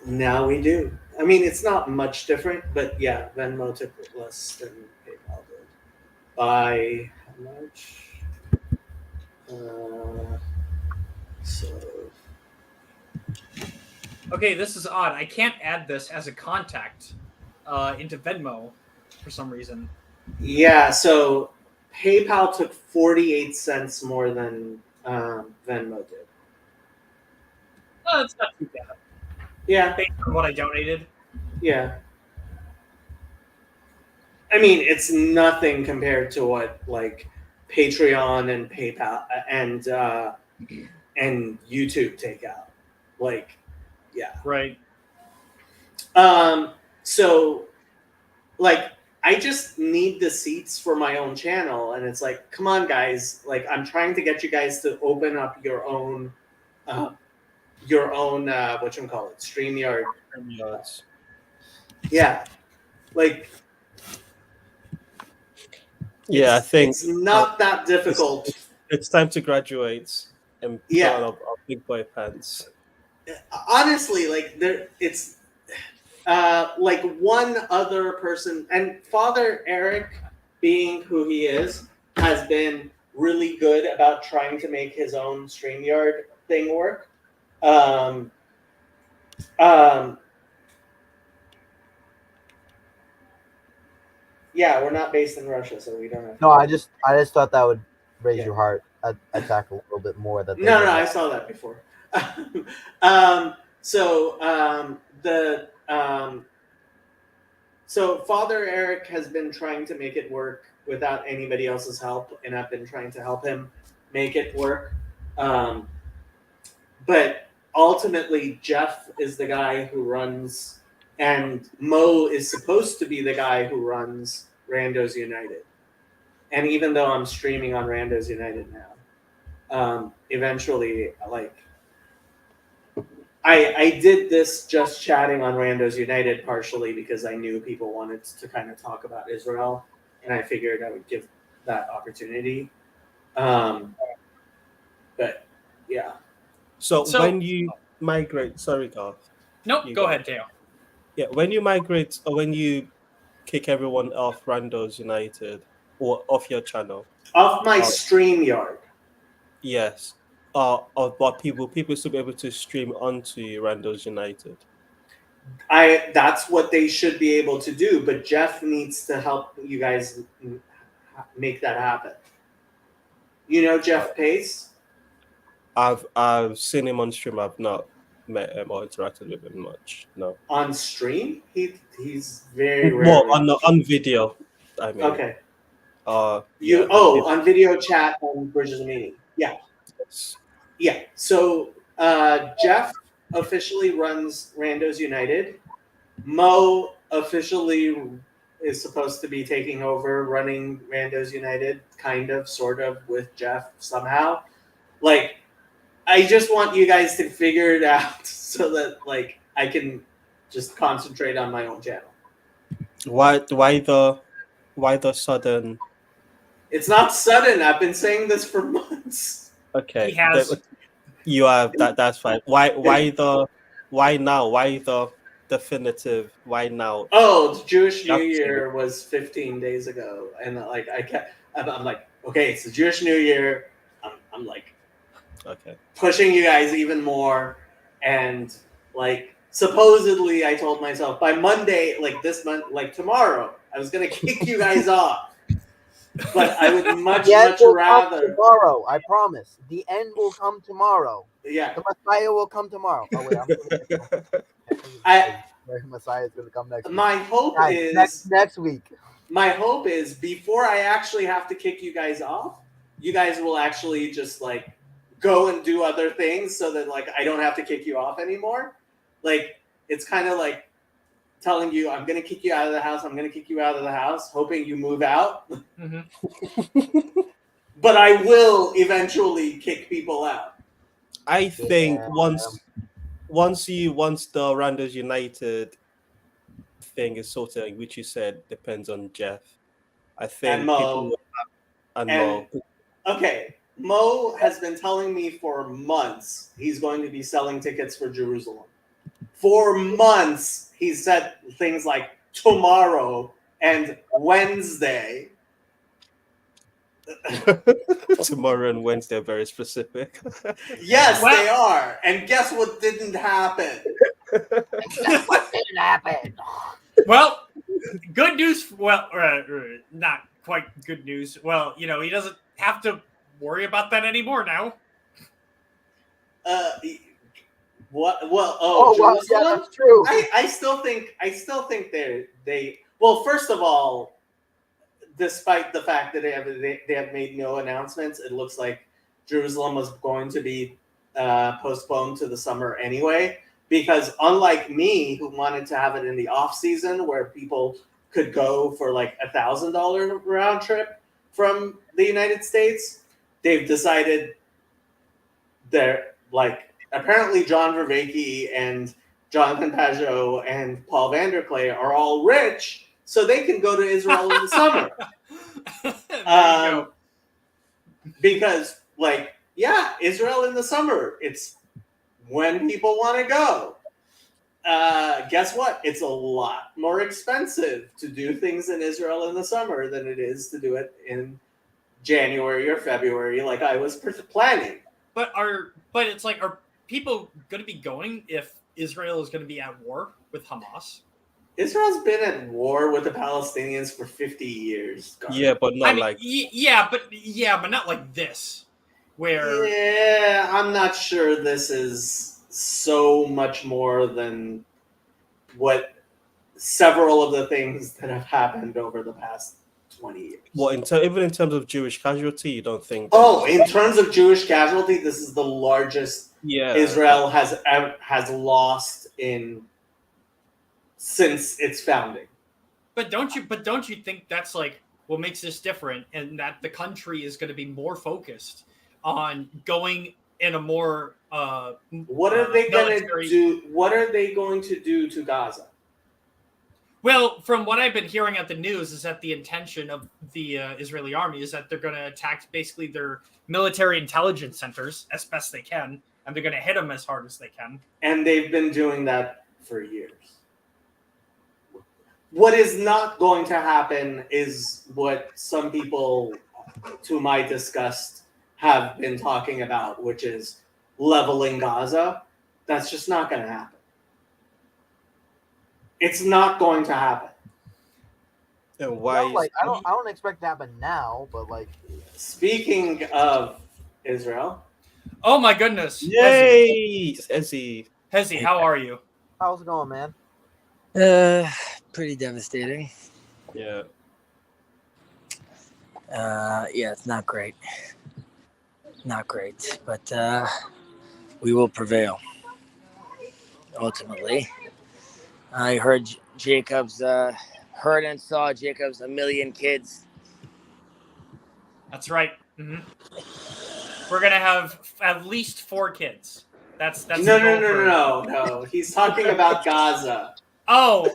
Now we do. I mean, it's not much different, but yeah, Venmo took less than PayPal did. By how much? Okay, this is odd. I can't add this as a contact into Venmo for some reason. Yeah, so PayPal took 48 cents more than Venmo did. Oh, that's not too bad. Yeah, Based on what I donated. yeah. I mean, it's nothing compared to what like Patreon and PayPal and YouTube take out. Like, yeah. Right. So, like, I just need the seats for my own channel, and it's like, come on, guys! Like, I'm trying to get you guys to open up your own whatchamacallit, StreamYard. Yards. Yeah, like Yeah, I it's, think it's not that difficult. it's time to graduate and put Yeah. on our big boy pants. Honestly, like it's like one other person, and Father Eric, being who he is, has been really good about trying to make his own StreamYard thing work. Yeah, we're not based in Russia, so we don't have. No, I just thought that would raise Yeah. your heart attack a little bit more. That they No, did I that. saw that before. So Father Eric has been trying to make it work without anybody else's help, and I've been trying to help him make it work. But ultimately, Jeff is the guy who runs, and Mo is supposed to be the guy who runs Randos United. And even though I'm streaming on Randos United now, eventually, like, I did this just chatting on Randos United partially because I knew people wanted to kind of talk about Israel, and I figured I would give that opportunity. But yeah. So So- when you migrate, sorry, Garth. Nope, You go go. ahead, Teo. Yeah, when you migrate or when you kick everyone off Randos United or off your channel, Off my StreamYard. yes, but people still be able to stream onto Randos United. That's what they should be able to do, but Jeff needs to help you guys make that happen. You know Jeff Pace? I've seen him on stream. I've not met him or interacted with him much. No. On stream? He's very Well, rarely. on video. I mean. Okay. Yeah, on video chat on Bridges of Meaning. Yeah. yes. Yeah. So Jeff officially runs Randos United. Mo officially is supposed to be taking over running Randos United, kind of, sort of, with Jeff somehow. Like, I just want you guys to figure it out so that, like, I can just concentrate on my own channel. Why the sudden? It's not sudden. I've been saying this for months. Okay, He has- you have that. That's fine. Why now? Why the definitive? Why now? Oh, the Jewish New That's Year was 15 days ago, and like I'm like, okay, it's the Jewish New Year. I'm like Okay. pushing you guys even more, and like supposedly I told myself by Monday, like this month, like tomorrow, I was gonna kick you guys off. But I would much The end will come rather, tomorrow. I promise. The end will come tomorrow. yeah. The Messiah will come tomorrow. Oh wait, the Messiah is going to come next week. My hope Guys, is next week. my hope is before I actually have to kick you guys off, you guys will actually just like go and do other things so that like I don't have to kick you off anymore. Like it's kind of like telling you I'm gonna kick you out of the house, I'm gonna kick you out of the house, hoping you move out. Mhm. But I will eventually kick people out. I think Yeah. once the Randos United thing is sorted, which you said depends on Jeff. I think And Mo. people will and Mo. Okay, Mo has been telling me for months he's going to be selling tickets for Jerusalem. For months, he said things like tomorrow and Wednesday. Tomorrow and Wednesday are very specific. Yes, Well- they are. And guess what didn't happen? What didn't happen? Well, good news. Well, not quite good news. Well, you know, he doesn't have to worry about that anymore now. What? Well, Oh, well, yeah, Jerusalem. that's true. I still think they. Well, first of all, despite the fact that they have made no announcements, it looks like Jerusalem was going to be postponed to the summer anyway. Because unlike me, who wanted to have it in the off season, where people could go for like $1,000 round trip from the United States. They've decided they're like, apparently John Vervaeke and Jonathan Pajot and Paul Vanderklay are all rich, so they can go to Israel in the summer. There you go. Because, like, yeah, Israel in the summer, it's when people want to go. Guess what? It's a lot more expensive to do things in Israel in the summer than it is to do it in January or February, like I was planning. But it's like, are people going to be going if Israel is going to be at war with Hamas? Israel's been at war with the Palestinians for 50 years. Garth. Yeah, but not I mean, like yeah, but not like this, where Yeah, I'm not sure this is so much more than what several of the things that have happened over the past 20 years. what even in terms of Jewish casualty, you don't think? Oh, in terms of Jewish casualty, this is the largest yeah, Israel has lost in since its founding. But don't you think that's like what makes this different, and that the country is going to be more focused on going in a more What are they going to military- do? What are they going to do to Gaza? Well, from what I've been hearing at the news, is that the intention of the Israeli army is that they're going to attack basically their military intelligence centers as best they can, and they're going to hit them as hard as they can. And they've been doing that for years. What is not going to happen is what some people, to my disgust, have been talking about, which is leveling Gaza. That's just not going to happen. It's not going to happen. and why? No, like I don't expect it to happen now, but like Speaking of Israel, Oh my goodness! Yay, Ezzy. Hezi, how are you? how's it going, man? Pretty devastating. Yeah, Yeah, it's not great. Not great, but we will prevail. Ultimately, I heard heard and saw Jacob's 1 million kids. That's right. We're gonna have at least 4 kids. That's the goal for- no. He's talking about Gaza. Oh,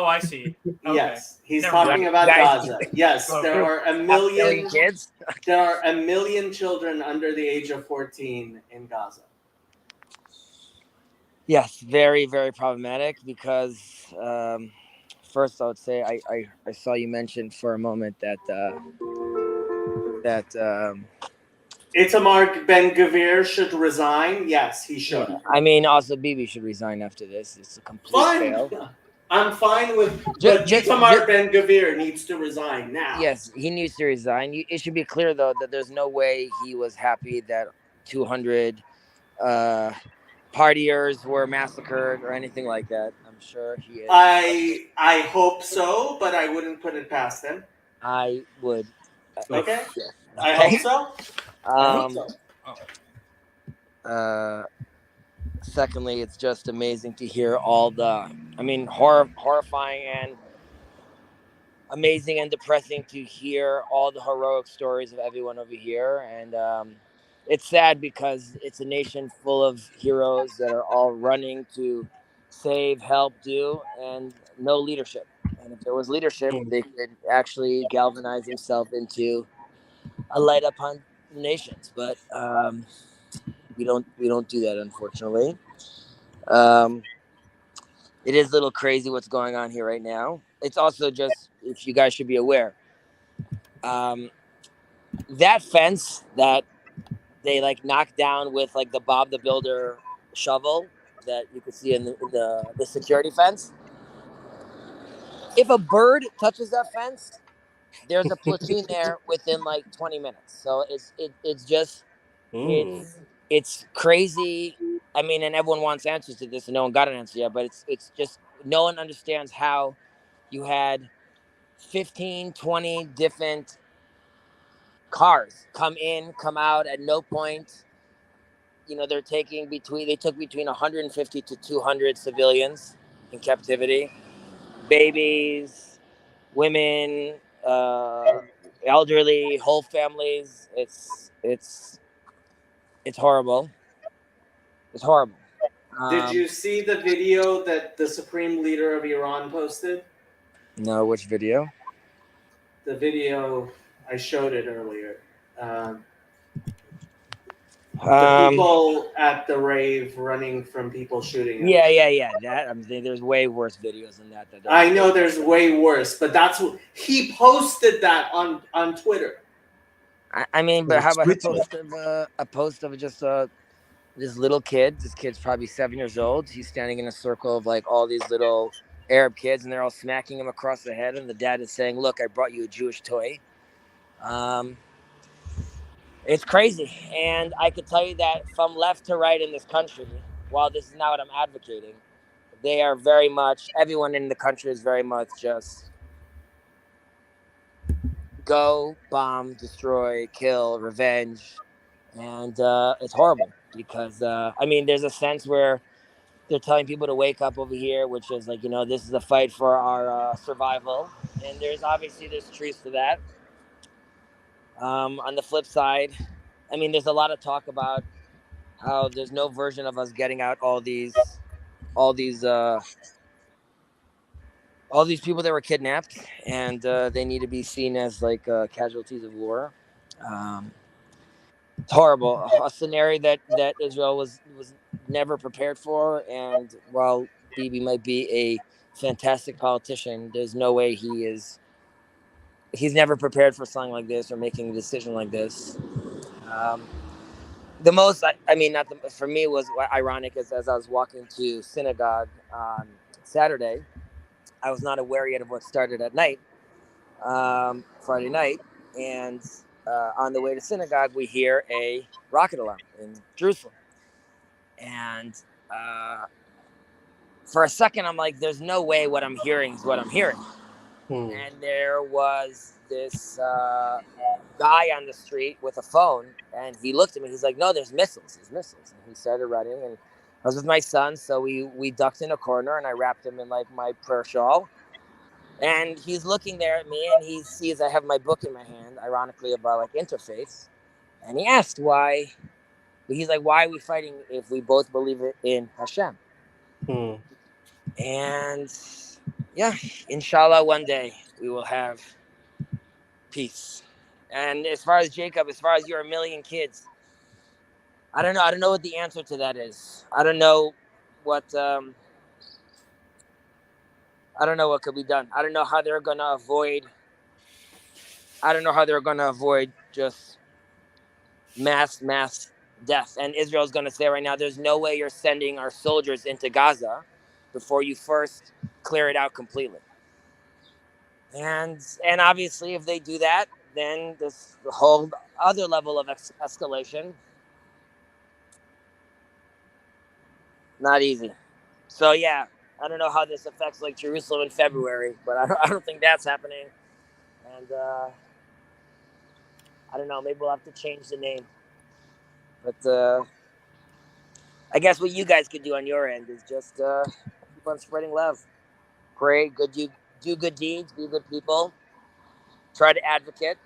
I see. Okay. Yes, he's Never talking mind. about Guys- Gaza. Yes, Oh. there are 1 1 million million. kids. There are 1 million children under the age of 14 in Gaza. Yes, very, very problematic because first I would say I saw you mention for a moment that Itamar Ben-Gvir should resign. Yes, he should. I mean also Bibi should resign after this. It's a complete fail. Fine. I'm fine with. Ju- But ju- Itamar ju- Ben-Gvir needs to resign now. Yes, he needs to resign. It should be clear though that there's no way he was happy that 200 partiers were massacred or anything like that. I'm sure he is. I hope so, but I wouldn't put it past him. I would. Okay. Yeah. I Okay. hope so. I hope so. Secondly, it's just amazing to hear all the, horrifying and amazing and depressing to hear all the heroic stories of everyone over here. And it's sad because it's a nation full of heroes that are all running to save, help, do, and no leadership. And if there was leadership, they could actually galvanize themselves into a light upon nations. But we don't do that, unfortunately. It is a little crazy what's going on here right now. It's also just, if you guys should be aware, that fence that they like knocked down with like the Bob the Builder shovel that you can see in the security fence. If a bird touches that fence, there's a platoon there within like 20 minutes. So it's just it's crazy. I mean, and everyone wants answers to this, and no one got an answer yet. But it's just no one understands how you had 15, 20 different cars come in, come out at no point. You know, they took between 150 to 200 civilians in captivity, babies, women, elderly, whole families. It's horrible. It's horrible. Did you see the video that the supreme leader of Iran posted? No, which video? The video, I showed it earlier. The people at the rave running from people shooting. Yeah. That there's way worse videos than that. I know there's way worse, but that's what he posted that on Twitter. I mean, but how about a post of just this little kid? This kid's probably 7 years old. He's standing in a circle of like all these little Arab kids, and they're all smacking him across the head. And the dad is saying, "Look, I brought you a Jewish toy." It's crazy, and I could tell you that from left to right in this country, while this is not what I'm advocating, they are very much, everyone in the country is very much just go, bomb, destroy, kill, revenge, and it's horrible because, I mean, there's a sense where they're telling people to wake up over here, which is like, this is a fight for our survival, and there's truth to that. On the flip side, I mean, there's a lot of talk about how there's no version of us getting out all these people that were kidnapped, and they need to be seen as like casualties of war. It's horrible, a scenario that Israel was never prepared for. And while Bibi might be a fantastic politician, there's no way he's never prepared for something like this or making a decision like this. The most, for me, was ironic as I was walking to synagogue on Saturday. I was not aware yet of what started at night, Friday night. And on the way to synagogue, we hear a rocket alarm in Jerusalem. And for a second, I'm like, there's no way what I'm hearing is what I'm hearing. And there was this guy on the street with a phone, and he looked at me. He's like, "No, there's missiles. There's missiles." And he started running, and I was with my son, so we ducked in a corner, and I wrapped him in like my prayer shawl. And he's looking there at me, and he sees I have my book in my hand, ironically about like interfaith, and he asked why. He's like, "Why are we fighting if we both believe in Hashem?" And yeah, inshallah, one day we will have peace. And as far as Jacob, as far as your 1 million kids, I don't know. I don't know what the answer to that is. I don't know what could be done. I don't know how they're gonna avoid. I don't know how they're gonna avoid just mass death. And Israel's gonna say right now, there's no way you're sending our soldiers into Gaza before you first clear it out completely. And obviously, if they do that, then this whole other level of escalation, not easy. So yeah, I don't know how this affects like Jerusalem in February, but I don't think that's happening. And I don't know, maybe we'll have to change the name. But I guess what you guys could do on your end is just keep on spreading love, pray, do good deeds, be good people, try to advocate.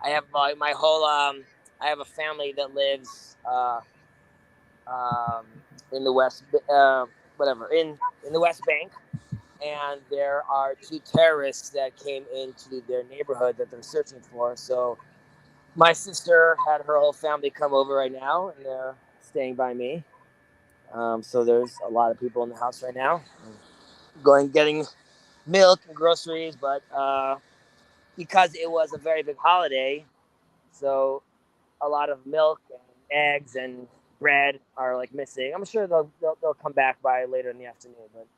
I have my whole I have a family that lives in the West in the West Bank, and there are 2 terrorists that came into their neighborhood that they're searching for. So my sister had her whole family come over right now, and they're staying by me. So there's a lot of people in the house right now, getting milk and groceries, but because it was a very big holiday, so a lot of milk and eggs and bread are like missing. I'm sure they'll come back by later in the afternoon, but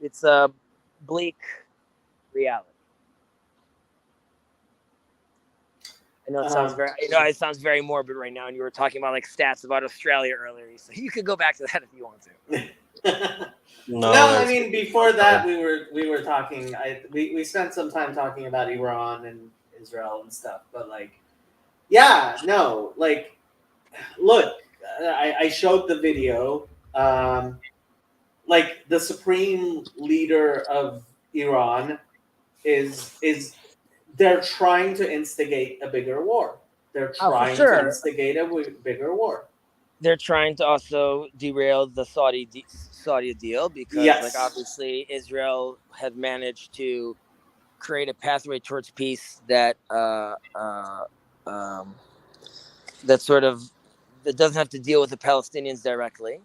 it's a bleak reality. I know it sounds very morbid right now, and you were talking about like stats about Australia earlier, so you could go back to that if you want to. No, I mean before that we were talking. We spent some time talking about Iran and Israel and stuff, but like, yeah, no, like, look, I showed the video. like the supreme leader of Iran is they're trying to instigate a bigger war. They're Oh, for trying to sure. instigate a bigger war. They're trying to also derail the Saudi deal because, like, Yes. obviously Israel had managed to create a pathway towards peace that that sort of that doesn't have to deal with the Palestinians directly,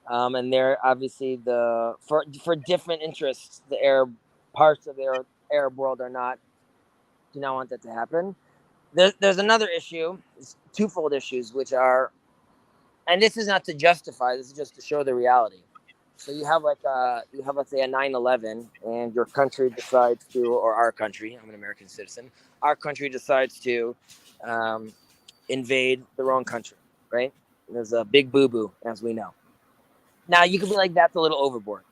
and they're obviously for different interests. The Arab parts of the Arab world do not want that to happen. There's another issue, it's twofold issues, which are, and this is not to justify, this is just to show the reality. So you have let's say a 9/11, and your country decides to, or our country, I'm an American citizen, our country decides to invade the wrong country, right? There's a big boo-boo, as we know. Now you could be like, that's a little overboard.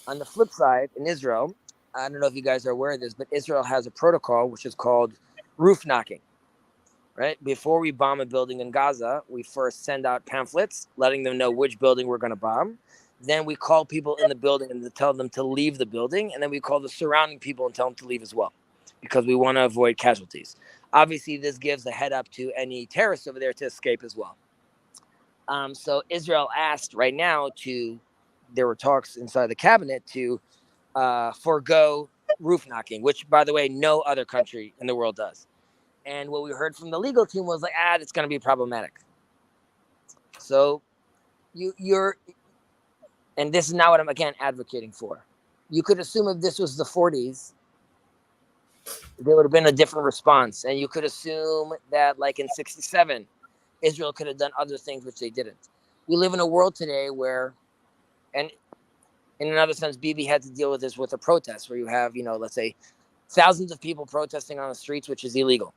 On the flip side, in Israel, I don't know if you guys are aware of this, but Israel has a protocol which is called roof knocking. Right? Before we bomb a building in Gaza, we first send out pamphlets letting them know which building we're going to bomb. Then we call people in the building and tell them to leave the building. And then we call the surrounding people and tell them to leave as well, because we want to avoid casualties. Obviously, this gives a head up to any terrorists over there to escape as well. So Israel asked right now there were talks inside the cabinet to forego roof knocking, which, by the way, no other country in the world does. And what we heard from the legal team was like, it's going to be problematic. So you're, and this is not what I'm, again, advocating for. You could assume if this was the 40s, there would have been a different response. And you could assume that, like in 67, Israel could have done other things which they didn't. We live in a world today where, and in another sense, Bibi had to deal with this with a protest where you have, let's say, thousands of people protesting on the streets, which is illegal.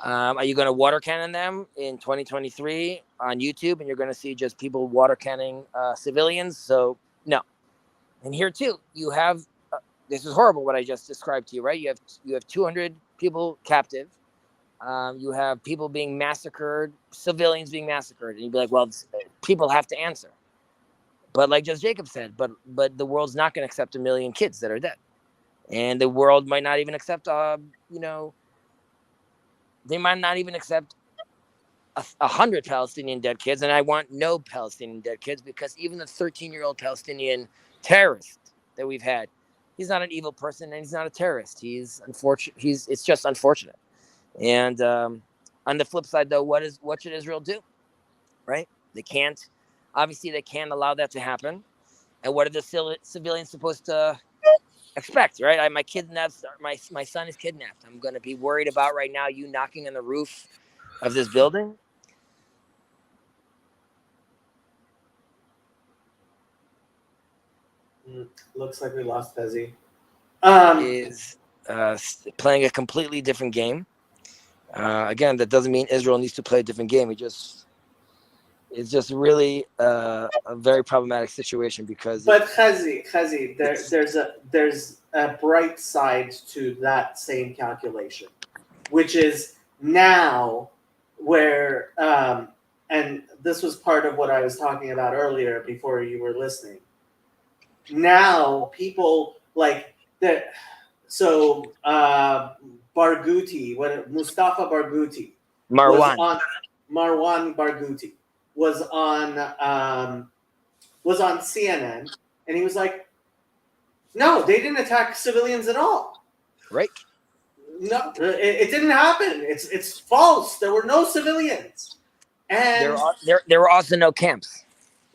Are you going to water cannon them in 2023 on YouTube, and you're going to see just people water canning civilians? So no. And here too, you have this is horrible what I just described to you, right? You have 200 people captive. You have people being massacred, civilians being massacred, and you'd be like, well, people have to answer. But like just Jacob said, but the world's not going to accept 1 million kids that are dead, and the world might not even accept they might not even accept 100 Palestinian dead kids, and I want no Palestinian dead kids, because even the 13-year-old Palestinian terrorist that we've had, he's not an evil person and he's not a terrorist. He's unfortunate. It's just unfortunate. And on the flip side, though, what should Israel do? Right? They can't allow that to happen. And what are the civilians supposed to expect, right? My son is kidnapped. I'm going to be worried about right now you knocking on the roof of this building. Looks like we lost Fezzi. Is playing a completely different game. Again, that doesn't mean Israel needs to play a different game. It's just really a very problematic situation because. But Chazi, there's a bright side to that same calculation, which is now where and this was part of what I was talking about earlier before you were listening. Now people like that. So Barghouti, Mustafa Barghouti, Marwan Barghouti was on CNN, and he was like, "No, they didn't attack civilians at all. Right? No, it didn't happen. It's false. There were no civilians, and there were also no camps.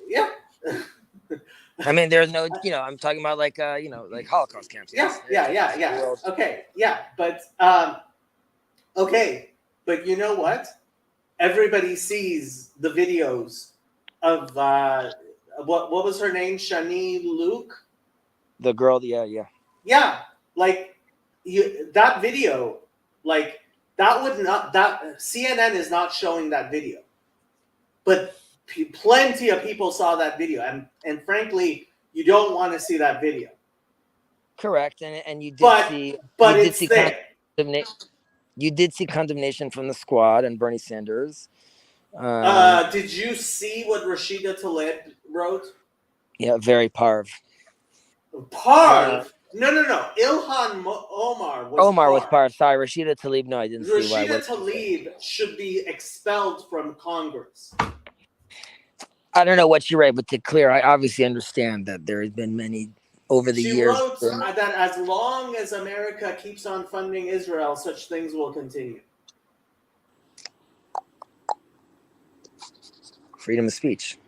Yeah." I mean, there's no, I'm talking about like Holocaust camps. Yeah. Okay, yeah, but okay, but you know what? Everybody sees the videos of what was her name? Shani Luke. The girl, yeah. Yeah, like that video, like that CNN is not showing that video, but plenty of people saw that video, and frankly, you don't want to see that video. Correct, and you did you did see condemnation from the Squad and Bernie Sanders. Did you see what Rashida Tlaib wrote? Yeah, very parv. Parv? No. Ilhan Omar was Omar was parv. parv. Sorry, Rashida Tlaib. No, I didn't see why. Rashida Tlaib should be expelled from Congress. I don't know what you write, but to clear, I obviously understand that there has been many over the She years. wrote that as long as America keeps on funding Israel, such things will continue. Freedom of speech.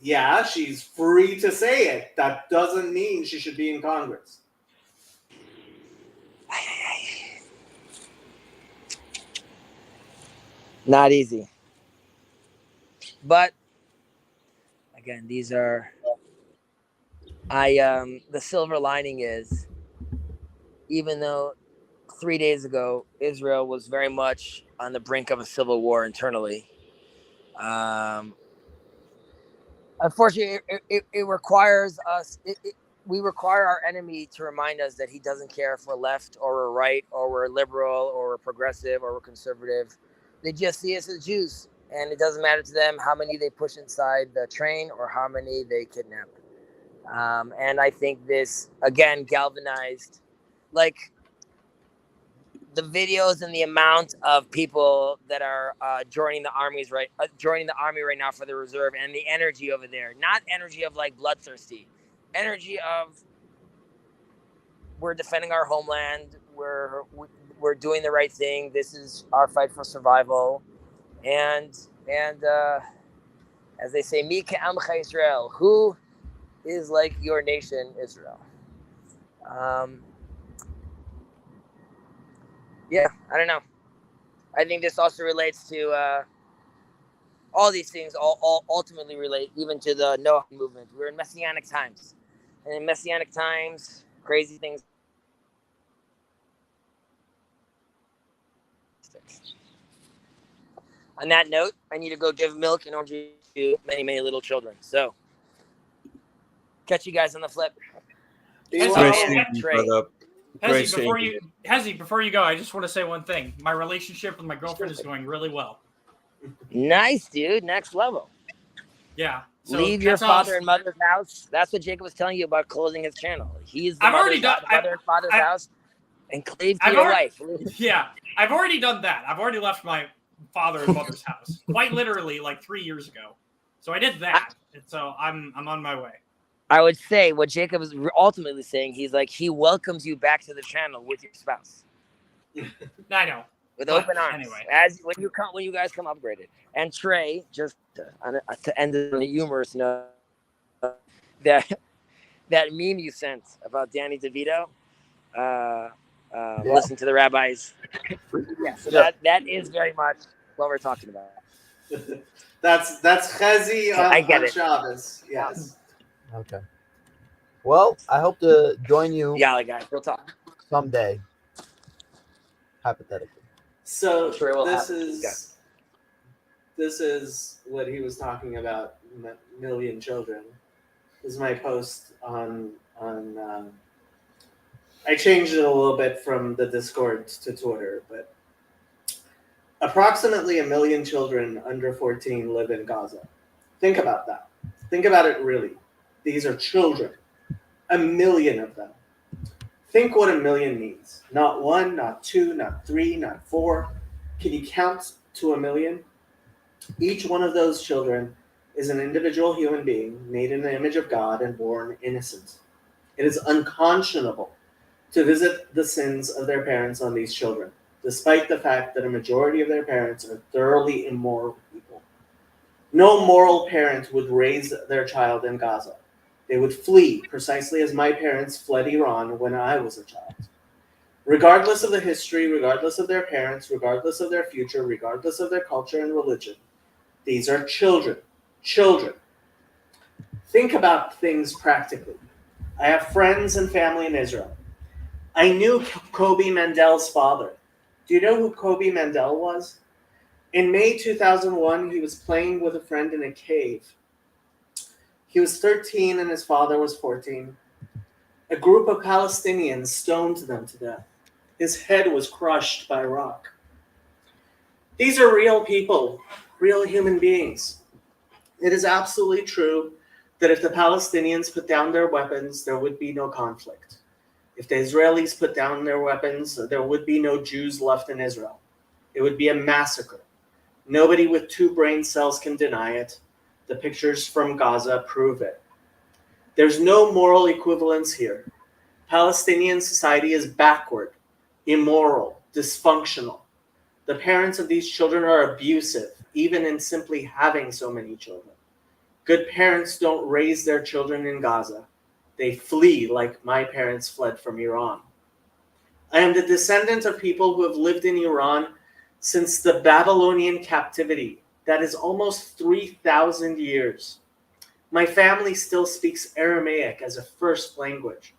Yeah, she's free to say it. That doesn't mean she should be in Congress. Not easy. But again, these are the silver lining is, even though 3 days ago Israel was very much on the brink of a civil war internally, unfortunately it requires us we require our enemy to remind us that he doesn't care if we're left or we're right or we're liberal or we're progressive or we're conservative. They just see us as Jews, and it doesn't matter to them how many they push inside the train or how many they kidnap. And I think this again galvanized, like, the videos and the amount of people that are joining the army right now for the reserve, and the energy over there. Not energy of like bloodthirsty, energy of we're defending our homeland. We're doing the right thing. This is our fight for survival, and as they say, Mi ke'amcha Israel, who is like your nation, Israel. Yeah, I don't know. I think this also relates to all these things. All ultimately relate even to the Noah movement. We're in messianic times, and in messianic times, crazy things. On that note, I need to go give milk and oranges to many, many little children. So, catch you guys on the flip. Hezi, before you go, I just want to say one thing. My relationship with my girlfriend is going really well. Nice, dude. Next level. Yeah. So leave your father and mother's house. That's what Jacob was telling you about closing his channel. He's the mother and father's house, and cleave to your wife. Yeah, I've already done that. I've already left my father and mother's house, quite literally, like 3 years ago. So I did that, and so I'm on my way. I would say what Jacob is ultimately saying, he's like, he welcomes you back to the channel with your spouse. I know. With open arms. Anyway. When you guys come upgraded. And Trey, just to end it on a humorous note, that meme you sent about Danny DeVito, listen to the rabbis. That is very much what we're talking about. That's Chezi on Shabbos. Yes. Okay. Well, I hope to join you. Yeah, guys, we'll talk someday. Hypothetically. So this is what he was talking about. Million children. This is my post on. I changed it a little bit from the Discord to Twitter, but approximately 1 million children under 14 live in Gaza. Think about that. Think about it really. These are children. 1 million of them. Think what 1 million means. Not 1, not 2, not 3, not 4. Can you count to 1 million? Each one of those children is an individual human being made in the image of God and born innocent. It is unconscionable to visit the sins of their parents on these children, despite the fact that a majority of their parents are thoroughly immoral people. No moral parent would raise their child in Gaza. They would flee, precisely as my parents fled Iran when I was a child. Regardless of the history, regardless of their parents, regardless of their future, regardless of their culture and religion, these are children. Children. Think about things practically. I have friends and family in Israel. I knew Kobe Mendel's father. Do you know who Kobe Mendel was? In May 2001, he was playing with a friend in a cave. He was 13 and his father was 14. A group of Palestinians stoned them to death. His head was crushed by a rock. These are real people, real human beings. It is absolutely true that if the Palestinians put down their weapons, there would be no conflict. If the Israelis put down their weapons, there would be no Jews left in Israel. It would be a massacre. Nobody with 2 brain cells can deny it. The pictures from Gaza prove it. There's no moral equivalence here. Palestinian society is backward, immoral, dysfunctional. The parents of these children are abusive, even in simply having so many children. Good parents don't raise their children in Gaza. They flee like my parents fled from Iran. I am the descendant of people who have lived in Iran since the Babylonian captivity. That is almost 3,000 years. My family still speaks Aramaic as a first language.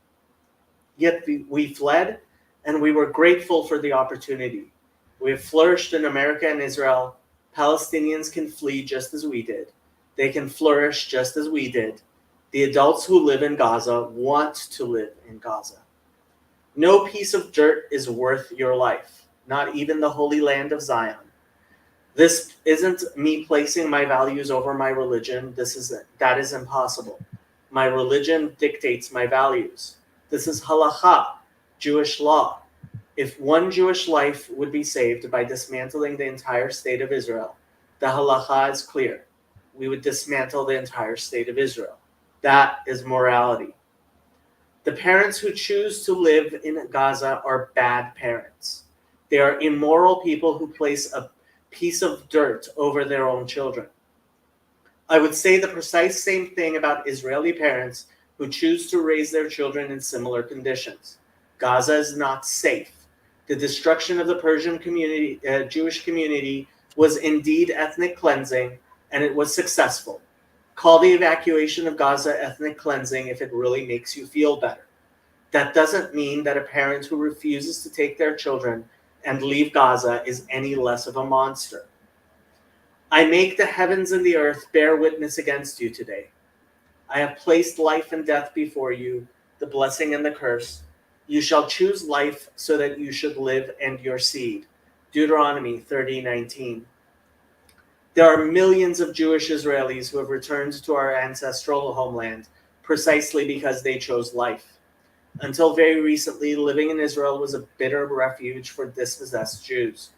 Yet we fled, and we were grateful for the opportunity. We have flourished in America and Israel. Palestinians can flee just as we did. They can flourish just as we did. The adults who live in Gaza want to live in Gaza. No piece of dirt is worth your life, not even the Holy Land of Zion. This isn't me placing my values over my religion. That is impossible. My religion dictates my values. This is halakha, Jewish law. If one Jewish life would be saved by dismantling the entire state of Israel, the halakha is clear. We would dismantle the entire state of Israel. That is morality. The parents who choose to live in Gaza are bad parents. They are immoral people who place a piece of dirt over their own children. I would say the precise same thing about Israeli parents who choose to raise their children in similar conditions. Gaza is not safe. The destruction of the Persian community, Jewish community was indeed ethnic cleansing, and it was successful. Call the evacuation of Gaza ethnic cleansing if it really makes you feel better. That doesn't mean that a parent who refuses to take their children and leave Gaza is any less of a monster. I make the heavens and the earth bear witness against you today. I have placed life and death before you, the blessing and the curse. You shall choose life so that you should live and your seed. Deuteronomy 30:19. There are millions of Jewish Israelis who have returned to our ancestral homeland precisely because they chose life. Until very recently, living in Israel was a bitter refuge for dispossessed Jews.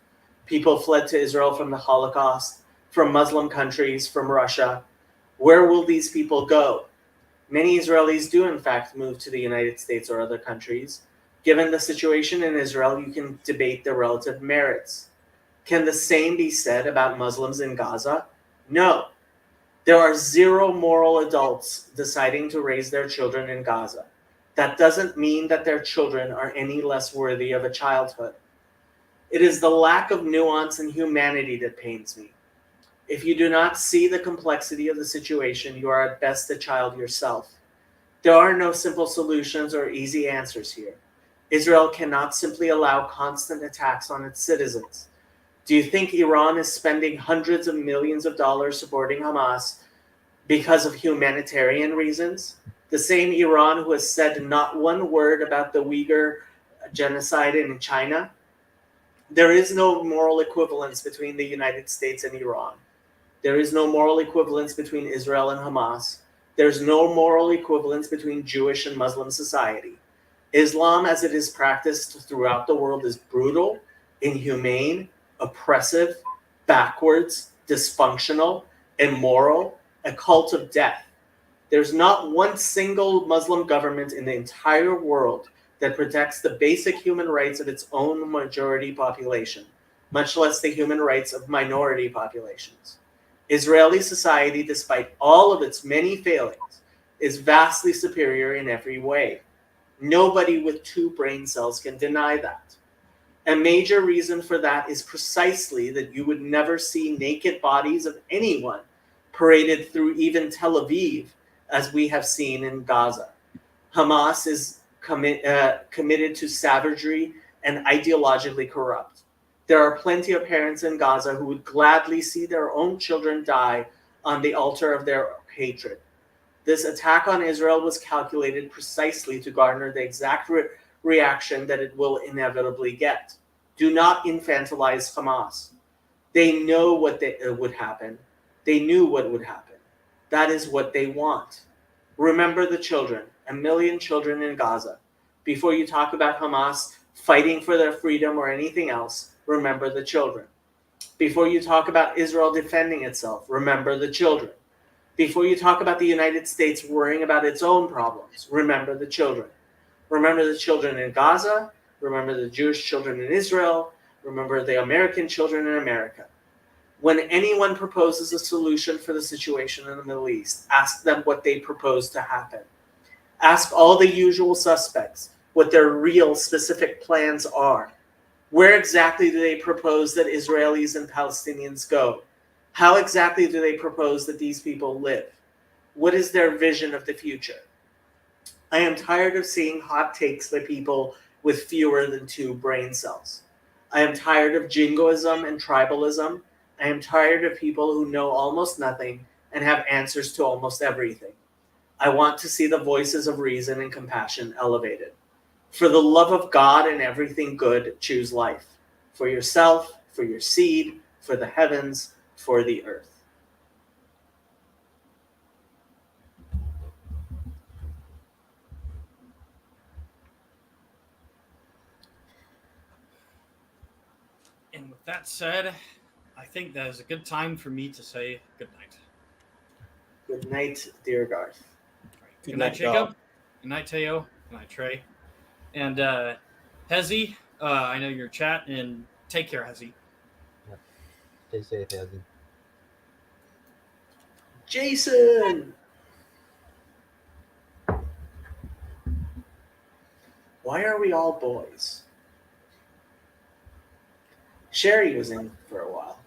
People fled to Israel from the Holocaust, from Muslim countries, from Russia. Where will these people go? Many Israelis do, in fact, move to the United States or other countries. Given the situation in Israel, you can debate the relative merits. Can the same be said about Muslims in Gaza? No. There are 0 moral adults deciding to raise their children in Gaza. That doesn't mean that their children are any less worthy of a childhood. It is the lack of nuance and humanity that pains me. If you do not see the complexity of the situation, you are at best a child yourself. There are no simple solutions or easy answers here. Israel cannot simply allow constant attacks on its citizens. Do you think Iran is spending hundreds of millions of dollars supporting Hamas because of humanitarian reasons? The same Iran who has said not one word about the Uyghur genocide in China? There is no moral equivalence between the United States and Iran. There is no moral equivalence between Israel and Hamas. There's no moral equivalence between Jewish and Muslim society. Islam, as it is practiced throughout the world, is brutal, inhumane, oppressive, backwards, dysfunctional, immoral, a cult of death. There's not one single Muslim government in the entire world that protects the basic human rights of its own majority population, much less the human rights of minority populations. Israeli society, despite all of its many failings, is vastly superior in every way. Nobody with 2 brain cells can deny that. A major reason for that is precisely that you would never see naked bodies of anyone paraded through even Tel Aviv, as we have seen in Gaza. Hamas is committed to savagery and ideologically corrupt. There are plenty of parents in Gaza who would gladly see their own children die on the altar of their hatred. This attack on Israel was calculated precisely to garner the exact reaction that it will inevitably get. Do not infantilize Hamas. They know what would happen. They knew what would happen. That is what they want. Remember the children, 1 million children in Gaza. Before you talk about Hamas fighting for their freedom or anything else, remember the children. Before you talk about Israel defending itself, remember the children. Before you talk about the United States worrying about its own problems, remember the children. Remember the children in Gaza, remember the Jewish children in Israel, remember the American children in America. When anyone proposes a solution for the situation in the Middle East, ask them what they propose to happen. Ask all the usual suspects what their real specific plans are. Where exactly do they propose that Israelis and Palestinians go? How exactly do they propose that these people live? What is their vision of the future? I am tired of seeing hot takes by people with fewer than 2 brain cells. I am tired of jingoism and tribalism. I am tired of people who know almost nothing and have answers to almost everything. I want to see the voices of reason and compassion elevated. For the love of God and everything good, choose life. For yourself, for your seed, for the heavens, for the earth. And with that said, I think that is a good time for me to say good night. Good night, dear Garth. Good night, Jacob. Good night, Teo. Good night, Trey. And Hezi, I know your chat, and take care, Hezi. Stay safe, Hezi. Jason! Why are we all boys? Sherry was in for a while.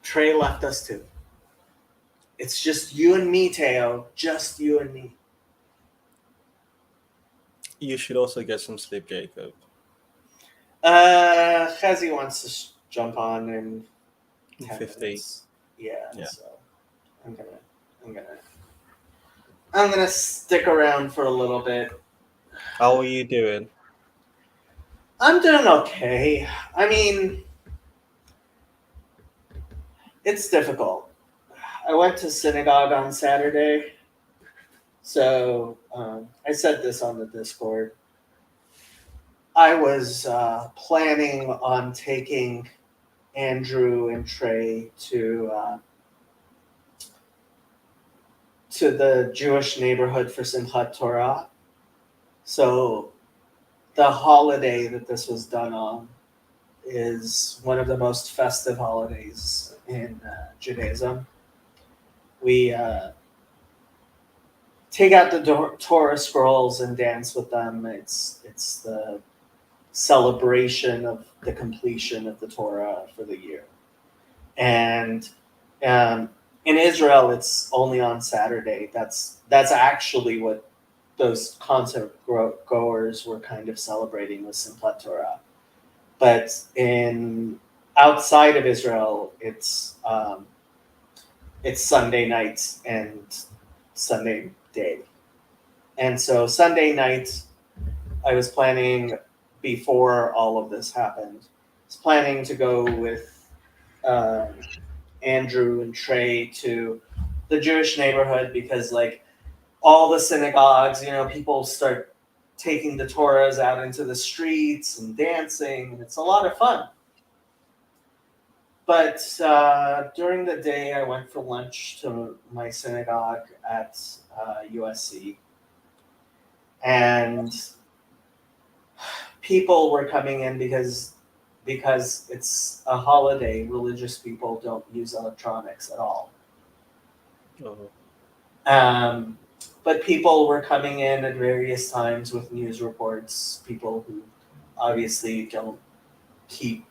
Trey left us too. It's just you and me, Teo. Just you and me. You should also get some sleep, Jacob. Hezi wants to jump on in 10 50. minutes. Yeah, Yeah. so I'm gonna stick around for a little bit. How are you doing? I'm doing okay. I mean, it's difficult. I went to synagogue on Saturday. So I said this on the Discord. I was planning on taking Andrew and Trey to the Jewish neighborhood for Simchat Torah. So the holiday that this was done on is one of the most festive holidays in Judaism. We take out the Torah scrolls and dance with them. It's the celebration of the completion of the Torah for the year. And in Israel, it's only on Saturday. That's actually what those concert goers were kind of celebrating with Simchat Torah. But outside of Israel, it's Sunday night and Sunday day. And so Sunday night, I was planning, before all of this happened, I was planning to go with Andrew and Trey to the Jewish neighborhood because, like, all the synagogues, people start taking the Torahs out into the streets and dancing, and it's a lot of fun. But during the day, I went for lunch to my synagogue at USC, and people were coming in because it's a holiday. Religious people don't use electronics at all. Oh. But people were coming in at various times with news reports, people who obviously don't keep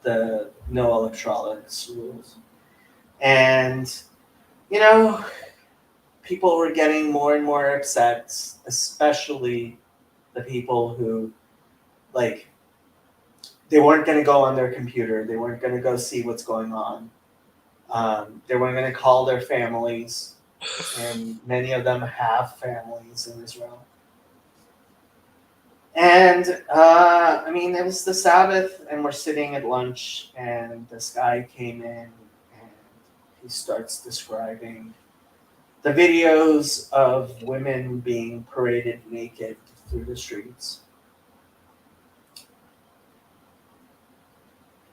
the no electronics rules. And, people were getting more and more upset, especially the people who, like, they weren't going to go on their computer. They weren't going to go see what's going on. They weren't going to call their families. And many of them have families in Israel. And I mean, it was the Sabbath, and we're sitting at lunch, and this guy came in, and he starts describing the videos of women being paraded naked through the streets.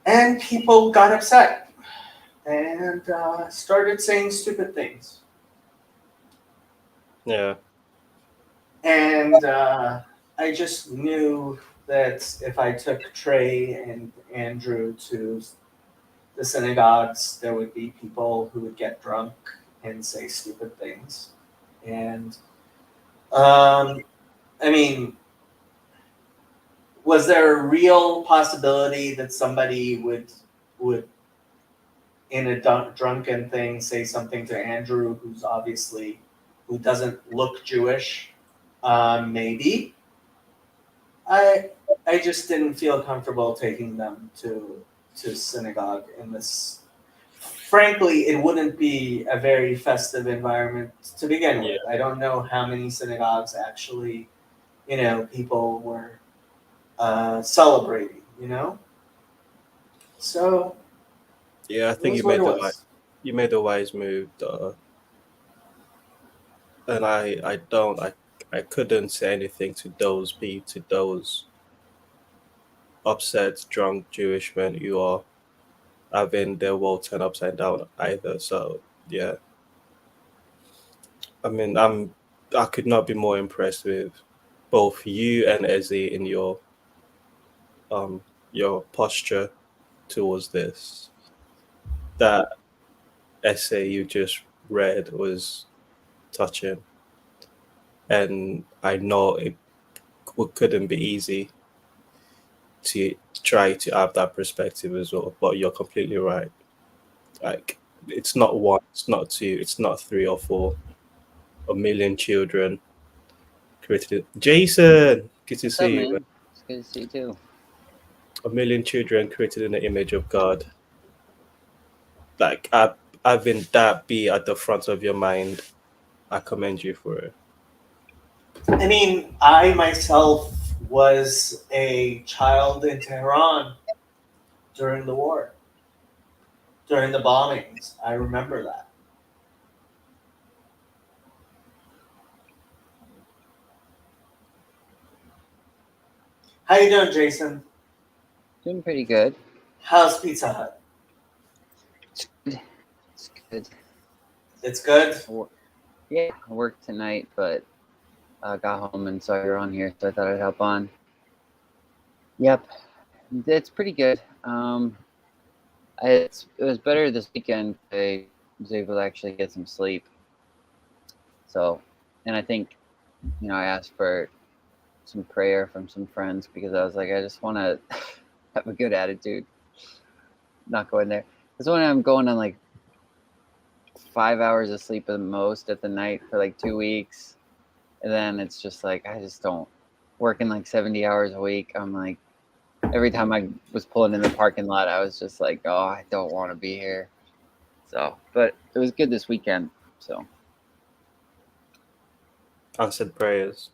And people got upset and started saying stupid things. Yeah. And I just knew that if I took Trey and Andrew to the synagogues, there would be people who would get drunk and say stupid things. And I mean, was there a real possibility that somebody would in a drunken thing say something to Andrew, who doesn't look Jewish? Maybe. I just didn't feel comfortable taking them to synagogue in this. Frankly, it wouldn't be a very festive environment to begin with. I don't know how many synagogues actually, people were celebrating. So Yeah, I think it was what it was. you made the wise move, and I couldn't say anything to those upset, drunk Jewish men who are having their world turned upside down either. So yeah, I mean, I could not be more impressed with both you and Ezzy in your posture towards this. That essay you just read was touching, and I know it couldn't be easy to try to have that perspective as well. But you're completely right. Like, it's not one, it's not two, it's not three or four. A million children created. Jason, good to What's up, see you. man? It's good to see you too. A million children created in the image of God. Like, having that be at the front of your mind, I commend you for it. I mean, I myself was a child in Tehran during the war, during the bombings. I remember that. How you doing, Jason? Doing pretty good. How's Pizza Hut? It's good. It's good. It's good? Yeah, I worked tonight, but I got home and saw you were on here, so I thought I'd hop on. Yep, it's pretty good. It was better this weekend. I was able to actually get some sleep. So, and I think, I asked for some prayer from some friends because I was like, I just want to have a good attitude, not going there. Because when I'm going on like 5 hours of sleep at the most at the night for like 2 weeks, and then it's just like I just don't working like 70 hours a week. I'm like, every time I was pulling in the parking lot, I was just like, oh, I don't want to be here. So, but it was good this weekend. So Answered prayers.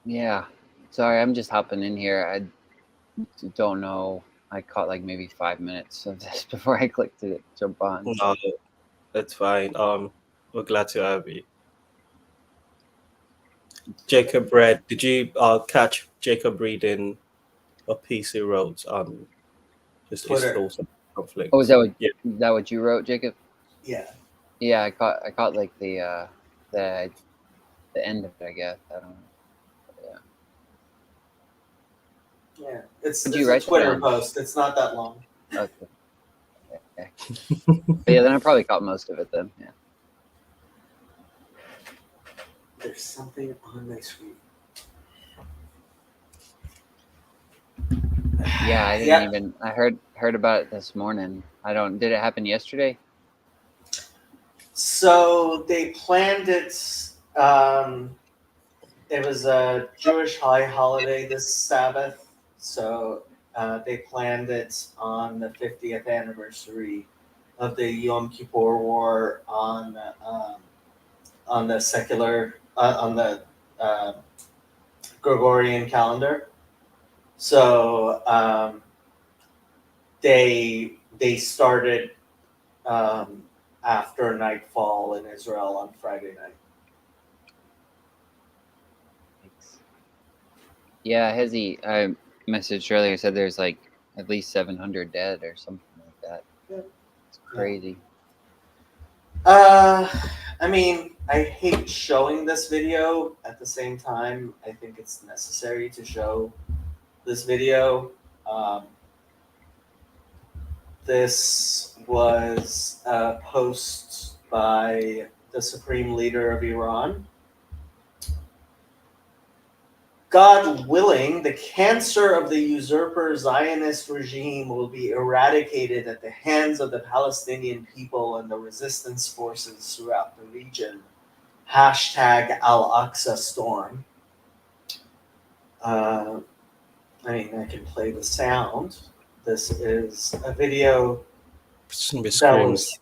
yeah, sorry, I'm just hopping in here. I don't know. I caught like maybe 5 minutes of this before I clicked to jump on. No, that's fine. We're glad to have you. Jacob read. Did you catch Jacob reading a piece he wrote on his Twitter. thoughts on conflict? Oh, is that Yeah. what you wrote, Jacob? Yeah. Yeah, I caught like the end of it, I guess. I don't know. Yeah. It's Did a you write Twitter down? post. It's not that long. Okay. Okay. But yeah, then I probably caught most of it then. Yeah. There's something on my screen. Yeah, I didn't even. I heard about it this morning. Did it happen yesterday? So they planned it. It was a Jewish high holiday this Sabbath. So they planned it on the 50th anniversary of the Yom Kippur War on the secular on the Gregorian calendar. So they started after nightfall in Israel on Friday night. Yeah, Hezi, I messaged earlier, said there's like at least 700 dead or something like that. Yeah. It's crazy. I mean, I hate showing this video. At the same time, I think it's necessary to show this video. This was a post by the Supreme Leader of Iran. God willing, the cancer of the usurper Zionist regime will be eradicated at the hands of the Palestinian people and the resistance forces throughout the region. Hashtag Al-Aqsa Storm. I mean, I can play the sound. This is a video It's gonna be that screams.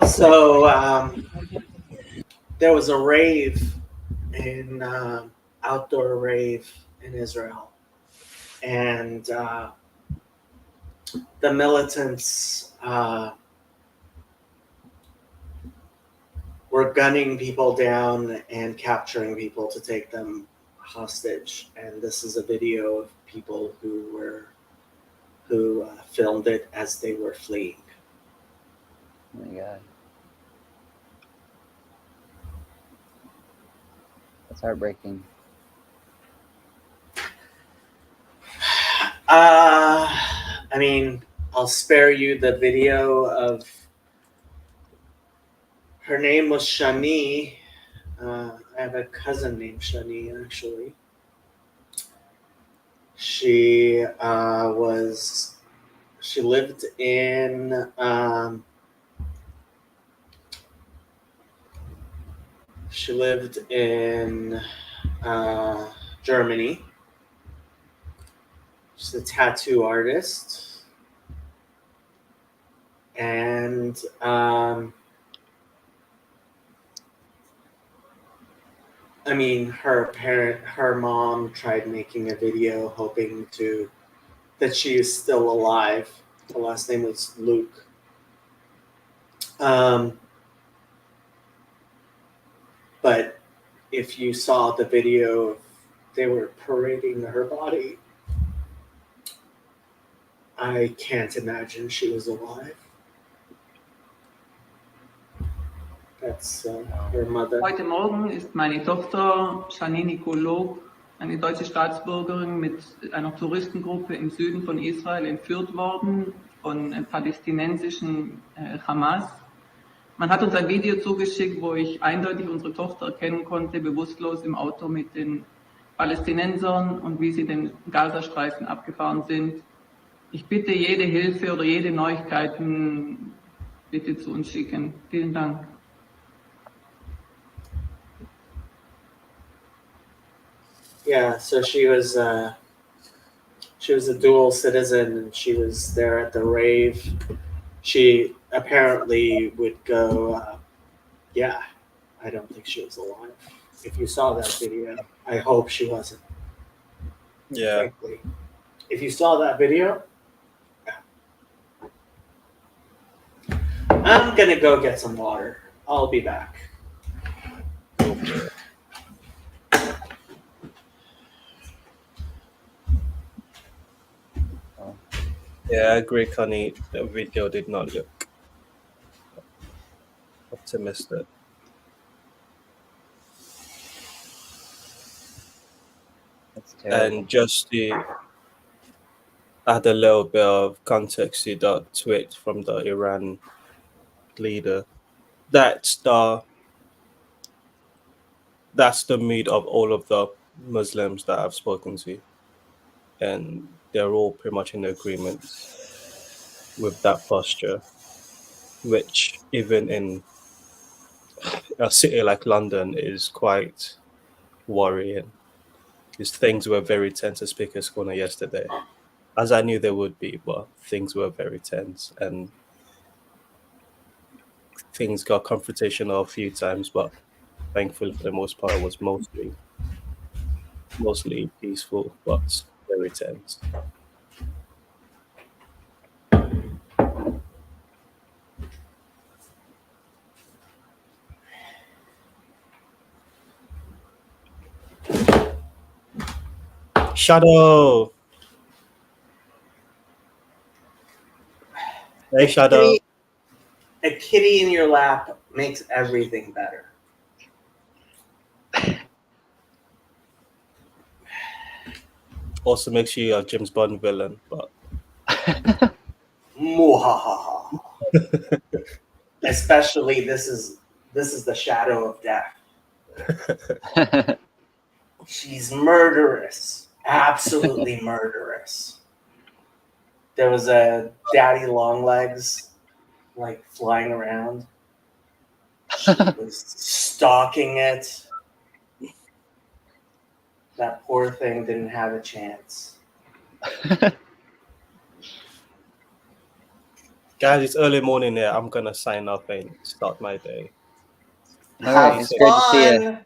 So there was a rave in outdoor rave in Israel, and the militants were gunning people down and capturing people to take them hostage. And this is a video of people who filmed it as they were fleeing. Oh my God. That's heartbreaking. I mean, I'll spare you the video of. Her name was Shani. I have a cousin named Shani, actually. She lived in Germany. She's a tattoo artist, and I mean, her mom tried making a video hoping that she is still alive. Her last name was Luke. But if you saw the video, they were parading her body. I can't imagine she was alive. That's her mother. Heute Morgen ist meine Tochter Shani Nikolog, eine deutsche Staatsbürgerin, mit einer Touristengruppe im Süden von Israel entführt worden von palästinensischen Hamas. Man hat uns ein Video zugeschickt, wo ich eindeutig unsere Tochter erkennen konnte, bewusstlos im Auto mit den Palästinensern und wie sie den Gazastreifen abgefahren sind. Ich bitte jede Hilfe oder jede Neuigkeiten bitte zu uns schicken. Vielen Dank. Yeah, so she was a dual citizen, and she was there at the rave. She apparently would go. Yeah, I don't think she was alive. If you saw that video, I hope she wasn't. Yeah. Frankly. If you saw that video, I'm gonna go get some water. I'll be back. Yeah, I agree, Connie. The video did not look optimistic. That's terrible. And just to add a little bit of context to the tweet from the Iran leader, that's the mood of all of the Muslims that I've spoken to, and they're all pretty much in agreement with that posture, which even in a city like London is quite worrying. because things were very tense at Speaker's Corner yesterday, as I knew they would be, but things were very tense and things got confrontational a few times, but thankfully for the most part it was mostly peaceful, but very tense. Shadow. Hey, Shadow. A kitty in your lap makes everything better. Also makes you a James Bond villain, but Muhahaha. Especially this is the shadow of death. She's murderous, absolutely murderous. There was a daddy long legs like flying around. She was stalking it. That poor thing didn't have a chance. guys, it's early morning here. I'm gonna sign off and start my day. All right, it's great to see you. Fun.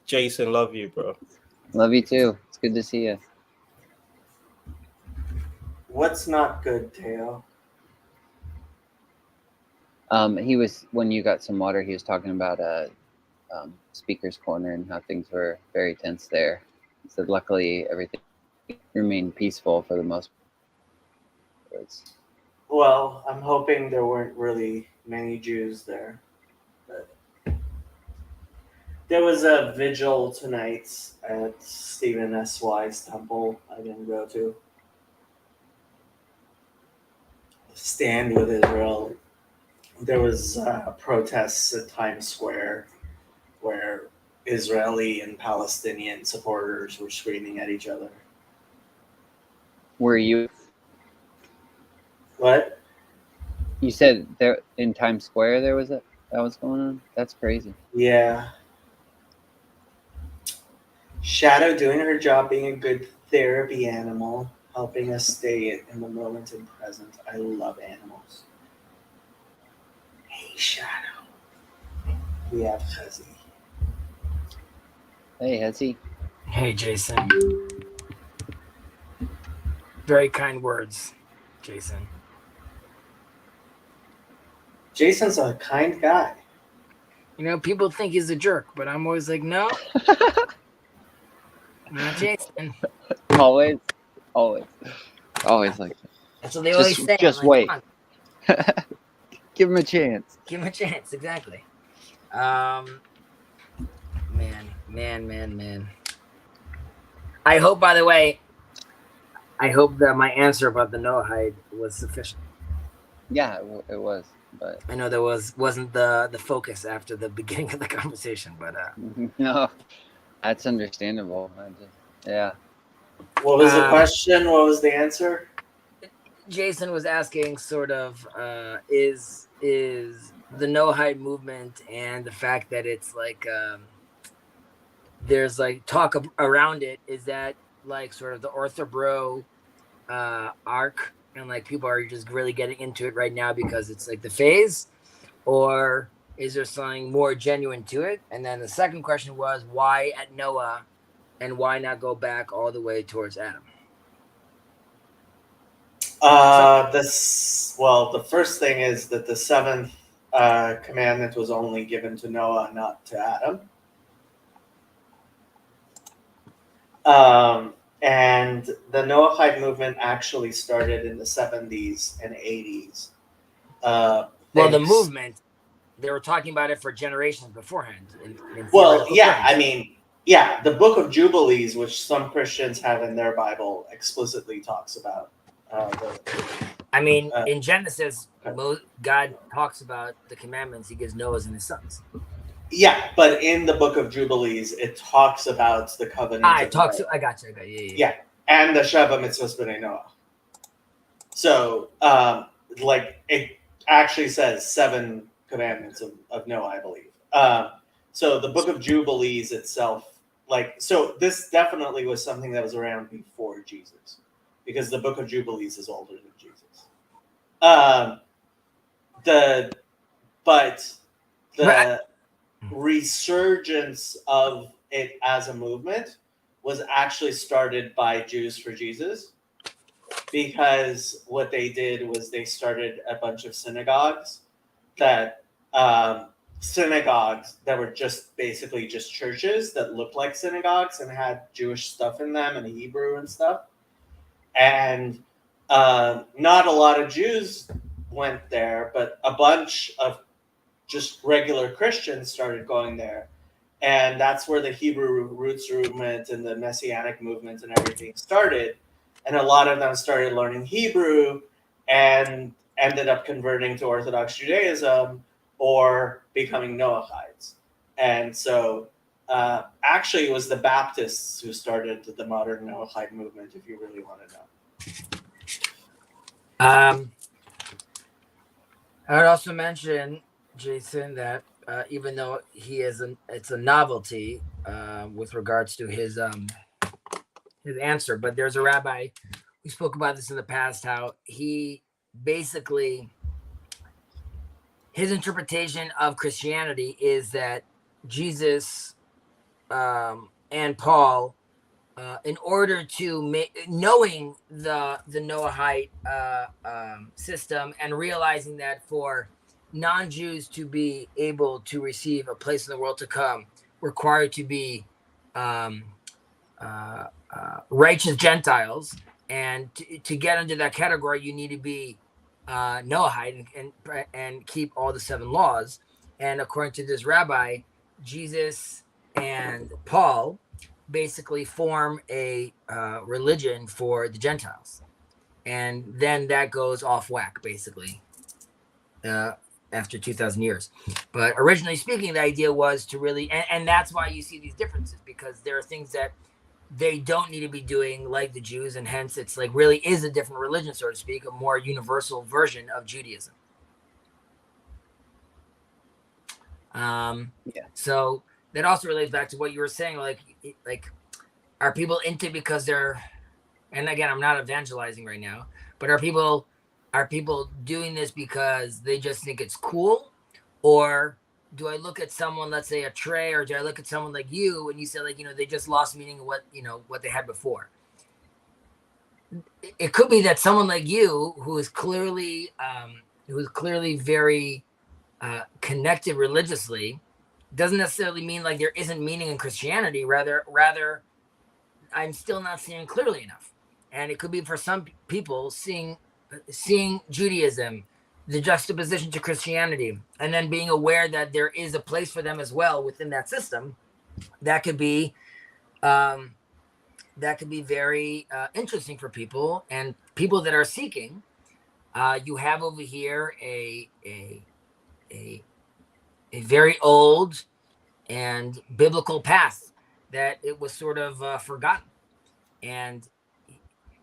Jason, love you, bro. Love you too. It's good to see you. What's not good, Teo? He was, when you got some water, he was talking about Speaker's Corner and how things were very tense there. He said luckily everything remained peaceful for the most part. Well, I'm hoping there weren't really many Jews there. But there was a vigil tonight at Stephen S. Y's temple I didn't go to. Stand with Israel. There was protests at Times Square where Israeli and Palestinian supporters were screaming at each other. Were you? What? You said there in Times Square there was that was going on? That's crazy. Yeah. Shadow doing her job, being a good therapy animal, helping us stay in the moment and present. I love animals. Hey, Shadow. We have Fuzzy. Hey, Hetzy. Hey, Jason. Very kind words, Jason. Jason's a kind guy. You know, people think he's a jerk, but I'm always like, no. Not Jason. Always like that. That's what they always say. Just I'm like, wait. Give him a chance. Give him a chance, exactly. Man. I hope, by the way, that my answer about the Noahide was sufficient. Yeah, it was, but I know there wasn't the focus after the beginning of the conversation, but no, that's understandable. Yeah. What was the question? What was the answer? Jason was asking sort of is the Noahide movement and the fact that it's like there's like talk around it, is that like sort of the Orthobro arc, and like people are just really getting into it right now because it's like the phase, or is there something more genuine to it? And then the second question was why at Noah, and why not go back all the way towards Adam? The first thing is that the seventh commandment was only given to Noah, not to Adam. And the Noahide movement actually started in the 70s and 80s. Well, the movement, they were talking about it for generations beforehand. The Book of Jubilees, which some Christians have in their Bible, explicitly talks about. In Genesis, God talks about the commandments he gives Noah's and his sons. Yeah, but in the Book of Jubilees, it talks about the covenant. I got you. Yeah, and the Sheva Mitzvos B'nai Noah. So, it actually says 7 commandments of Noah, I believe. So the Book of Jubilees itself, so this definitely was something that was around before Jesus, because the Book of Jubilees is older than Jesus. But the resurgence of it as a movement was actually started by Jews for Jesus, because what they did was they started a bunch of synagogues that were just basically just churches that looked like synagogues and had Jewish stuff in them and Hebrew and stuff. And not a lot of Jews went there, but a bunch of just regular Christians started going there. And that's where the Hebrew roots movement and the Messianic movement and everything started. And a lot of them started learning Hebrew and ended up converting to Orthodox Judaism or becoming Noachites. And so actually it was the Baptists who started the modern Noachite movement, if you really want to know. I would also mention, Jason, that even though it's a novelty with regards to his answer, but there's a rabbi, we spoke about this in the past, how he basically, his interpretation of Christianity is that Jesus and Paul, in order to knowing the Noahide system and realizing that for non-Jews to be able to receive a place in the world to come, required to be righteous Gentiles, and to get under that category, you need to be Noahide and keep all the 7 laws. And according to this rabbi, Jesus and Paul basically form a religion for the Gentiles, and then that goes off whack basically after 2,000 years. But originally speaking, the idea was to really, and that's why you see these differences, because there are things that they don't need to be doing like the Jews, and hence it's like really is a different religion, so to speak, a more universal version of Judaism. So that also relates back to what you were saying, like are people into because they're, and again, I'm not evangelizing right now, but are people doing this because they just think it's cool? Or do I look at someone, let's say a Trey, or do I look at someone like you and you say, like, they just lost meaning of what they had before? It could be that someone like you, who is clearly very connected religiously, doesn't necessarily mean like there isn't meaning in Christianity. Rather, I'm still not seeing clearly enough. And it could be for some people seeing Judaism, the juxtaposition to Christianity, and then being aware that there is a place for them as well within that system. That could be very interesting for people, and people that are seeking. You have over here a very old and biblical path that it was sort of forgotten. And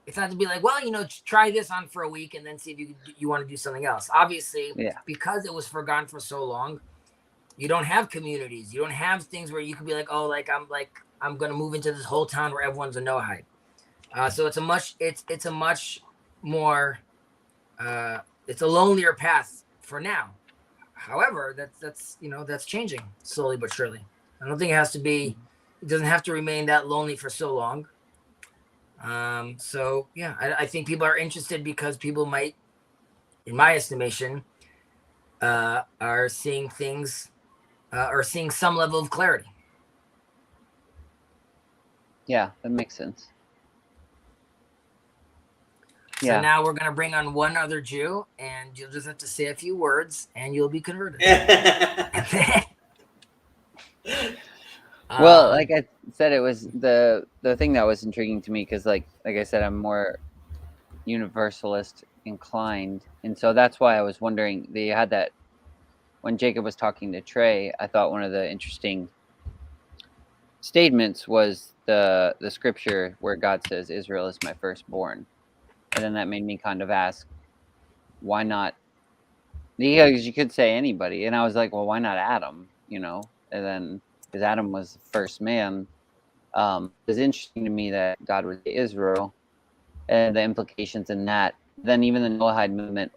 it's not to be like, well, try this on for a week and then see if you want to do something else. Obviously, because it was forgotten for so long, you don't have communities. You don't have things where you can be like, oh, I'm going to move into this whole town where everyone's a Noahide. So it's a much more, it's a lonelier path for now. However, that's changing slowly but surely. I don't think it doesn't have to remain that lonely for so long. So yeah, I think people are interested because people might, in my estimation, are seeing things, or seeing some level of clarity. Yeah, that makes sense. So now we're going to bring on one other Jew, and you'll just have to say a few words and you'll be converted. Well, like I said, it was the thing that was intriguing to me, because like I said, I'm more universalist inclined, and so that's why I was wondering. They had that when Jacob was talking to Trey. I thought one of the interesting statements was the scripture where God says, "Israel is my firstborn," and then that made me kind of ask, why not? Because you could say anybody, and I was like, well, why not Adam? And then, because Adam was the first man, It's interesting to me that God would say Israel and the implications in that. Then even the Noahide movement,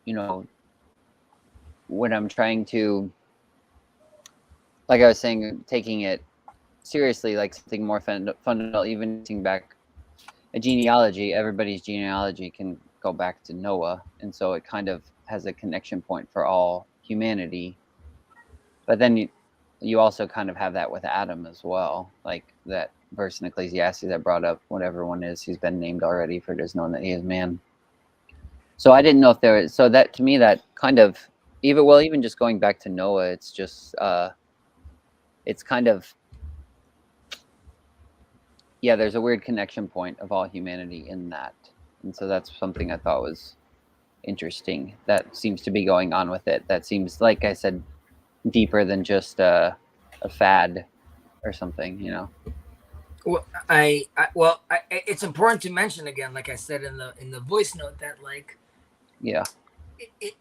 you know, when I'm trying to, like I was saying, taking it seriously, like something more fundamental, even looking back a genealogy, everybody's genealogy can go back to Noah. And so it kind of has a connection point for all humanity. But then you also kind of have that with Adam as well, like that verse in Ecclesiastes that brought up whatever one is, he's been named already, for it is known that he is man. So I didn't know if there was, so that to me, that kind of, even just going back to Noah, it's just, it's kind of, yeah, there's a weird connection point of all humanity in that. And so that's something I thought was interesting. That seems to be going on with it. That seems, like I said, deeper than just a fad or something, you know. Well, it's important to mention again, like I said in the voice note, that like, yeah,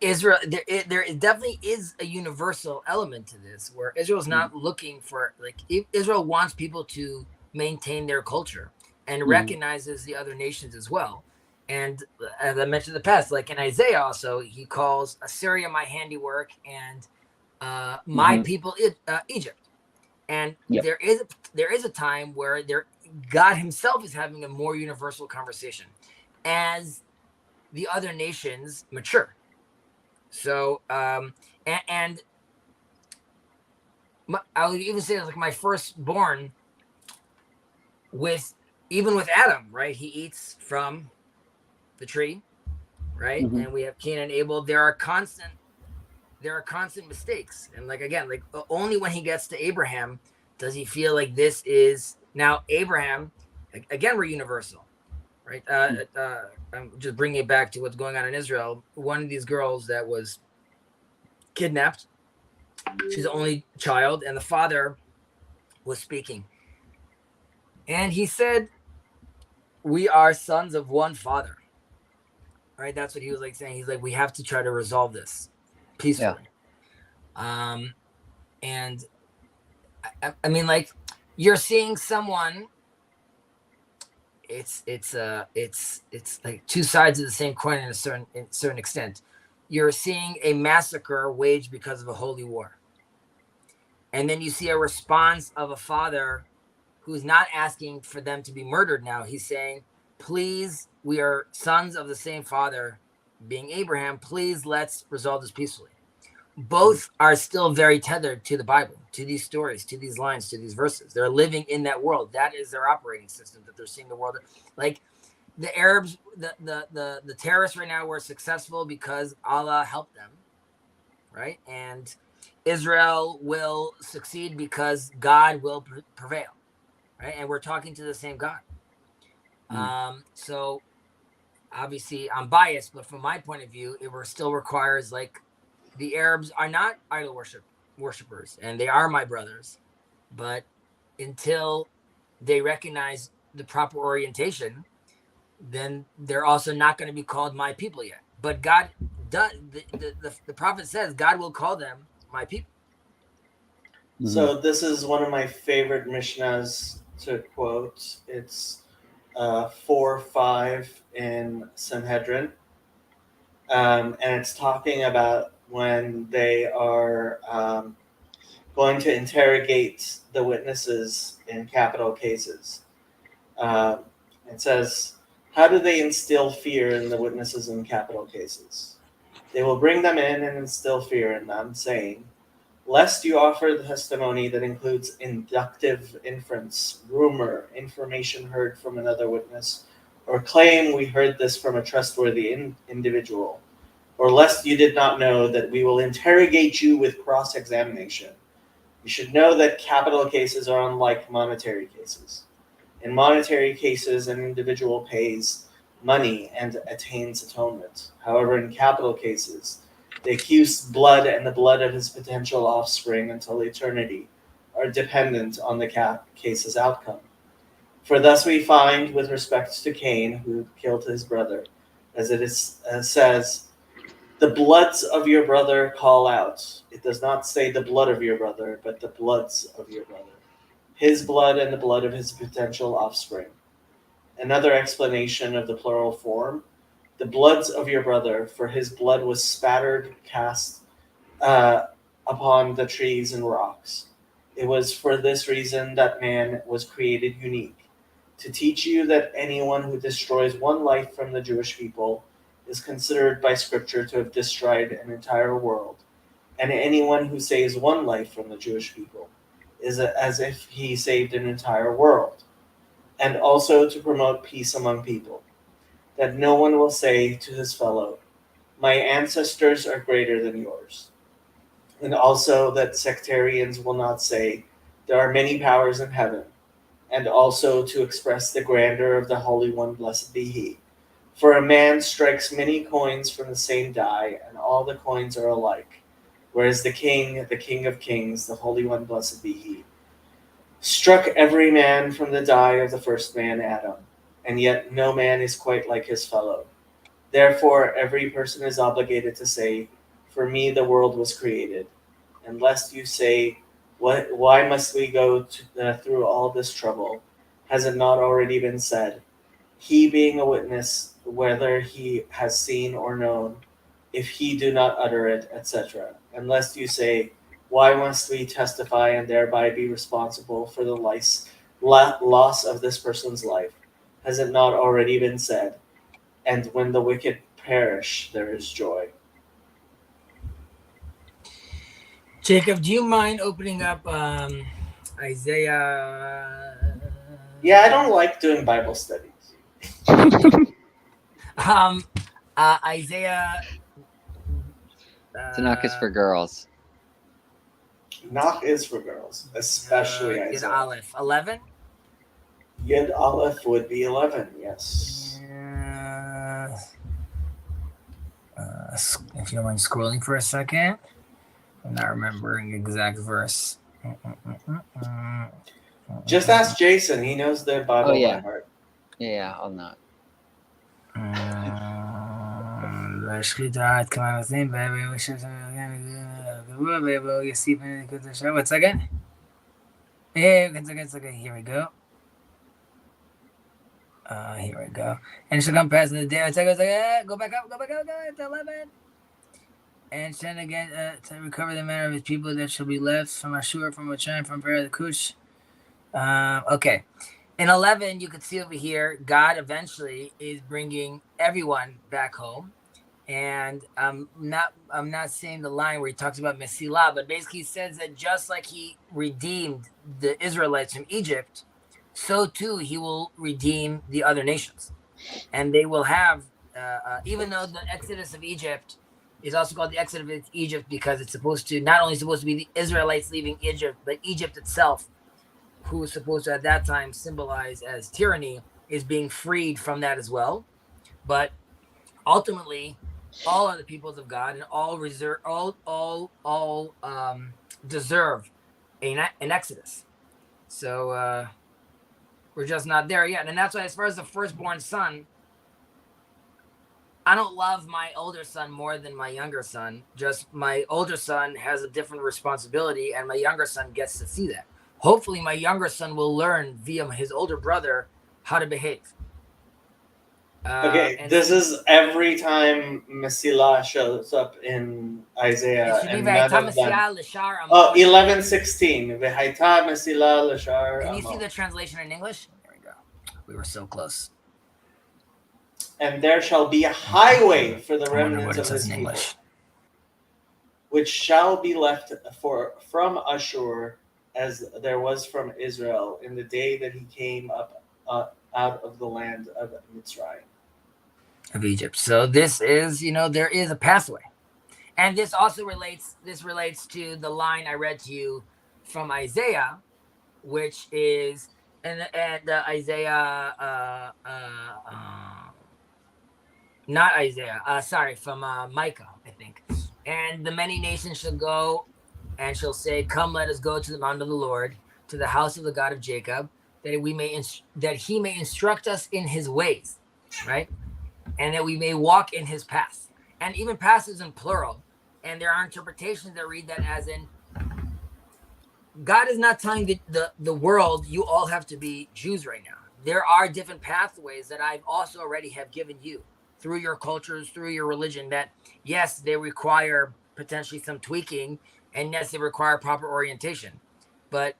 Israel, there definitely is a universal element to this, where Israel's not looking for, like, Israel wants people to maintain their culture and recognizes the other nations as well. And as I mentioned in the past, like in Isaiah also, he calls Assyria my handiwork and my people Egypt. And there is a time where God himself is having a more universal conversation as the other nations mature. So and I'll even say, like, my firstborn, with Adam, right? He eats from the tree, right? And we have Cain and Abel. There are constant mistakes, and like, again, like, only when he gets to Abraham does he feel like this is now Abraham. Again, we're universal, right? I'm just bringing it back to what's going on in Israel. One of these girls that was kidnapped, she's the only child, and the father was speaking, and he said, "We are sons of one father." Right? That's what he was like saying. He's like, we have to try to resolve this peacefully. Yeah. And I mean, like, you're seeing someone. It's like two sides of the same coin in a certain extent. You're seeing a massacre waged because of a holy war, and then you see a response of a father who's not asking for them to be murdered. Now he's saying, please, we are sons of the same father, being Abraham. Please, let's resolve this peacefully. Both are still very tethered to the Bible, to these stories, to these lines, to these verses. They're living in that world. That is their operating system, that they're seeing the world. Like the Arabs, the terrorists right now were successful because Allah helped them, right? And Israel will succeed because God will prevail, right? And we're talking to the same God. So obviously I'm biased, but from my point of view, it still requires, like, the Arabs are not idol worshippers, and they are my brothers, but until they recognize the proper orientation, then they're also not going to be called my people yet. But God does, the prophet says God will call them my people. So this is one of my favorite Mishnahs to quote. It's 4:5 in Sanhedrin, and it's talking about when they are going to interrogate the witnesses in capital cases. It says, how do they instill fear in the witnesses in capital cases? They will bring them in and instill fear in them, saying, lest you offer the testimony that includes inductive inference, rumor, information heard from another witness, or claim we heard this from a trustworthy individual, or lest you did not know that we will interrogate you with cross-examination. You should know that capital cases are unlike monetary cases. In monetary cases, an individual pays money and attains atonement. However, in capital cases, the accused's blood and the blood of his potential offspring until eternity are dependent on the case's outcome. For thus we find, with respect to Cain, who killed his brother, as it is says, the bloods of your brother call out. It does not say the blood of your brother, but the bloods of your brother. his blood and the blood of his potential offspring. Another explanation of the plural form, the bloods of your brother, for his blood was spattered, cast upon the trees and rocks. It was for this reason that man was created unique, to teach you that anyone who destroys one life from the Jewish people is considered by Scripture to have destroyed an entire world, and anyone who saves one life from the Jewish people is as if he saved an entire world, and also to promote peace among people, that no one will say to his fellow, my ancestors are greater than yours, and also that sectarians will not say, there are many powers in heaven, and also to express the grandeur of the Holy One, blessed be he. For a man strikes many coins from the same die, and all the coins are alike, whereas the King of kings, the Holy One, blessed be he, struck every man from the die of the first man, Adam, and yet no man is quite like his fellow. Therefore, every person is obligated to say, for me the world was created, and lest you say, why must we go through all this trouble? Has it not already been said, he being a witness, whether he has seen or known, if he do not utter it, etc. And lest you say, why must we testify and thereby be responsible for the loss of this person's life? Has it not already been said, and when the wicked perish, there is joy? Jacob, do you mind opening up Isaiah? Yeah, I don't like doing Bible studies. Isaiah. Tanakh is for girls. Nach is for girls, especially Yud Isaiah. Aleph 11. Yud Aleph would be 11, yes. If you don't mind scrolling for a second, I'm not remembering the exact verse. Just ask Jason; he knows the Bible by heart. Yeah, I'll not. One second. Here we go. Here we go. And it shall come past in the day. Go back up to 11. And send again to recover the manner of his people that shall be left from Ashur, from Achim, from Perah the Cush. Okay. In 11, you can see over here, God eventually is bringing everyone back home. And I'm not saying the line where he talks about Mesilah, but basically he says that just like he redeemed the Israelites from Egypt, so too he will redeem the other nations. And they will have, even though the Exodus of Egypt is also called the Exodus of Egypt because it's not only supposed to be the Israelites leaving Egypt, but Egypt itself, who was supposed to at that time symbolize as tyranny, is being freed from that as well. But ultimately, all are the peoples of God, and all deserve an exodus. So we're just not there yet, and that's why, as far as the firstborn son, I don't love my older son more than my younger son. Just my older son has a different responsibility, and my younger son gets to see that. Hopefully, my younger son will learn via his older brother how to behave. Okay, this is every time Mesilah shows up in Isaiah. And none of them... 11:16. V'haita Mesilah l'shar Can you amo. see the translation in English? There we go. We were so close. And there shall be a highway for the remnants of his people, which shall be left from Ashur, as there was from Israel in the day that he came up out of the land of Mitzrayim. Of Egypt. So this is, there is a pathway. And this also relates to the line I read to you from Isaiah, which is from Micah, I think. And the many nations shall go and shall say, come, let us go to the mount of the Lord, to the house of the God of Jacob, that he may instruct us in his ways, right? And that we may walk in his paths. And even paths is in plural. And there are interpretations that read that as in God is not telling the world you all have to be Jews right now. There are different pathways that I've also already have given you through your cultures, through your religion, that yes, they require potentially some tweaking, and yes, they require proper orientation. But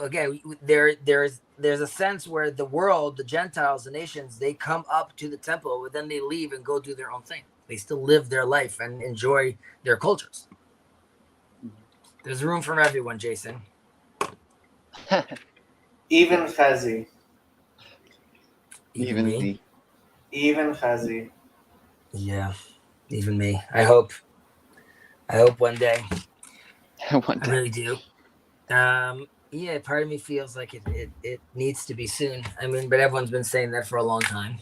again, there's a sense where the world, the Gentiles, the nations, they come up to the temple, but then they leave and go do their own thing. They still live their life and enjoy their cultures. There's room for everyone, Jason. Even Chazi. Even me. Even Chazi. Yeah, even me. I hope one day. One I day. really do. Yeah, part of me feels like it needs to be soon. I mean, but everyone's been saying that for a long time.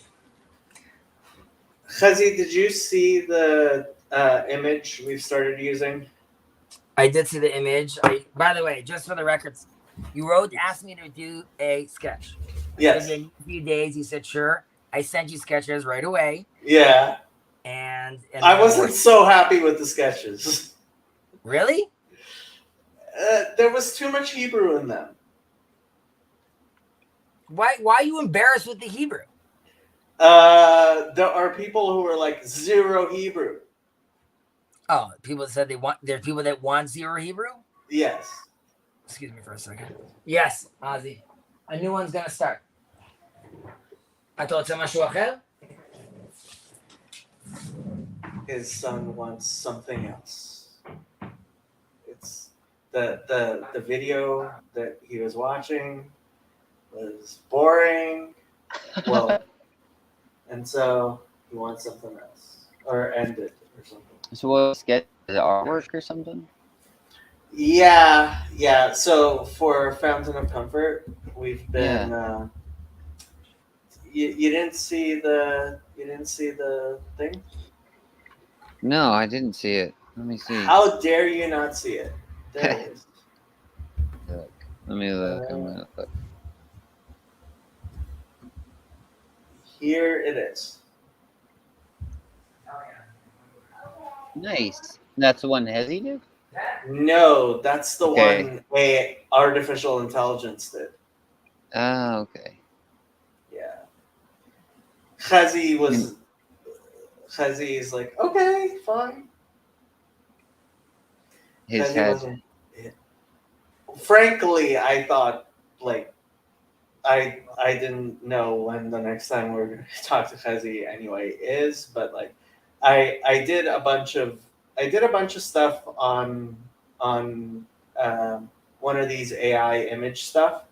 Chazi, did you see the image we've started using? I did see the image. By the way, just for the records, you asked me to do a sketch. Yes. In a few days, you said sure. I sent you sketches right away. Yeah. And I wasn't so happy with the sketches. Really? There was too much Hebrew in them. Why are you embarrassed with the Hebrew? There are people who are like zero Hebrew. Oh, people said there's people that want zero Hebrew? Yes. Excuse me for a second. Yes, Ozzy. A new one's gonna start. אתה רוצה משהו אחר? His son wants something else. It's the video that he was watching was boring. Well, and so he wants something else. Or end it or something. So what sketch? Is it artwork or something? Yeah. So for Fountain of Comfort, we've been. You didn't see the thing? No, I didn't see it. Let me see. How dare you not see it? There it is. Look. Let me look. I'm gonna look. Here it is. Nice. That's the one Hezi did? No, that's the Okay. one a artificial intelligence did. Oh, okay. Yeah. Chazi is like, okay, fine. His Chazi head. wasn't- Frankly, I thought like I didn't know when the next time we're going to talk to Chazi anyway is, but like I did a bunch of stuff on one of these AI image stuff,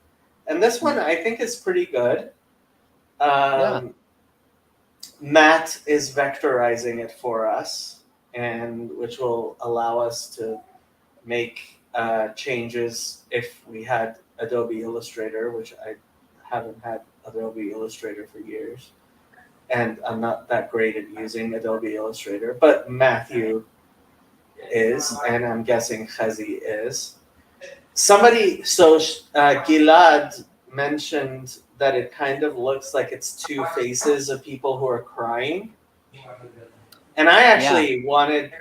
and this one I think is pretty good. Matt is vectorizing it for us, and which will allow us to make changes if we had Adobe Illustrator, which I haven't had Adobe Illustrator for years. And I'm not that great at using Adobe Illustrator, but Matthew is, and I'm guessing Chazi is. Gilad mentioned that it kind of looks like it's two faces of people who are crying. And I actually wanted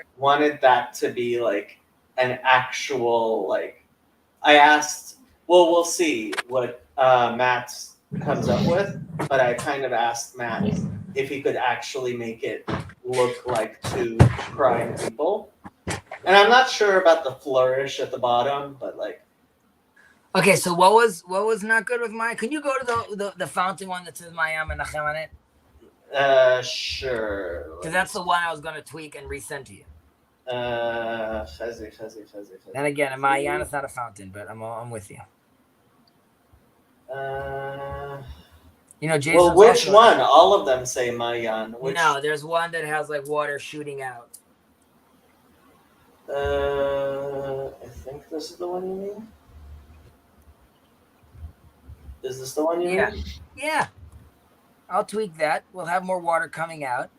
that to be like an actual, like, I asked, well, we'll see what Matt comes up with, but I kind of asked Matt if he could actually make it look like two crying people. And I'm not sure about the flourish at the bottom, but like. Okay, so what was not good with mine? Can you go to the fountain one that says Mayam and Nachem on it? Sure. Because that's the one I was going to tweak and resend to you. Chazi. And again, a Mayan is not a fountain, but I'm with you. You know, Jason's well, which also, one? All of them say Mayan. Which... No, there's one that has like water shooting out. I think this is the one you mean. Is this the one you mean? Yeah. I'll tweak that. We'll have more water coming out.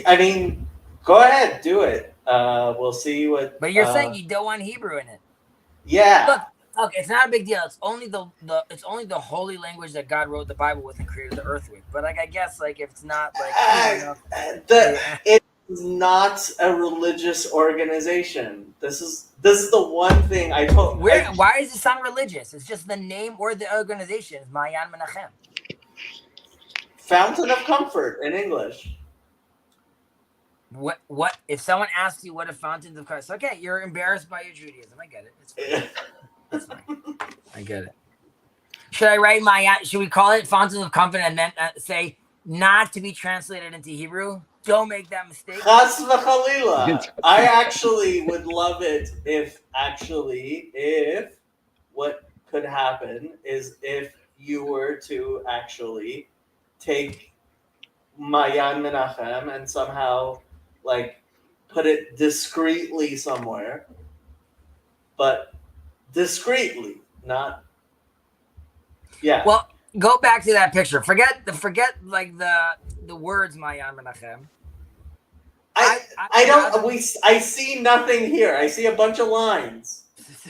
I mean, go ahead, do it. We'll see what. But you're saying you don't want Hebrew in it. Yeah. Look, Okay, it's not a big deal. It's only the holy language that God wrote the Bible with and created the earth with. But like I guess like if it's not like clear enough, It's not a religious organization. This is the one thing I told. why does it sound religious? It's just the name or the organization. It's Mayan Menachem. Fountain of Comfort in English. What if someone asks you what a fountain of Christ? Okay, you're embarrassed by your Judaism. I get it. It's fine. It's fine. I get it. Should I write should we call it Fountain of Comfort and then say not to be translated into Hebrew? Don't make that mistake. Chas v'chalila. I actually would love it if what could happen is if you were to actually take Mayan Menachem and somehow like put it discreetly somewhere, but discreetly, not. Yeah. Well, go back to that picture. Forget like the words Mayan Menachem. I see nothing here. I see a bunch of lines.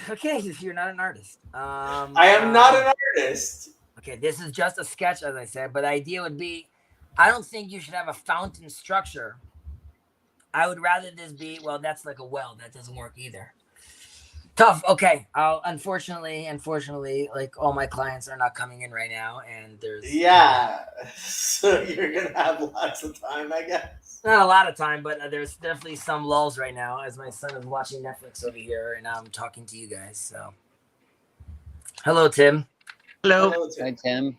Okay, if you're not an artist. I am not an artist. Okay, this is just a sketch, as I said, but the idea would be, I don't think you should have a fountain structure. I would rather this be, well, that's like a well. That doesn't work either. Tough. Okay. Unfortunately, like all my clients are not coming in right now, and there's so you're gonna have lots of time, I guess. not a lot of time, but there's definitely some lulls right now as my son is watching Netflix over here, and I'm talking to you guys. So, hello, Tim. Hello. Hi, Tim.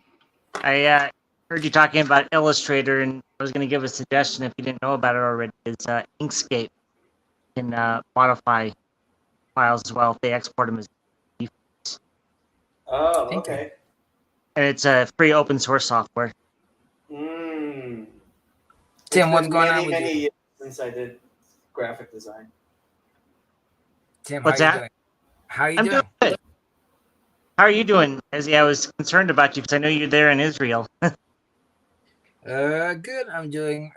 I heard you talking about Illustrator, and I was going to give a suggestion if you didn't know about it already. Is Inkscape can modify files as well if they export them as defaults. Oh, okay. And it's a free open source software. Tim, what's going on with many you? years since I did graphic design. Tim, What's how are that? you doing? How are you I'm doing? good. How are you doing? I was concerned about you because I know you're there in Israel. Good. I'm doing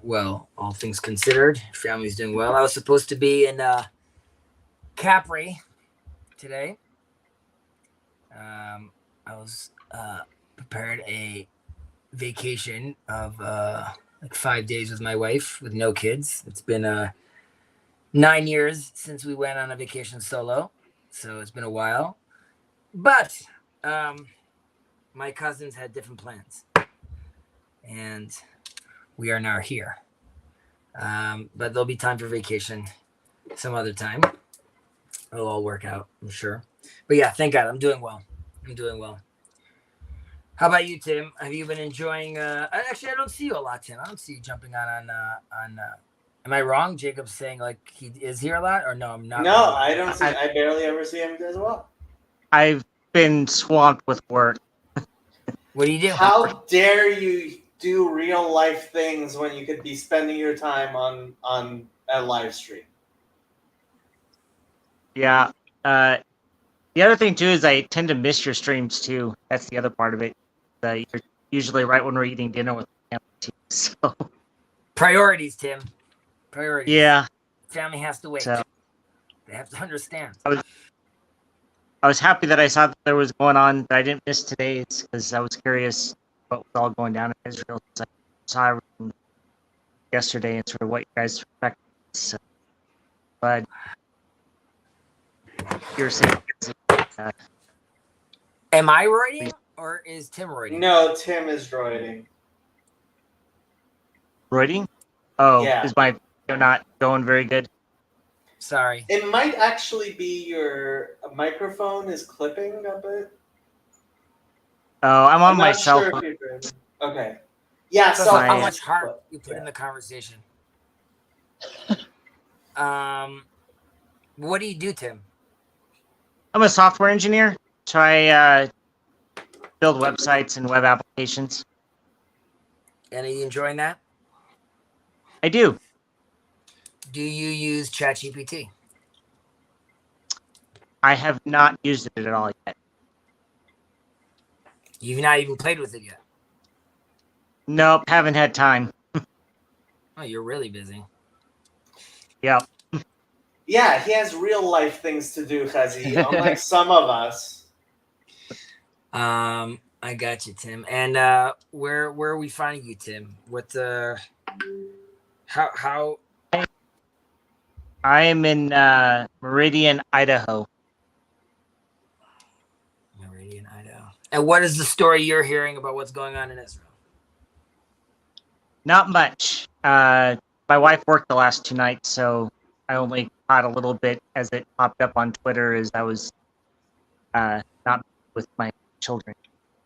well, all things considered. Family's doing well. I was supposed to be in Capri today. I was prepared a vacation of like 5 days with my wife with no kids. It's been 9 years since we went on a vacation solo, so it's been a while. But my cousins had different plans, and we are now here. But there'll be time for vacation some other time. It'll all work out, I'm sure. But yeah, thank God, I'm doing well. How about you, Tim? Have you been enjoying? Actually, I don't see you a lot, Tim. I don't see you jumping on. Am I wrong? Jacob's saying like he is here a lot, or no? I'm not. No, wrong. I don't see. I barely ever see him as well. I've been swamped with work. What do you do? How dare you do real life things when you could be spending your time on a live stream? Yeah. The other thing too is I tend to miss your streams too. That's the other part of it. You're usually right when we're eating dinner with family too. So Priorities, Tim. Priorities. yeah. Family has to wait. So They have to understand. I was happy that I saw that there was going on, but I didn't miss today's because I was curious what was all going down in Israel. So I saw everything yesterday and sort of what you guys expect. So, but you're saying. Am I roiding or is Tim roiding? No, Tim is droiding. Roiding? Oh, Yeah. is my video not going very good? Sorry. It might actually be your microphone is clipping a bit. Oh, I'm on I'm my not cell sure phone. if you're good. Okay. Yeah, So so how much heart you put in the conversation? What do you do, Tim? I'm a software engineer, so I build websites and web applications. And are you enjoying that? I do. Do you use ChatGPT? I have not used it at all yet. You've not even played with it yet. Nope, haven't had time. Oh, you're really busy. Yep. Yeah, he has real life things to do, Chazi, unlike some of us. I got you, Tim. And where are we finding you, Tim? What how I am in Meridian, Idaho. Meridian, Idaho. And what is the story you're hearing about what's going on in Israel? Not much. My wife worked the last 2 nights, so I only caught a little bit as it popped up on Twitter as I was not with my children.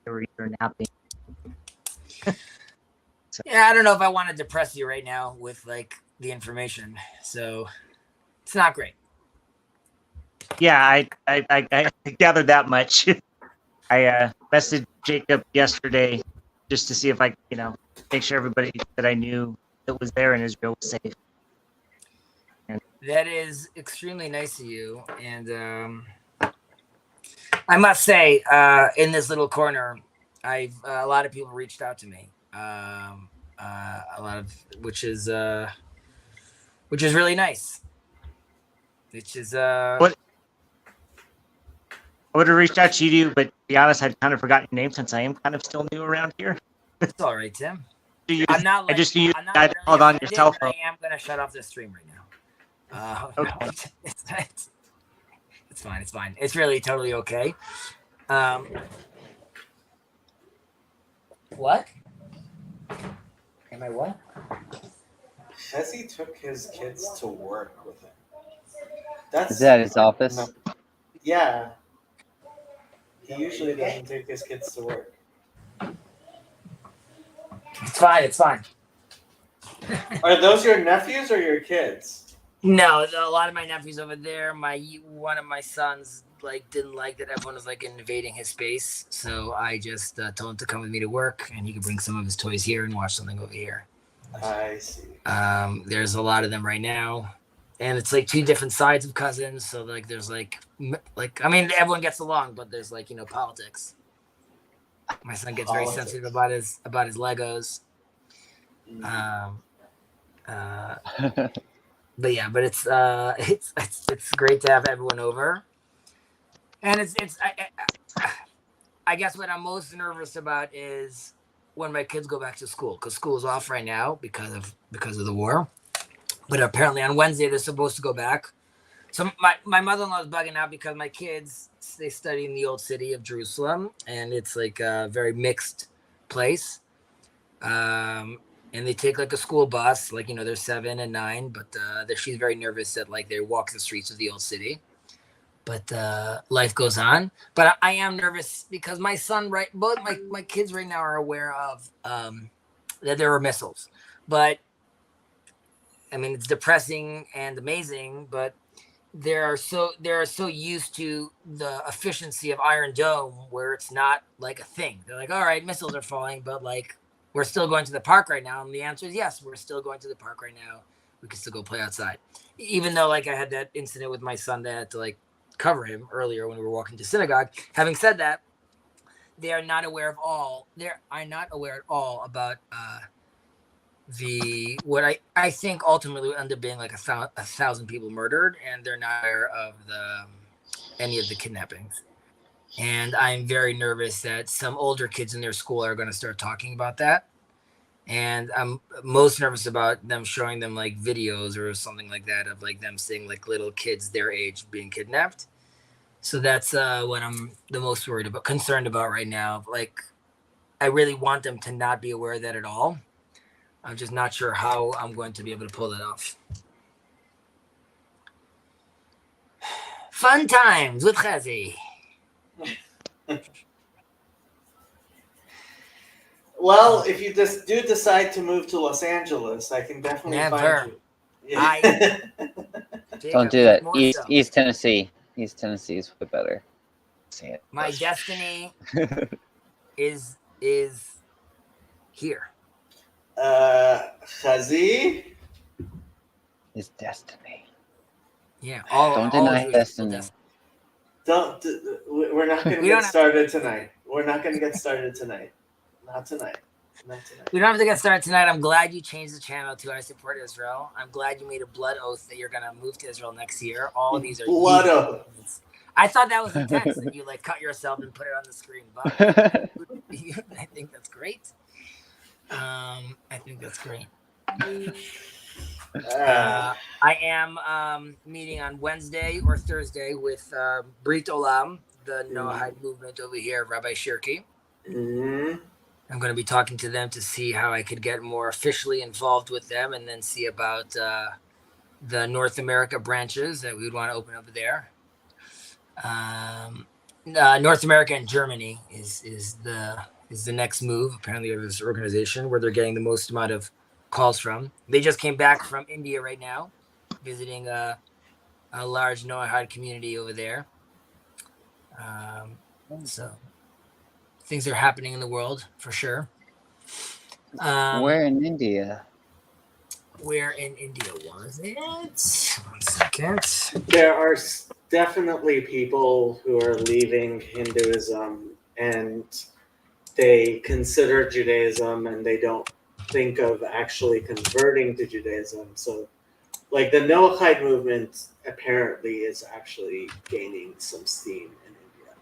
They were either napping. Yeah, I don't know if I want to depress you right now with like the information. So it's not great. Yeah, I gathered that much. I messaged Jacob yesterday just to see if I, make sure everybody that I knew that was there in Israel was safe. And That is extremely nice of you. And I must say, in this little corner, I've a lot of people reached out to me. A lot of which is really nice. Which is what I would have reached out to you, but to be honest, I'd kind of forgotten your name since I am kind of still new around here. It's all right, Tim. I'm not. I just knew you I'm not guys really called on offended, your cell but phone. I am gonna shut off the stream right now. Okay. No, it's fine. It's fine. It's really totally okay. What? Am I what? Chazi took his kids to work with him. That's Is that his office? No. Yeah. He usually doesn't take his kids to work. It's fine. It's fine. Are those your nephews or your kids? No, a lot of my nephews over there. One of my sons didn't like that everyone was invading his space, so I just told him to come with me to work, and he could bring some of his toys here and watch something over here. I see. There's a lot of them right now, and it's two different sides of cousins. So there's everyone gets along, but there's politics. My son gets very sensitive about his Legos. But it's great to have everyone over, and I guess what I'm most nervous about is when my kids go back to school, because school is off right now because of the war. But apparently on Wednesday they're supposed to go back. So my mother-in-law is bugging out because my kids, they study in the old city of Jerusalem, and it's a very mixed place. And they take a school bus, they're 7 and 9, but she's very nervous that they walk the streets of the old city. But life goes on. But I am nervous because my son, both my kids right now are aware of that there are missiles. But I mean, it's depressing and amazing, but they're so used to the efficiency of Iron Dome where it's not a thing. They're all right, missiles are falling, but we're still going to the park right now. And the answer is yes, we're still going to the park right now. We can still go play outside. Even though I had that incident with my son that I had to cover him earlier when we were walking to synagogue. Having said that, they are not aware at all about what I think ultimately would end up being 1,000 people murdered, and they're not aware of any of the kidnappings. And I'm very nervous that some older kids in their school are going to start talking about that. And I'm most nervous about them showing them videos or something like that of them seeing little kids their age being kidnapped. So that's what I'm the most concerned about right now. I really want them to not be aware of that at all. I'm just not sure how I'm going to be able to pull that off. Fun times with Chazi. Well, if you just do decide to move to Los Angeles, I can definitely find you. Don't do that. East Tennessee. East Tennessee is way better. My destiny is here. Chazi? His destiny. Yeah. Don't deny destiny. We're not going to get started tonight. We're not going to get started tonight. Not tonight. Not tonight. We don't have to get started tonight. I'm glad you changed the channel to I Support Israel. I'm glad you made a blood oath that you're going to move to Israel next year. All of these are Blood oath. I thought that was intense that you like cut yourself and put it on the screen. But I think that's great. I think that's great. I am meeting on Wednesday or Thursday with Brit Olam, the Noahide movement over here, Rabbi Shirky. Mm-hmm. I'm going to be talking to them to see how I could get more officially involved with them, and then see about the North America branches that we would want to open up there. North America and Germany is the next move apparently of this organization, where they're getting the most amount of calls from. They just came back from India right now, visiting a large Noahide community over there. So things are happening in the world for sure. Where in India? Where in India was it? 1 second. There are definitely people who are leaving Hinduism and they consider Judaism and they don't think of actually converting to Judaism. So, like, the Noahide movement apparently is actually gaining some steam in India.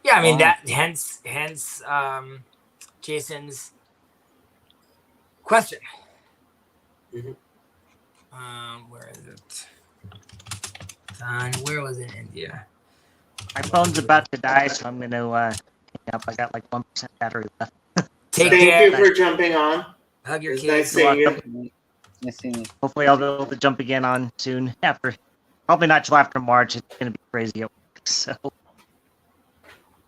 Yeah, I mean that hence Jason's question. Mm-hmm. Where is it? Where was it in India? My phone's about to die, so I'm gonna hang up. I got like 1% battery left. Take Thank care. you for jumping on. Hug your It's kids. nice seeing you. Nice seeing you. Hopefully, I'll be able to jump again on soon. Probably not till after March. It's gonna be crazy at work. So,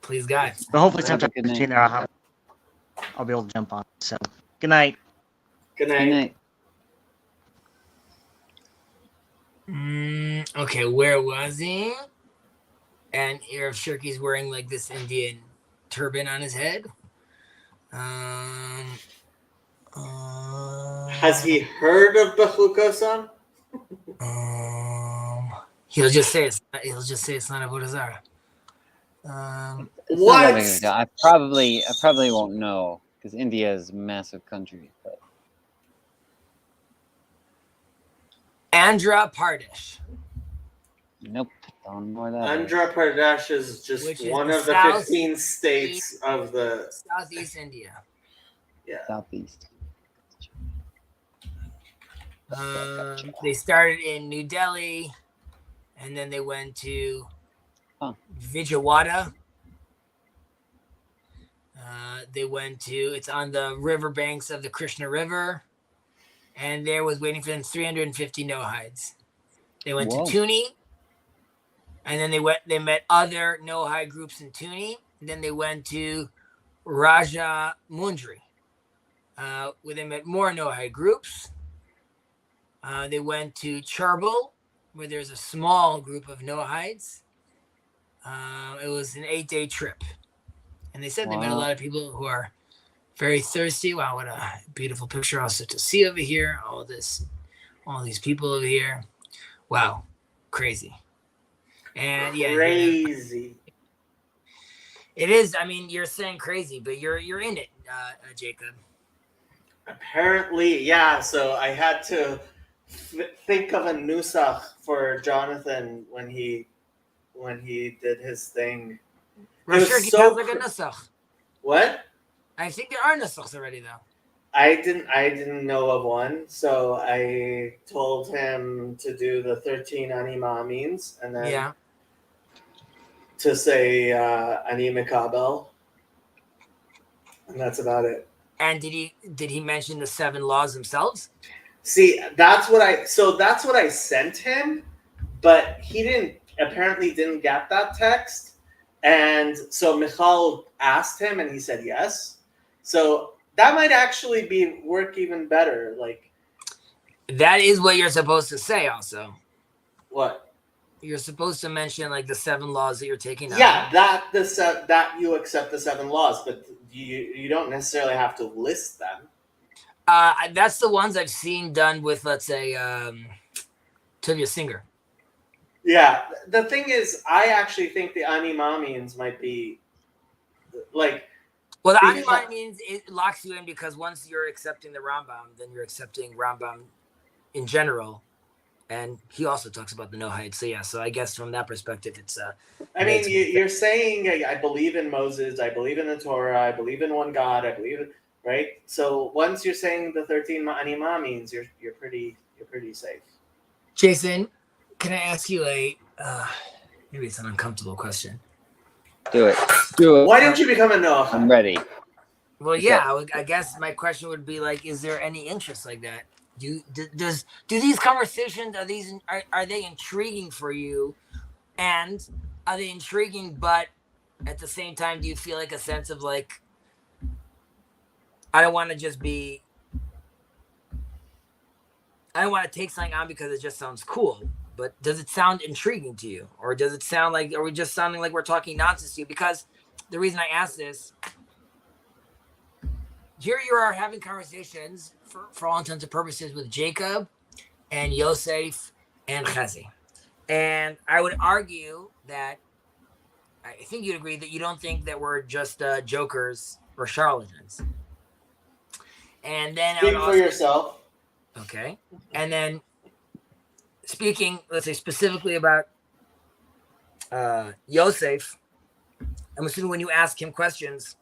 Please, God. but hopefully, Have a sometime good night. between there, I'll be able to jump on. So, good night. Good Good night. night. Okay, where was he? And Arab Shirky's wearing like this Indian turban on his head. Has he heard of Bechukosan? He'll just say it's not Avodah Zarah. It's What? not that big of a deal. I probably won't know because India is a massive country. But Andhra Pradesh. nope, don't know where that is. Andhra Pradesh is just Which is one the of the south- 15 states of the Southeast India. Southeast. They started in New Delhi, and then they went to Vijayawada. They went to, it's on the riverbanks of the Krishna River, and there was waiting for them 350 Noahides. They went Whoa. to Tuni, and then they met other Noahide groups in Tuni. And then they went to Raja Mundri, where they met more Noahide groups. They went to Charbel, where there's a small group of Noahides. It was an 8-day trip. And they said they met a lot of people who are very thirsty. Wow, what a beautiful picture also to see over here. All these people over here. Wow, crazy. And yeah, crazy. It is. I mean, you're saying crazy, but you're in it, Jacob. Apparently, yeah. So I had to think of a nusach for Jonathan when he did his thing. Rosh Hashanah sounds like a nusach. What? I think there are nusachs already, though. I didn't know of one, so I told him to do the 13 Ani Ma'amins and then to say Ani Mikabel, and that's about it. And did he mention the 7 laws themselves? See, that's what I sent him, but he apparently didn't get that text. And so Michal asked him and he said yes. So that might actually work even better. Like, that is what you're supposed to say also. What? You're supposed to mention like the 7 laws that you're taking out. Yeah, that you accept the 7 laws, but you don't necessarily have to list them. That's the ones I've seen done with, let's say, Tuvia Singer. Yeah, the thing is, I actually think the Ani Mamins might be, like, Well, the Because- Animani means it locks you in because once you're accepting the Rambam, then you're accepting Rambam in general. And he also talks about the Noahide. So yeah, so I guess from that perspective, it's I mean, you're saying I believe in Moses, I believe in the Torah, I believe in one God, I believe in, right? So once you're saying the 13 Anima means you're pretty safe. Jason, can I ask you a maybe it's an uncomfortable question? Do it. Do it. Why didn't you become a Noah? I'm ready. Well, What's yeah, up? I guess my question would be like, is there any interest like that? Do these conversations are they intriguing for you, and are they intriguing? But at the same time, do you feel like a sense of like, I don't want to take something on because it just sounds cool. But does it sound intriguing to you, or does it sound like are we just sounding like we're talking nonsense to you? Because the reason I ask this. Here you are having conversations for all intents and purposes with Jacob and Yosef and Chazi. And I would argue that I think you'd agree that you don't think that we're just jokers or charlatans. And then Speak for yourself. Okay. And then speaking, let's say specifically about Yosef, I'm assuming when you ask him questions,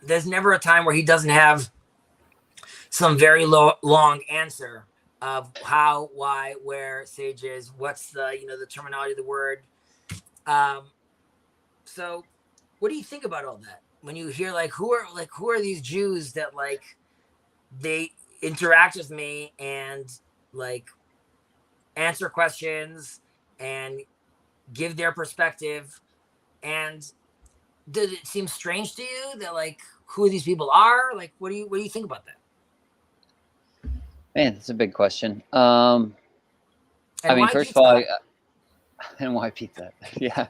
there's never a time where he doesn't have some very long answer of how, why, where, sages, what's the the terminology of the word. So what do you think about all that when you hear who are these Jews that they interact with me and answer questions and give their perspective, and did it seem strange to you that who these people are? What do you think about that? Man, that's a big question. I mean, first of all, and why pizza? Yeah,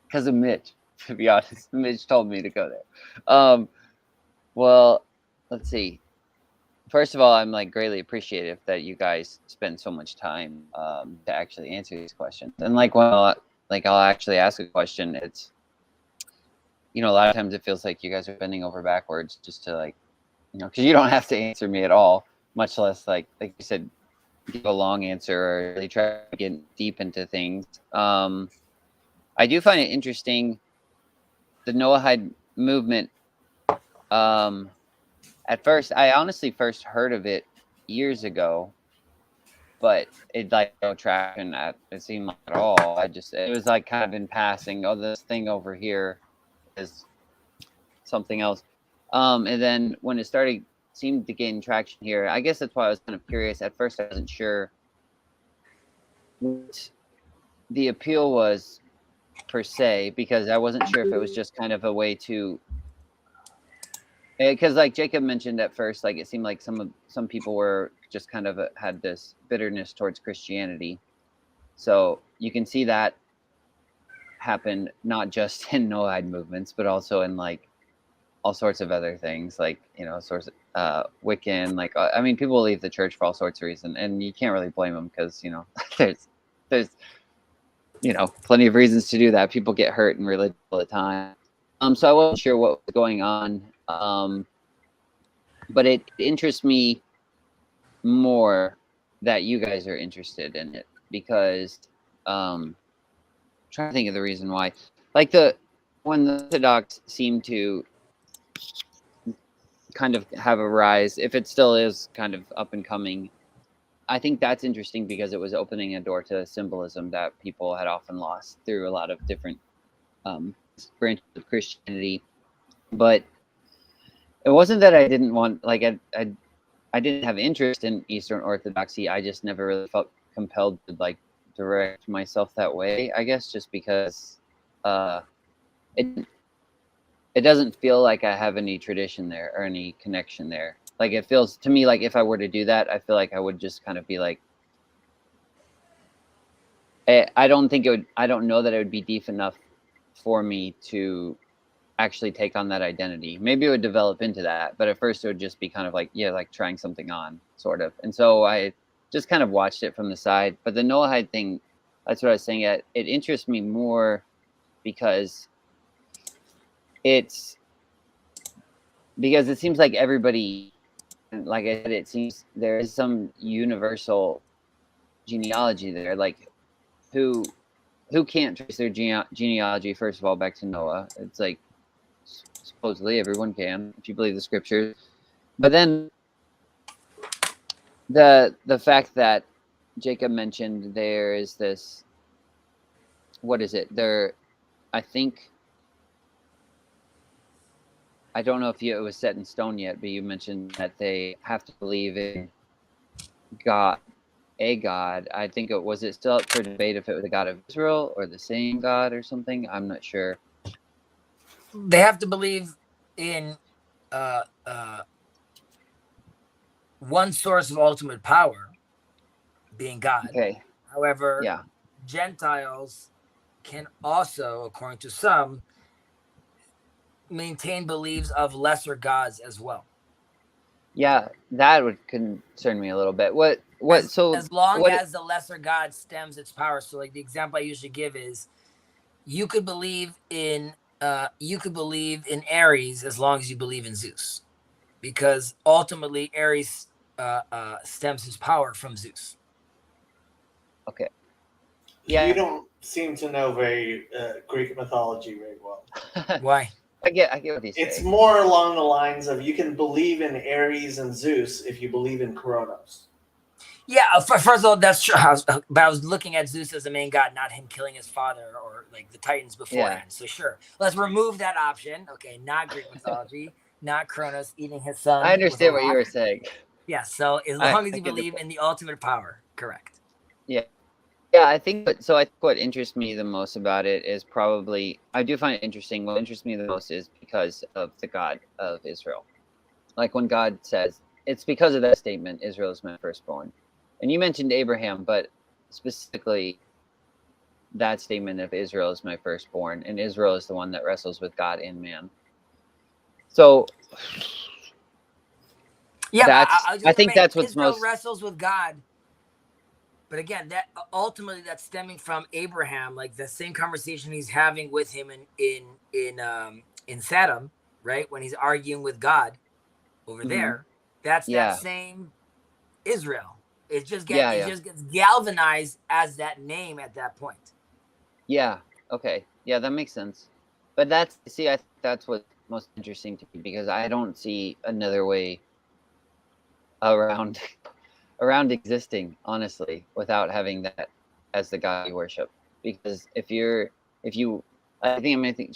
because of Mitch. To be honest, Mitch told me to go there. Well, let's see. First of all, I'm greatly appreciative that you guys spend so much time to actually answer these questions. And when I'll actually ask a question, it's a lot of times it feels like you guys are bending over backwards just to because you don't have to answer me at all, much less like you said, give a long answer or really try to get deep into things. I do find it interesting, the Noahide movement. At first, I honestly first heard of it years ago, but it no traction it seemed like at all. It was kind of in passing. Oh, this thing over here is something else. And then when it seemed to gain traction here, I guess that's why I was kind of curious. At first, I wasn't sure what the appeal was per se, because I wasn't sure if it was just kind of a way to, because Jacob mentioned at first, it seemed like some people were just kind of had this bitterness towards Christianity. So you can see that happen not just in Noahide movements, but also in all sorts of other things, Wiccan. I mean, people leave the church for all sorts of reasons, and you can't really blame them because there's plenty of reasons to do that. People get hurt in religion all the time. So I wasn't sure what was going on. But it interests me more that you guys are interested in it, because I'm trying to think of the reason why. When the Orthodox seem to kind of have a rise, if it still is kind of up and coming, I think that's interesting because it was opening a door to symbolism that people had often lost through a lot of different branches of Christianity. But it wasn't that I didn't want, I didn't have interest in Eastern Orthodoxy. I just never really felt compelled to direct myself that way, I guess, just because it doesn't feel like I have any tradition there or any connection there. It feels to me like if I were to do that, I feel like I would just kind of be I don't know that it would be deep enough for me to actually take on that identity. Maybe it would develop into that, but at first it would just be kind of trying something on, sort of. And so I just kind of watched it from the side. But the Noahide thing, that's what I was saying. It interests me more because it's because it seems like everybody, like I said, it seems there is some universal genealogy there. Like who can't trace their genealogy, first of all, back to Noah? It's like supposedly everyone can, if you believe the scriptures. But then the fact that Jacob mentioned there is this, what is it? There, I think, I don't know if it was set in stone yet, but you mentioned that they have to believe in God, a God. I think it was still up for debate if it was the God of Israel or the same God or something. I'm not sure. They have to believe in one source of ultimate power, being God. Okay. However, Yeah. Gentiles can also, according to some, maintain beliefs of lesser gods as well. Yeah, that would concern me a little bit. As long as the lesser god stems its power. So like the example I usually give is you could believe in Ares as long as you believe in Zeus. Because ultimately Ares stems his power from Zeus. Okay. Yeah. You don't seem to know very Greek mythology very well. Why? I get what he's saying. It's more along the lines of you can believe in Ares and Zeus if you believe in Kronos. Yeah, first of all, that's true. But I was looking at Zeus as the main god, not him killing his father or like the Titans beforehand. So sure, let's remove that option. Okay, not Greek mythology, not Kronos eating his son. I understand what you were saying. Yeah, so as long as you believe in the ultimate power, correct. Yeah. Yeah, I think what interests me the most about it is probably, I do find it interesting. What interests me the most is because of the God of Israel. Like when God says, it's because of that statement, Israel is my firstborn. And you mentioned Abraham, but specifically that statement of Israel is my firstborn, and Israel is the one that wrestles with God and man. So yeah, I think that's what's Israel most wrestles with God. But again, that ultimately that's stemming from Abraham, like the same conversation he's having with him in Sodom, right? When he's arguing with God over there, that's that same Israel. It just gets galvanized as that name at that point. Yeah. Okay. Yeah, that makes sense. But I think that's what's most interesting to me, because I don't see another way around existing, honestly, without having that as the God you worship. Because I think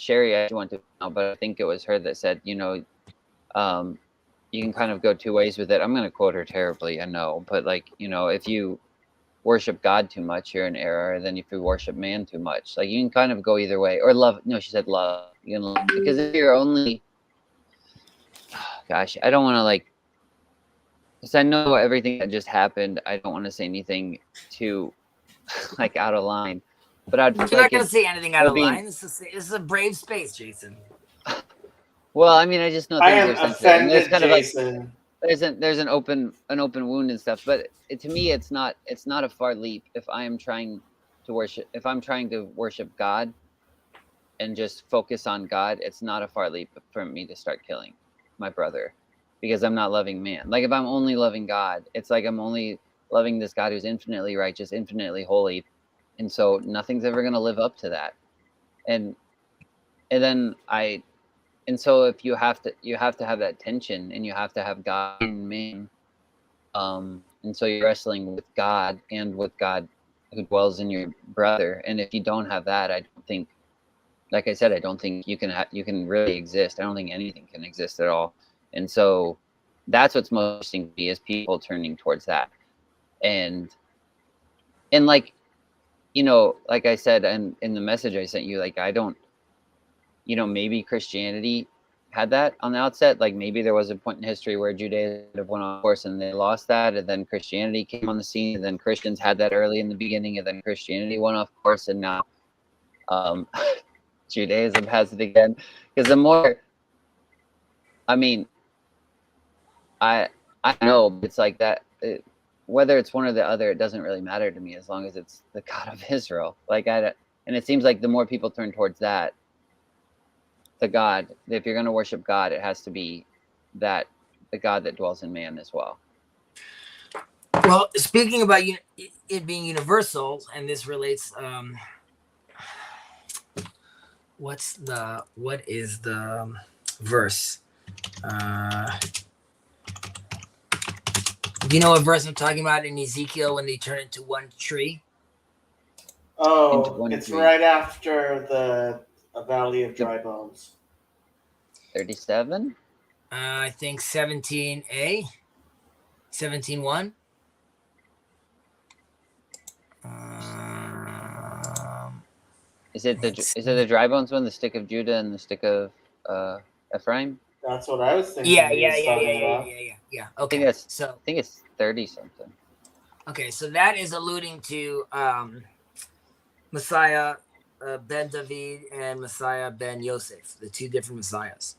Sherry actually went to now, but I think it was her that said, you can kind of go two ways with it. I'm going to quote her terribly, I know, but like, if you worship God too much, you're in error. Then if you worship man too much, like you can kind of go either way. Or love. No, she said love. You can love, because if you're only, gosh, I don't want to because I know everything that just happened. I don't want to say anything too out of line. But you're not going to say anything out of line. This is a brave space, Jason. Well, I mean, I just know things I am are sensitive. offended, There's kind Jason. of there's an open wound and stuff. But to me, it's not a far leap if I'm trying to worship God and just focus on God. It's not a far leap for me to start killing my brother, because I'm not loving man. Like if I'm only loving God, it's like I'm only loving this God who's infinitely righteous, infinitely holy, and so nothing's ever going to live up to that. And so if you have to have that tension, and you have to have God and man, and so you're wrestling with God and with God who dwells in your brother. And if you don't have that, I don't think, like I said, I don't think you can really exist. I don't think anything can exist at all. And so that's what's most interesting to me, is people turning towards that. And like, like I said, and in the message I sent you, like, I don't, maybe Christianity had that on the outset. Like maybe there was a point in history where Judaism went off course and they lost that, and then Christianity came on the scene, and then Christians had that early in the beginning, and then Christianity went off course, and now Judaism has it again. Because the more, I mean, I know it's like that. Whether it's one or the other, it doesn't really matter to me, as long as it's the God of Israel. And it seems like the more people turn towards that, the God, if you're going to worship God, it has to be that the God that dwells in man as well. Well, speaking about it being universal, and this relates. What is the verse? Do you know what verse I'm talking about in Ezekiel when they turn into one tree? Oh, it's right after the Valley of Dry Bones. 37? I think 17a, 17:1. Is it the dry bones one, the stick of Judah and the stick of Ephraim? That's what I was thinking. Yeah. Okay, I so think it's 30 something. okay, so that is alluding to Messiah ben David and Messiah ben Yosef, the two different messiahs,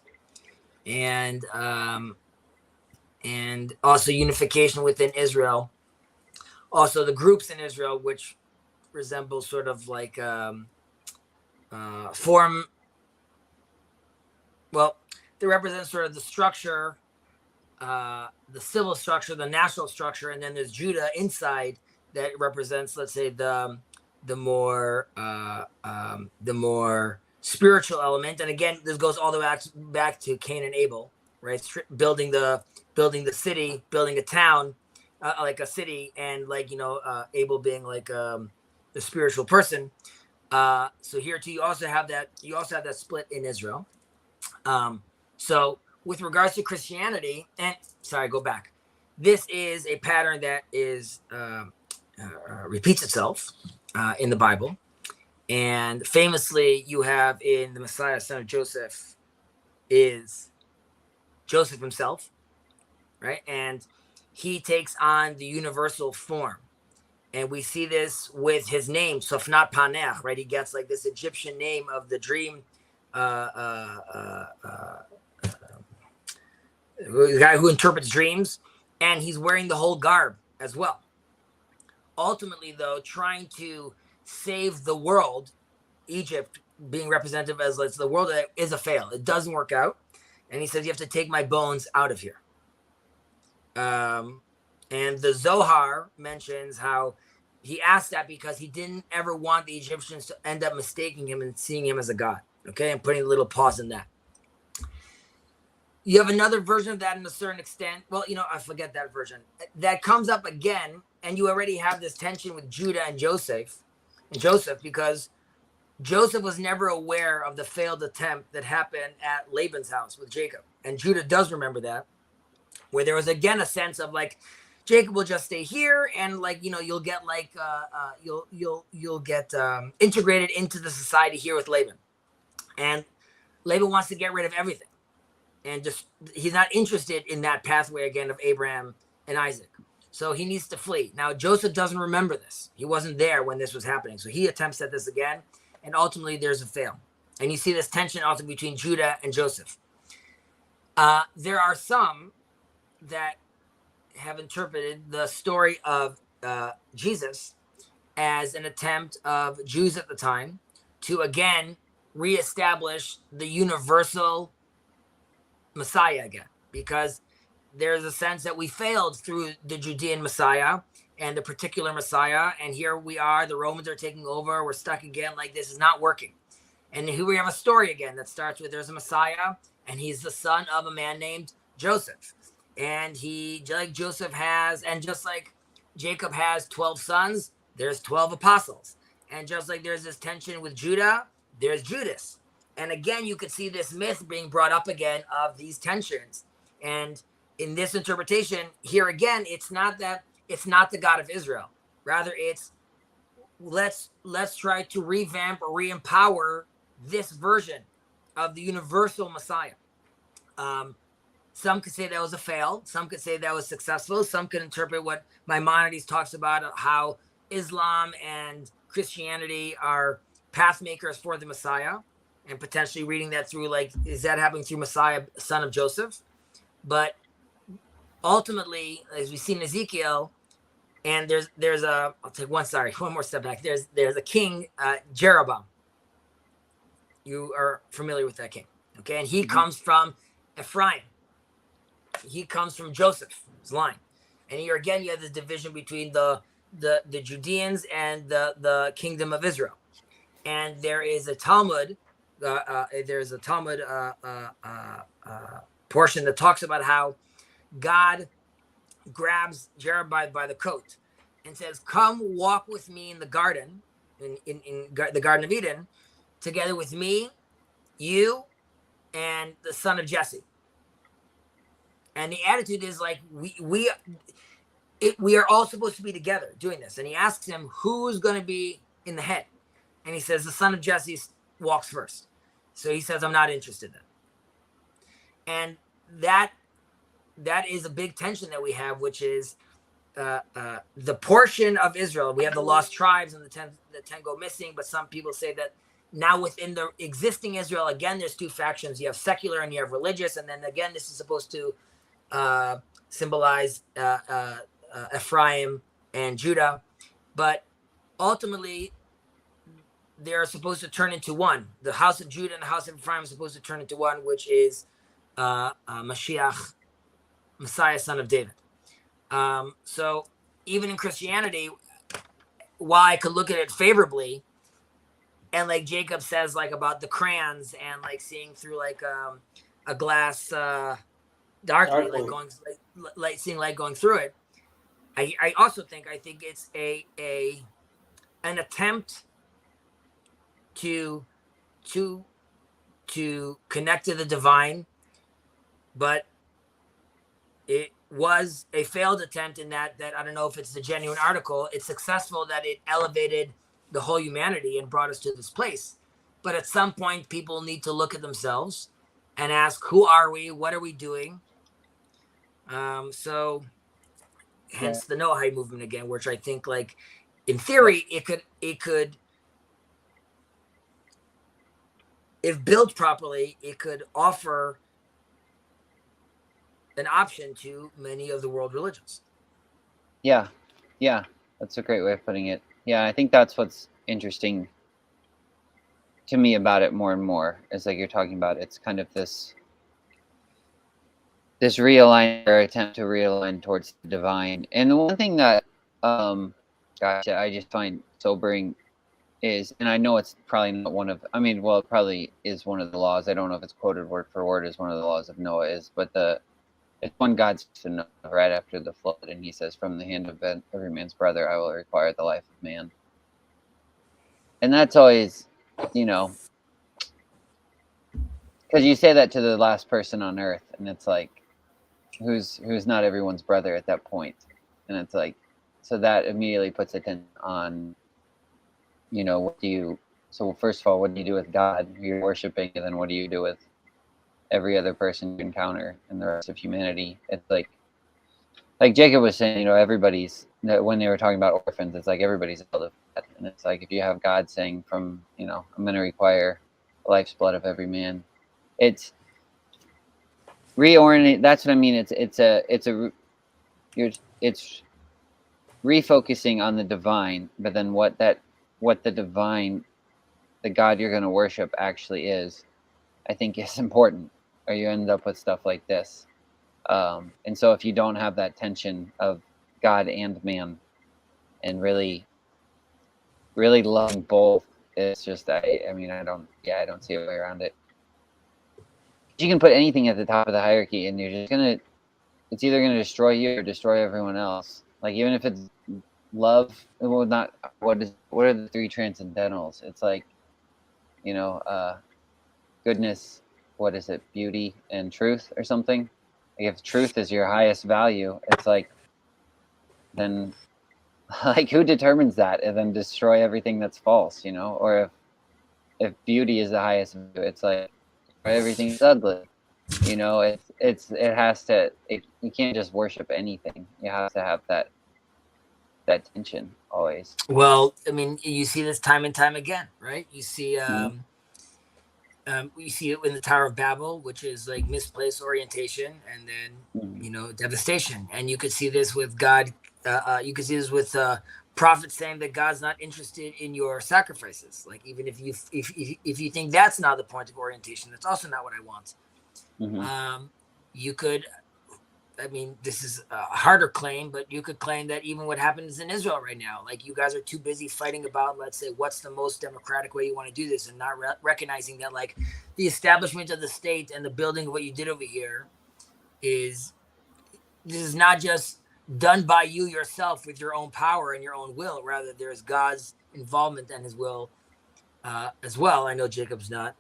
and also unification within Israel. Also, the groups in Israel, which resemble sort of like form. Well, they represent sort of the structure, the civil structure, the national structure, and then there's Judah inside that represents, let's say, the more spiritual element. And again, this goes all the way back to Cain and Abel, right? Building the city, building a town, like a city, and like Abel being like the spiritual person. So here too, you also have that split in Israel. So with regards to Christianity, and sorry, go back. This is a pattern that is repeats itself in the Bible, and famously, you have in the Messiah, son of Joseph, is Joseph himself, right? And he takes on the universal form. And we see this with his name, Sofnat Paner, right? He gets like this Egyptian name of the dream, the guy who interprets dreams, and he's wearing the whole garb as well. Ultimately, though, trying to save the world, Egypt being representative as the world is a fail. It doesn't work out. And he says, you have to take my bones out of here. And the Zohar mentions how he asked that because he didn't ever want the Egyptians to end up mistaking him and seeing him as a god. Okay, and putting a little pause in that. You have another version of that in a certain extent. Well, I forget that version. That comes up again, and you already have this tension with Judah and Joseph, because Joseph was never aware of the failed attempt that happened at Laban's house with Jacob. And Judah does remember that, where there was again a sense of like, Jacob will just stay here, and you'll get you'll get integrated into the society here with Laban. And Laban wants to get rid of everything. And just he's not interested in that pathway again of Abraham and Isaac. So he needs to flee. Now, Joseph doesn't remember this. He wasn't there when this was happening. So he attempts at this again, and ultimately there's a fail. And you see this tension also between Judah and Joseph. There are some that have interpreted the story of Jesus as an attempt of Jews at the time to again reestablish the universal Messiah again, because there's a sense that we failed through the Judean Messiah and the particular Messiah, and here we are, the Romans are taking over, we're stuck again, like this is not working. And here we have a story again that starts with there's a Messiah, and he's the son of a man named Joseph. And he, like Joseph has, and just like Jacob has 12 sons, there's 12 apostles. And just like there's this tension with Judah, there's Judas. And again, you could see this myth being brought up again of these tensions. And in this interpretation, here again, it's not the God of Israel. Rather, it's let's try to revamp or re-empower this version of the universal Messiah. Some could say that was a fail. Some could say that was successful. Some could interpret what Maimonides talks about, how Islam and Christianity are path makers for the Messiah, and potentially reading that through, like, is that happening through Messiah, son of Joseph? But ultimately, as we see in Ezekiel, and there's a, I'll take one more step back. There's a king, Jeroboam. You are familiar with that king, okay? And he comes from Ephraim. he comes from Joseph's line. And here again, you have the division between the Judeans and the kingdom of Israel. And there is a Talmud, portion that talks about how God grabs Jeroboam by the coat and says, "Come walk with me in the garden, in the Garden of Eden, together with me, you, and the son of Jesse." And the attitude is like we are all supposed to be together doing this. And he asks him, "Who's going to be in the head?" And he says, "The son of Jesse walks first." So he says, "I'm not interested in." And that is a big tension that we have, which is the portion of Israel. We have the lost tribes and the 10 go missing, but some people say that now within the existing Israel, again, there's two factions. You have secular and you have religious. And then again, this is supposed to symbolize Ephraim and Judah. But ultimately, they're supposed to turn into one. The house of Judah and the house of Ephraim are supposed to turn into one, which is Mashiach, Messiah, son of David. So even in Christianity, while I could look at it favorably, and like Jacob says, like about the crayons and like seeing through like a glass darkly, like going seeing light going through it. I also think it's an attempt to connect to the divine, but it was a failed attempt in that I don't know if it's a genuine article. It's successful that it elevated the whole humanity and brought us to this place. But at some point, people need to look at themselves and ask, who are we? What are we doing? So hence the Noahide movement again, which I think, like, in theory, it could, if built properly, it could offer an option to many of the world religions. Yeah, that's a great way of putting it. Yeah, I think that's what's interesting to me about it more and more. Is like you're talking about, it's kind of this realign or attempt to realign towards the divine. And the one thing that I just find sobering is, and I know it's probably not one of, it probably is one of the laws. I don't know if it's quoted word for word as one of the laws of Noah is, but it's when God says to Noah right after the flood, and he says, "From the hand of every man's brother, I will require the life of man." And that's always, because you say that to the last person on earth, and it's like, who's not everyone's brother at that point? And it's like, so that immediately puts attention on, so first of all, what do you do with God who you're worshiping, and then what do you do with every other person you encounter and the rest of humanity? It's like Jacob was saying, everybody's, when they were talking about orphans, it's like everybody's held of that. And it's like, if you have God saying from, I'm going to require the life's blood of every man, it's reorient. That's what I mean. It's refocusing on the divine, but then what the divine, the God you're going to worship actually is, I think is important, or you end up with stuff like this. And so if you don't have that tension of God and man and really loving both, it's just, I don't see a way around it. You can put anything at the top of the hierarchy and you're just it's either going to destroy you or destroy everyone else. Like, even if it's love, what are the three transcendentals? It's like, goodness, what is it, beauty and truth or something? Like, if truth is your highest value, it's like, then like, who determines that? And then destroy everything that's false, or if beauty is the highest value, it's like, everything's ugly, it has to, you can't just worship anything. You have to have that tension always. Well, you see this time and time again, right? You see we see it in the Tower of Babel, which is like misplaced orientation, and then devastation. And you could see this with God. You could see this with prophets saying that God's not interested in your sacrifices. Like, even if you think that's not the point of orientation, that's also not what I want. You could I mean, this is a harder claim, but you could claim that even what happens in Israel right now, like you guys are too busy fighting about, let's say, what's the most democratic way you want to do this, and not recognizing that like the establishment of the state and the building of what you did over here this is not just done by you yourself with your own power and your own will. Rather, there's God's involvement and His will as well. I know Jacob's not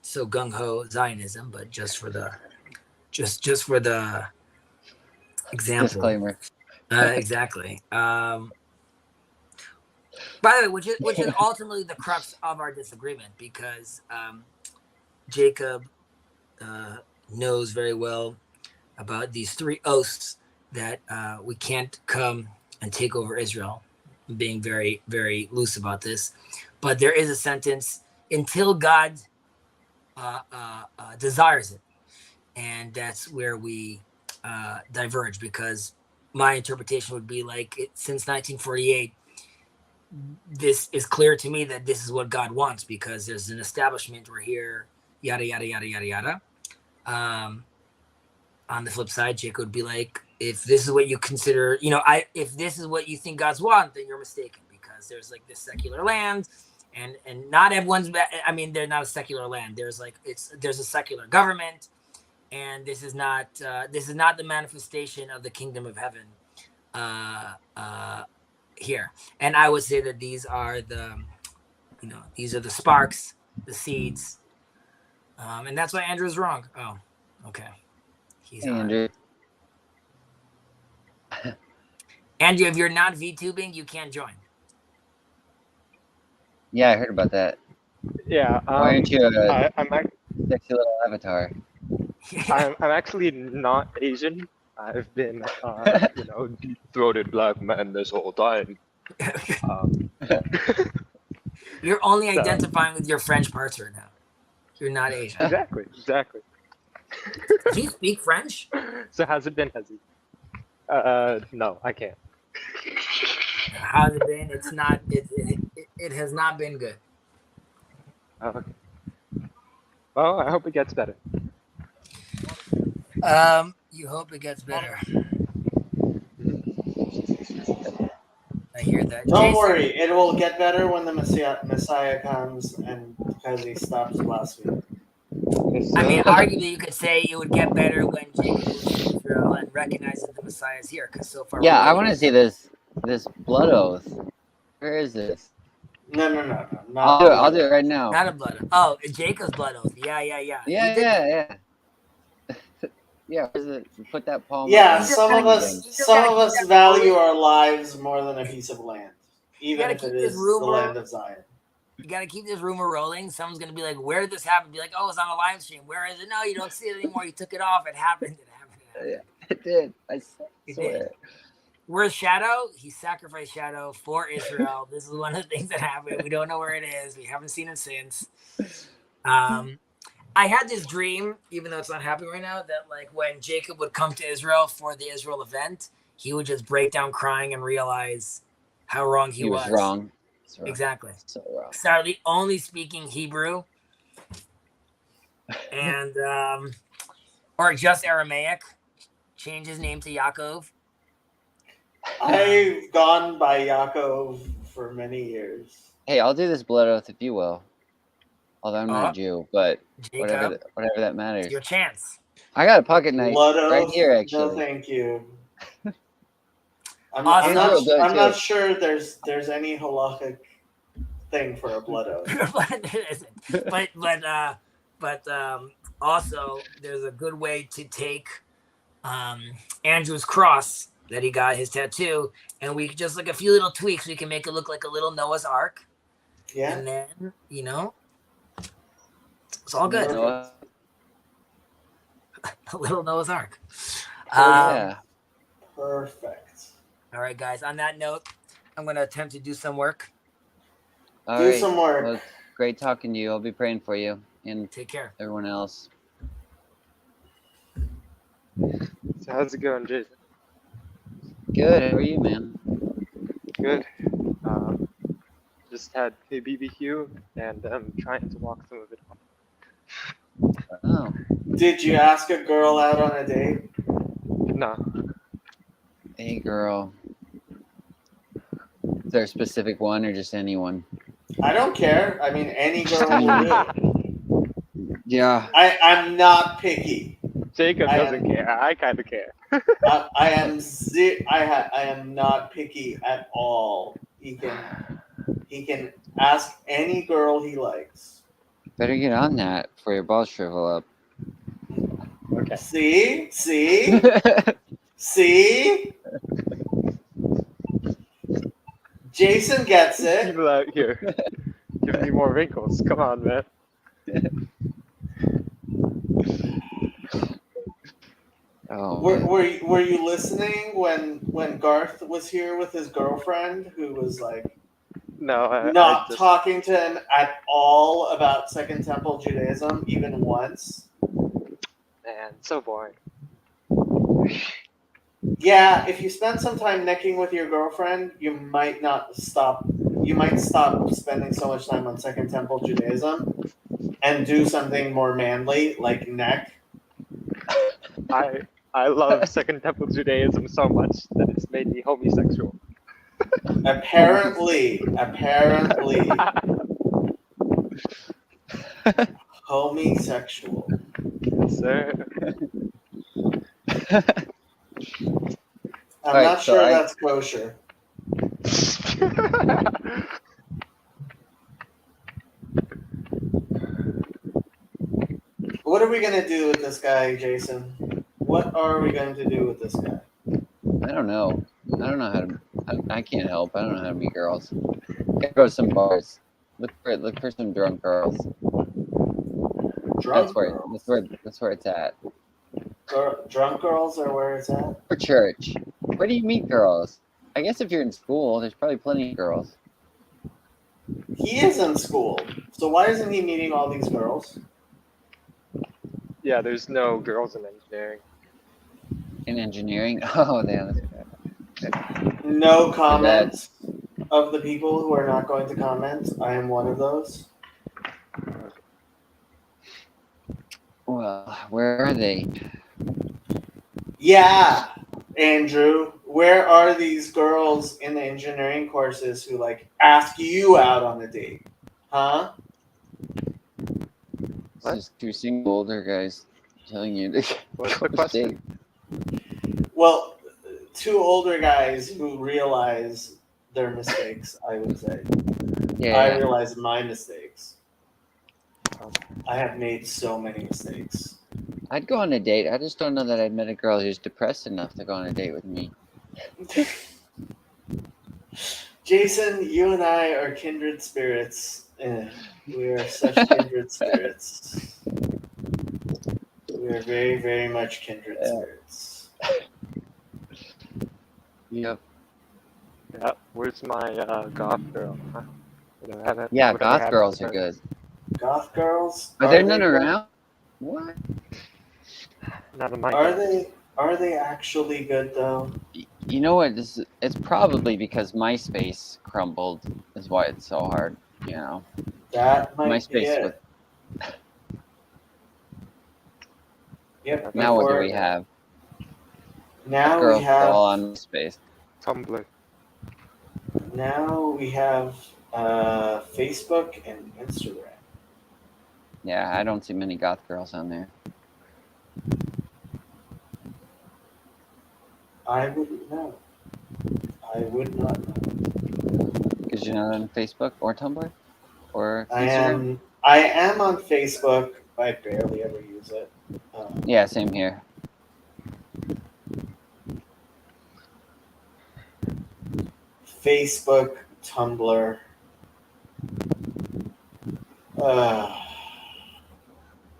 so gung ho Zionism, but just for the example. Disclaimer. Exactly. By the way, which is ultimately the crux of our disagreement, because Jacob knows very well about these 3 oaths that we can't come and take over Israel, being very, very loose about this. But there is a sentence, until God desires it. And that's where we diverge, because my interpretation would be like, since 1948, this is clear to me that this is what God wants, because there's an establishment, we're here, yada, yada, yada, yada, yada. On the flip side, Jacob would be like, if this is what you consider, if this is what you think God's want, then you're mistaken, because there's like this secular land, and not everyone's, I mean, they're not a secular land. There's a secular government, and this is not the manifestation of the kingdom of heaven here. And I would say that these are the sparks, the seeds, and that's why Andrew's wrong. Oh, okay. He's Hey, on. Andrew. Andrew, if you're not VTubing, you can't join. Yeah, I heard about that. Yeah. Why aren't you a I'm sexy little avatar? I'm actually not Asian. I've been, deep-throated black man this whole time. You're only So- identifying with your French parts right now. You're not Asian. Exactly. Do you speak French? So how's it been, Hezzy? No, I can't. How's it been? It's not. It has not been good. Oh, okay. Well, I hope it gets better. You hope it gets better. I hear that. Don't Jason, worry, it will get better when the Messiah comes and because he stops blasphemy. I mean, arguably, you could say it would get better when Jacob goes to Israel and recognizes the Messiah is here, because so far. Yeah, I want to see this blood oath. Where is this? No. I'll do it right now. Not a blood oath. Oh, Jacob's blood oath. Yeah. Yeah. Yeah, where's it? Put that palm. Yeah, up. some of us value our lives more than a piece of land, even if it is the land of Zion. You got to keep this rumor rolling. Someone's going to be like, where did this happen? Be like, oh, it's on a live stream. Where is it? No, you don't see it anymore. You took it off. It happened. Yeah, it did. I It swear. did. Where's Shadow? He sacrificed Shadow for Israel. This is one of the things that happened. We don't know where it is. We haven't seen it since. I had this dream, even though it's not happening right now, that like when Jacob would come to Israel for the Israel event, he would just break down crying and realize how wrong he was. He was wrong. Exactly. So wrong. Sadly, only speaking Hebrew and or just Aramaic. Change his name to Yaakov. I've gone by Yaakov for many years. Hey, I'll do this blood oath if you will. Although I'm not a Jew, but Jacob, whatever that matters. It's your chance. I got a pocket knife Blood oath? right here, No, actually. thank you. I'm Awesome. I'm not sure there's any halakhic thing for a blood oath. There isn't. But also there's a good way to take Andrew's cross that he got his tattoo, and we just like a few little tweaks, we can make it look like a little Noah's Ark. Yeah. And then it's all good. Noah. A little Noah's Ark. Yeah. Perfect. All right, guys. On that note, I'm going to attempt to do some work. All Do right. some work. Well, it's great talking to you. I'll be praying for you and Take care. everyone else. So how's it going, Jason? Good. How are you, man? Good. Just had a BBQ and I'm trying to walk some of it off. Oh. Did you ask a girl out on a date? No. A girl. Is there a specific one or just anyone? I don't care. I mean, any girl will do. Yeah. I'm not picky. Jacob I doesn't am- care. I kind of care. I am not picky at all. He can ask any girl he likes. Better get on that before your balls shrivel up. Okay. See? Jason gets it. People out here giving me more wrinkles. Come on, man. Oh, Were you listening when Garth was here with his girlfriend, who was like No, I not just, talking to him at all about Second Temple Judaism, even once? man, so boring. Yeah, if you spend some time necking with your girlfriend, you might stop spending so much time on Second Temple Judaism and do something more manly like neck. I love Second Temple Judaism so much that it's made me homosexual. Apparently. Homosexual. Yes, sir. I'm Alright, not so sure I- that's kosher. What are we going to do with this guy, Jason? What are we going to do with this guy? I don't know. I don't know how to. I can't help. I don't know how to meet girls. Gotta go to some bars. Look for some drunk girls. Drunk That's where girls? that's where it's at. Drunk girls are where it's at? For church. Where do you meet girls? I guess if you're in school, there's probably plenty of girls. He is in school, so why isn't he meeting all these girls? Yeah, there's no girls in engineering. In engineering? Oh, yeah. No comments of the people who are not going to comment. I am one of those. Well, where are they? Yeah, Andrew, where are these girls in the engineering courses who like ask you out on a date? Huh? It's just two single older guys telling you to What's the question? Well, two older guys who realize their mistakes, I would say. Yeah. I realize my mistakes. I have made so many mistakes. I'd go on a date. I just don't know that I'd met a girl who's depressed enough to go on a date with me. Jason, you and I are kindred spirits. We are such kindred spirits. We are very, very much kindred spirits. Yep. Yeah, where's my goth girl? Huh? You know, haven't- Yeah, whatever goth happened girls to are her? good. Goth girls? Are there they none good? around? What? Not in my Are they actually good though? You know what? It's probably because MySpace crumbled. Is why it's so hard. You know. That might be MySpace it. with. Yep. Now what do before- we have? Now Girls we have all on MySpace. Tumblr. Now we have Facebook and Instagram. Yeah, I don't see many goth girls on there. I wouldn't know. I would not know. Because you're not on Facebook or Tumblr or I Instagram? am on Facebook. I barely ever use it. Yeah, same here. Facebook, Tumblr.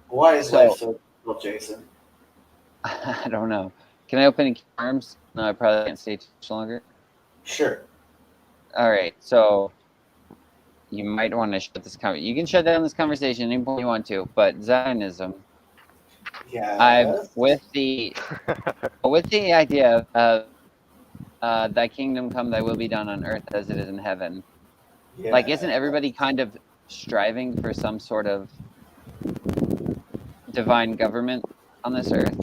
Why is life so difficult, Jason? I don't know. Can I open in arms? No, I probably can't stay too much longer. Sure. All right, so you might want to shut this You can shut down this conversation any point you want to, but Zionism. Yeah. With the idea of thy kingdom come, thy will be done on earth as it is in heaven. Yeah. Like, isn't everybody kind of striving for some sort of divine government on this earth?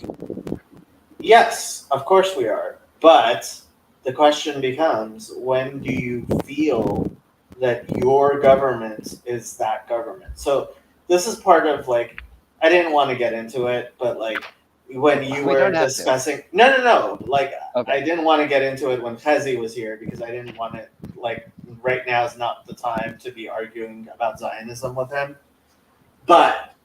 Yes, of course we are. But the question becomes, when do you feel that your government is that government? So this is part of like, I didn't want to get into it, but like when you We were don't have to. discussing, no, like Okay. I didn't want to get into it when Khezi was here because I didn't want to, like, right now is not the time to be arguing about Zionism with him. But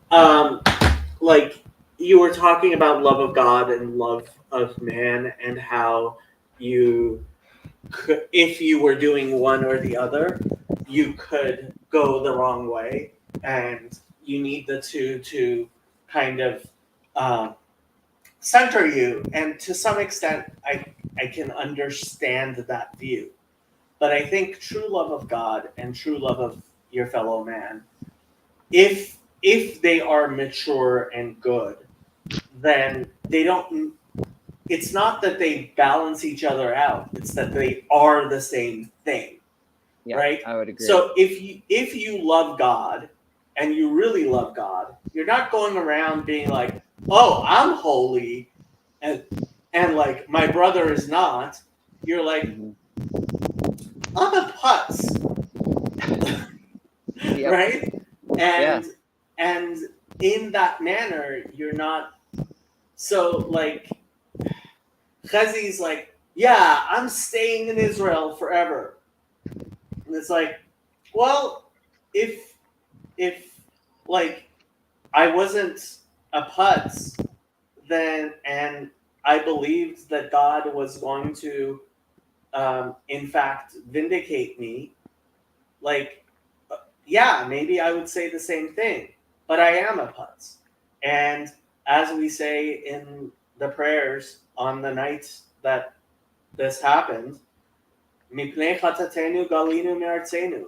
like you were talking about love of God and love of man, and how you could, if you were doing one or the other, you could go the wrong way, and you need the two to kind of center you. And to some extent, I can understand that view. But I think true love of God and true love of your fellow man, if they are mature and good, then they don't, it's not that they balance each other out, it's that they are the same thing. Yeah, right? I would agree. So if you love God and you really love God, you're not going around being like, oh, I'm holy and like my brother is not. You're like, I'm a putz. Yep. Right? And in that manner, you're not. So like, Khazi's like, yeah, I'm staying in Israel forever. And it's like, well, if like I wasn't a putz, then, and I believed that God was going to, in fact, vindicate me, like, yeah, maybe I would say the same thing, but I am a putz. And as we say in the prayers on the night that this happened, Mipnei chatatenu galinu me'artzenu,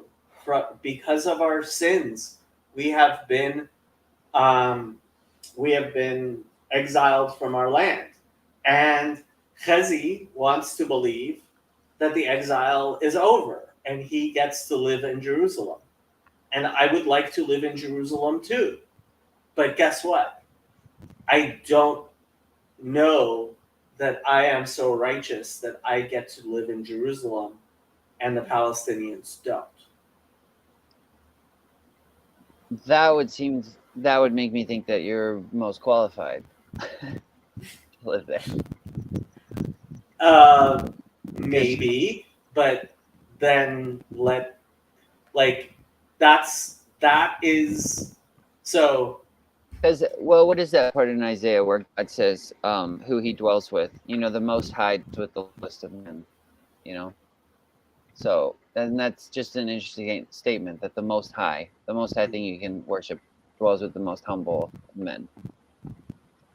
because of our sins, we have been exiled from our land. And Chezi wants to believe that the exile is over and he gets to live in Jerusalem. And I would like to live in Jerusalem too. But guess what? I don't know that I am so righteous that I get to live in Jerusalem and the Palestinians don't. That would make me think that you're most qualified to live there. Maybe, but then that is so. Because, well, what is that part in Isaiah where God says who he dwells with? You know, the Most High is with the lowest of men, you know? So, and that's just an interesting statement that the Most High thing you can worship, dwells with the most humble of men.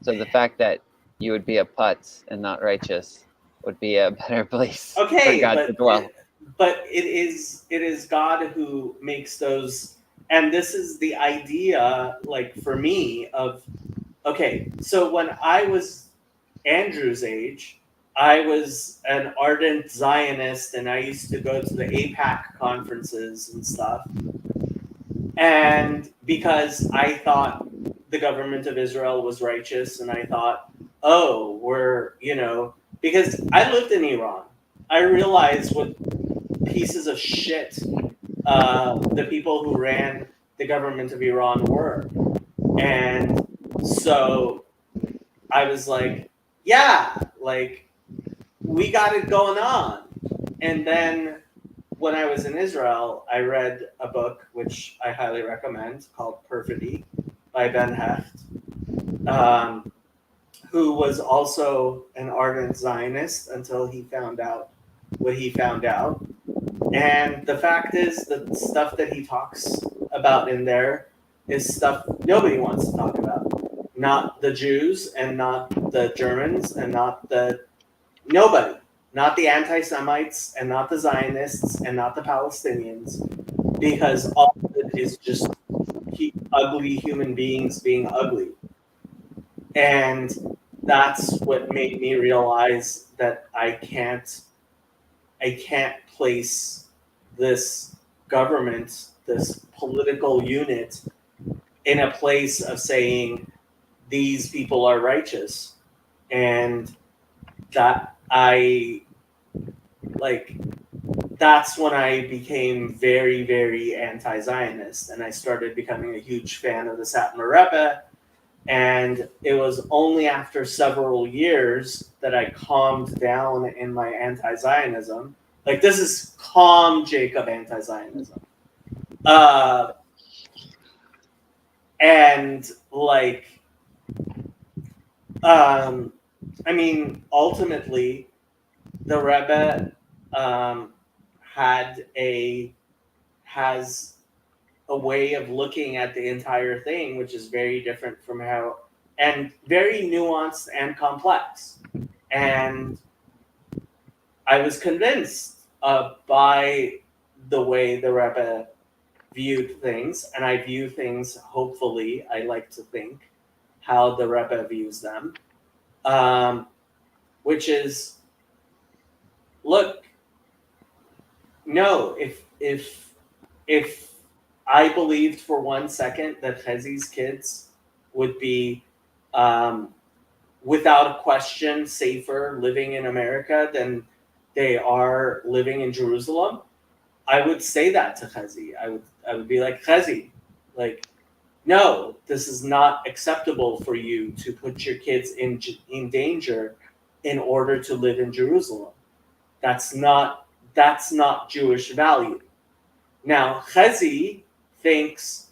So the fact that you would be a putz and not righteous would be a better place for God to dwell. But it is God who makes those. And this is the idea, like for me, of, okay, so when I was Andrew's age, I was an ardent Zionist and I used to go to the AIPAC conferences and stuff. And because I thought the government of Israel was righteous, and I thought, oh, we're, because I lived in Iran. I realized what pieces of shit the people who ran the government of Iran were. And so I was like, yeah, like, we got it going on. And then when I was in Israel, I read a book, which I highly recommend, called Perfidy by Ben Hecht, who was also an ardent Zionist until he found out what he found out. And the fact is, the stuff that he talks about in there is stuff nobody wants to talk about. Not the Jews and not the Germans and not nobody. Not the anti-Semites and not the Zionists and not the Palestinians. Because all of it is just ugly human beings being ugly. And that's what made me realize that I can't place this government, this political unit, in a place of saying these people are righteous. And that I like. That's when I became very, very anti-Zionist, and I started becoming a huge fan of the Satmar Rebbe. And it was only after several years that I calmed down in my anti-Zionism. Like, this is calm Jacob anti-Zionism. And like, I mean, ultimately, the Rebbe has a way of looking at the entire thing, which is very different from how, and very nuanced and complex. And I was convinced by the way the Rebbe viewed things, and I view things, hopefully, I like to think, how the Rebbe views them, which is, look, no, if I believed for 1 second that Chazi's kids would be, without a question, safer living in America than they are living in Jerusalem, I would say that to Chazi. I would be like, Chazi, like, no, this is not acceptable for you to put your kids in danger in order to live in Jerusalem. That's not Jewish value. Now, Chazi thinks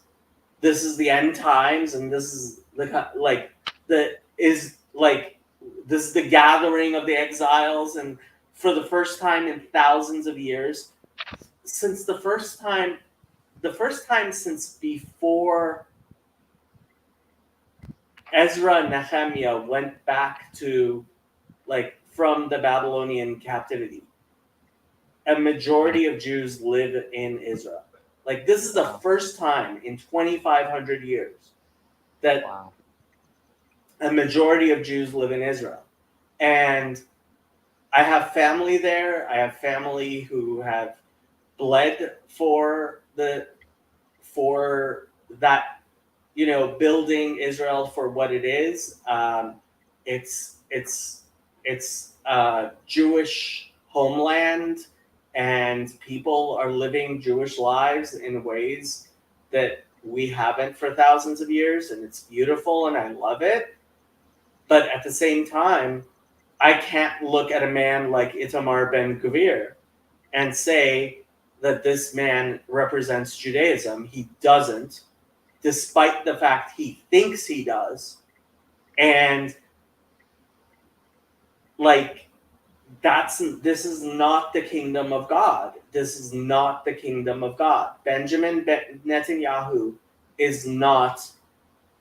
this is the end times, and this is this is the gathering of the exiles, and for the first time in thousands of years, since the first time since before Ezra and Nehemiah went back to, like, from the Babylonian captivity, a majority of Jews live in Israel. Like, this is the first time in 2,500 years that a majority of Jews live in Israel. And I have family there. I have family who have bled for that, building Israel for what it is. It's a Jewish homeland, and people are living Jewish lives in ways that we haven't for thousands of years, and it's beautiful, and I love it. But at the same time, I can't look at a man like Itamar Ben-Gvir and say that this man represents Judaism. He doesn't, despite the fact he thinks he does. And like, this is not the kingdom of God. This is not the kingdom of God. Benjamin Netanyahu is not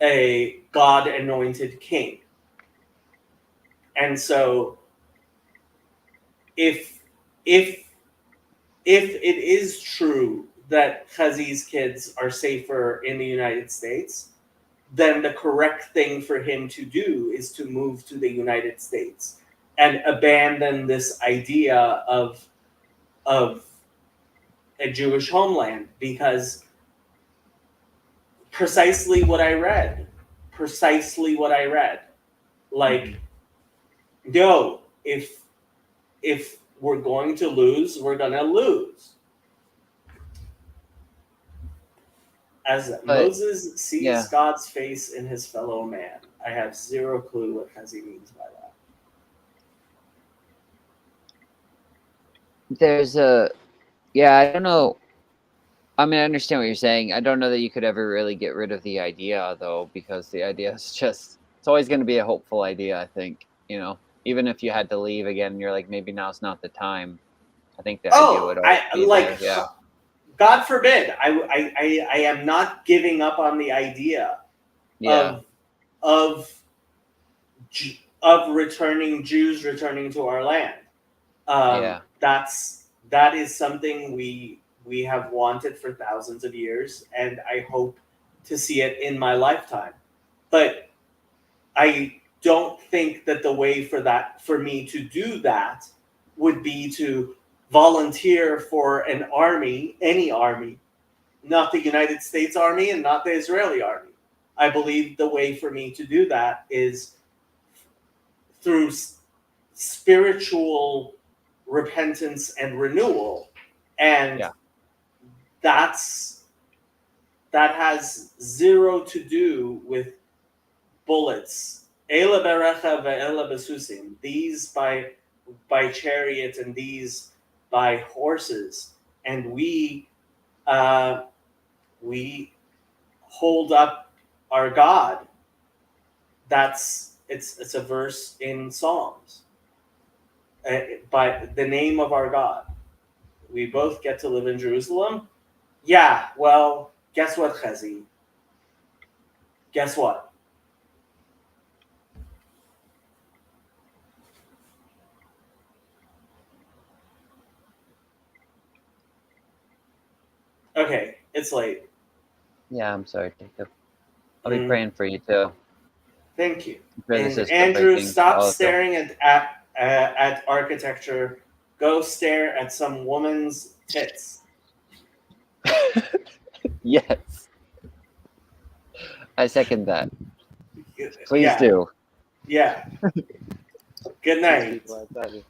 a God-anointed king. And so if it is true that Chazi's kids are safer in the United States, then the correct thing for him to do is to move to the United States and abandon this idea of a Jewish homeland, because precisely what I read. Like, no, if we're going to lose, we're gonna lose. As Moses sees God's face in his fellow man, I have zero clue what Chazi means by that. I don't know. I mean, I understand what you're saying. I don't know that you could ever really get rid of the idea, though, because the idea is just, it's always going to be a hopeful idea, I think, even if you had to leave again, you're like, maybe now's not the time. I think the idea would always be there. Yeah. God forbid, I am not giving up on the idea of returning Jews returning to our land. That is something we have wanted for thousands of years, and I hope to see it in my lifetime. But I don't think that the way for me to do that would be to volunteer for an army, any army, not the United States Army and not the Israeli Army. I believe the way for me to do that is through spiritual repentance and renewal, and that has zero to do with bullets. Ela berecha ve'ela besusim. These by chariot and these by horses, and we hold up our God. It's a verse in Psalms. By the name of our God, we both get to live in Jerusalem. Yeah, well, guess what, Chazi? Guess what? Okay, it's late. Yeah, I'm sorry, Jacob. I'll be praying for you too. Thank you. Pray And this is Andrew, breaking stop all of them. staring at architecture. Go stare at some woman's tits. Yes. I second that. Please Yeah. do. Yeah. Good night. People like that.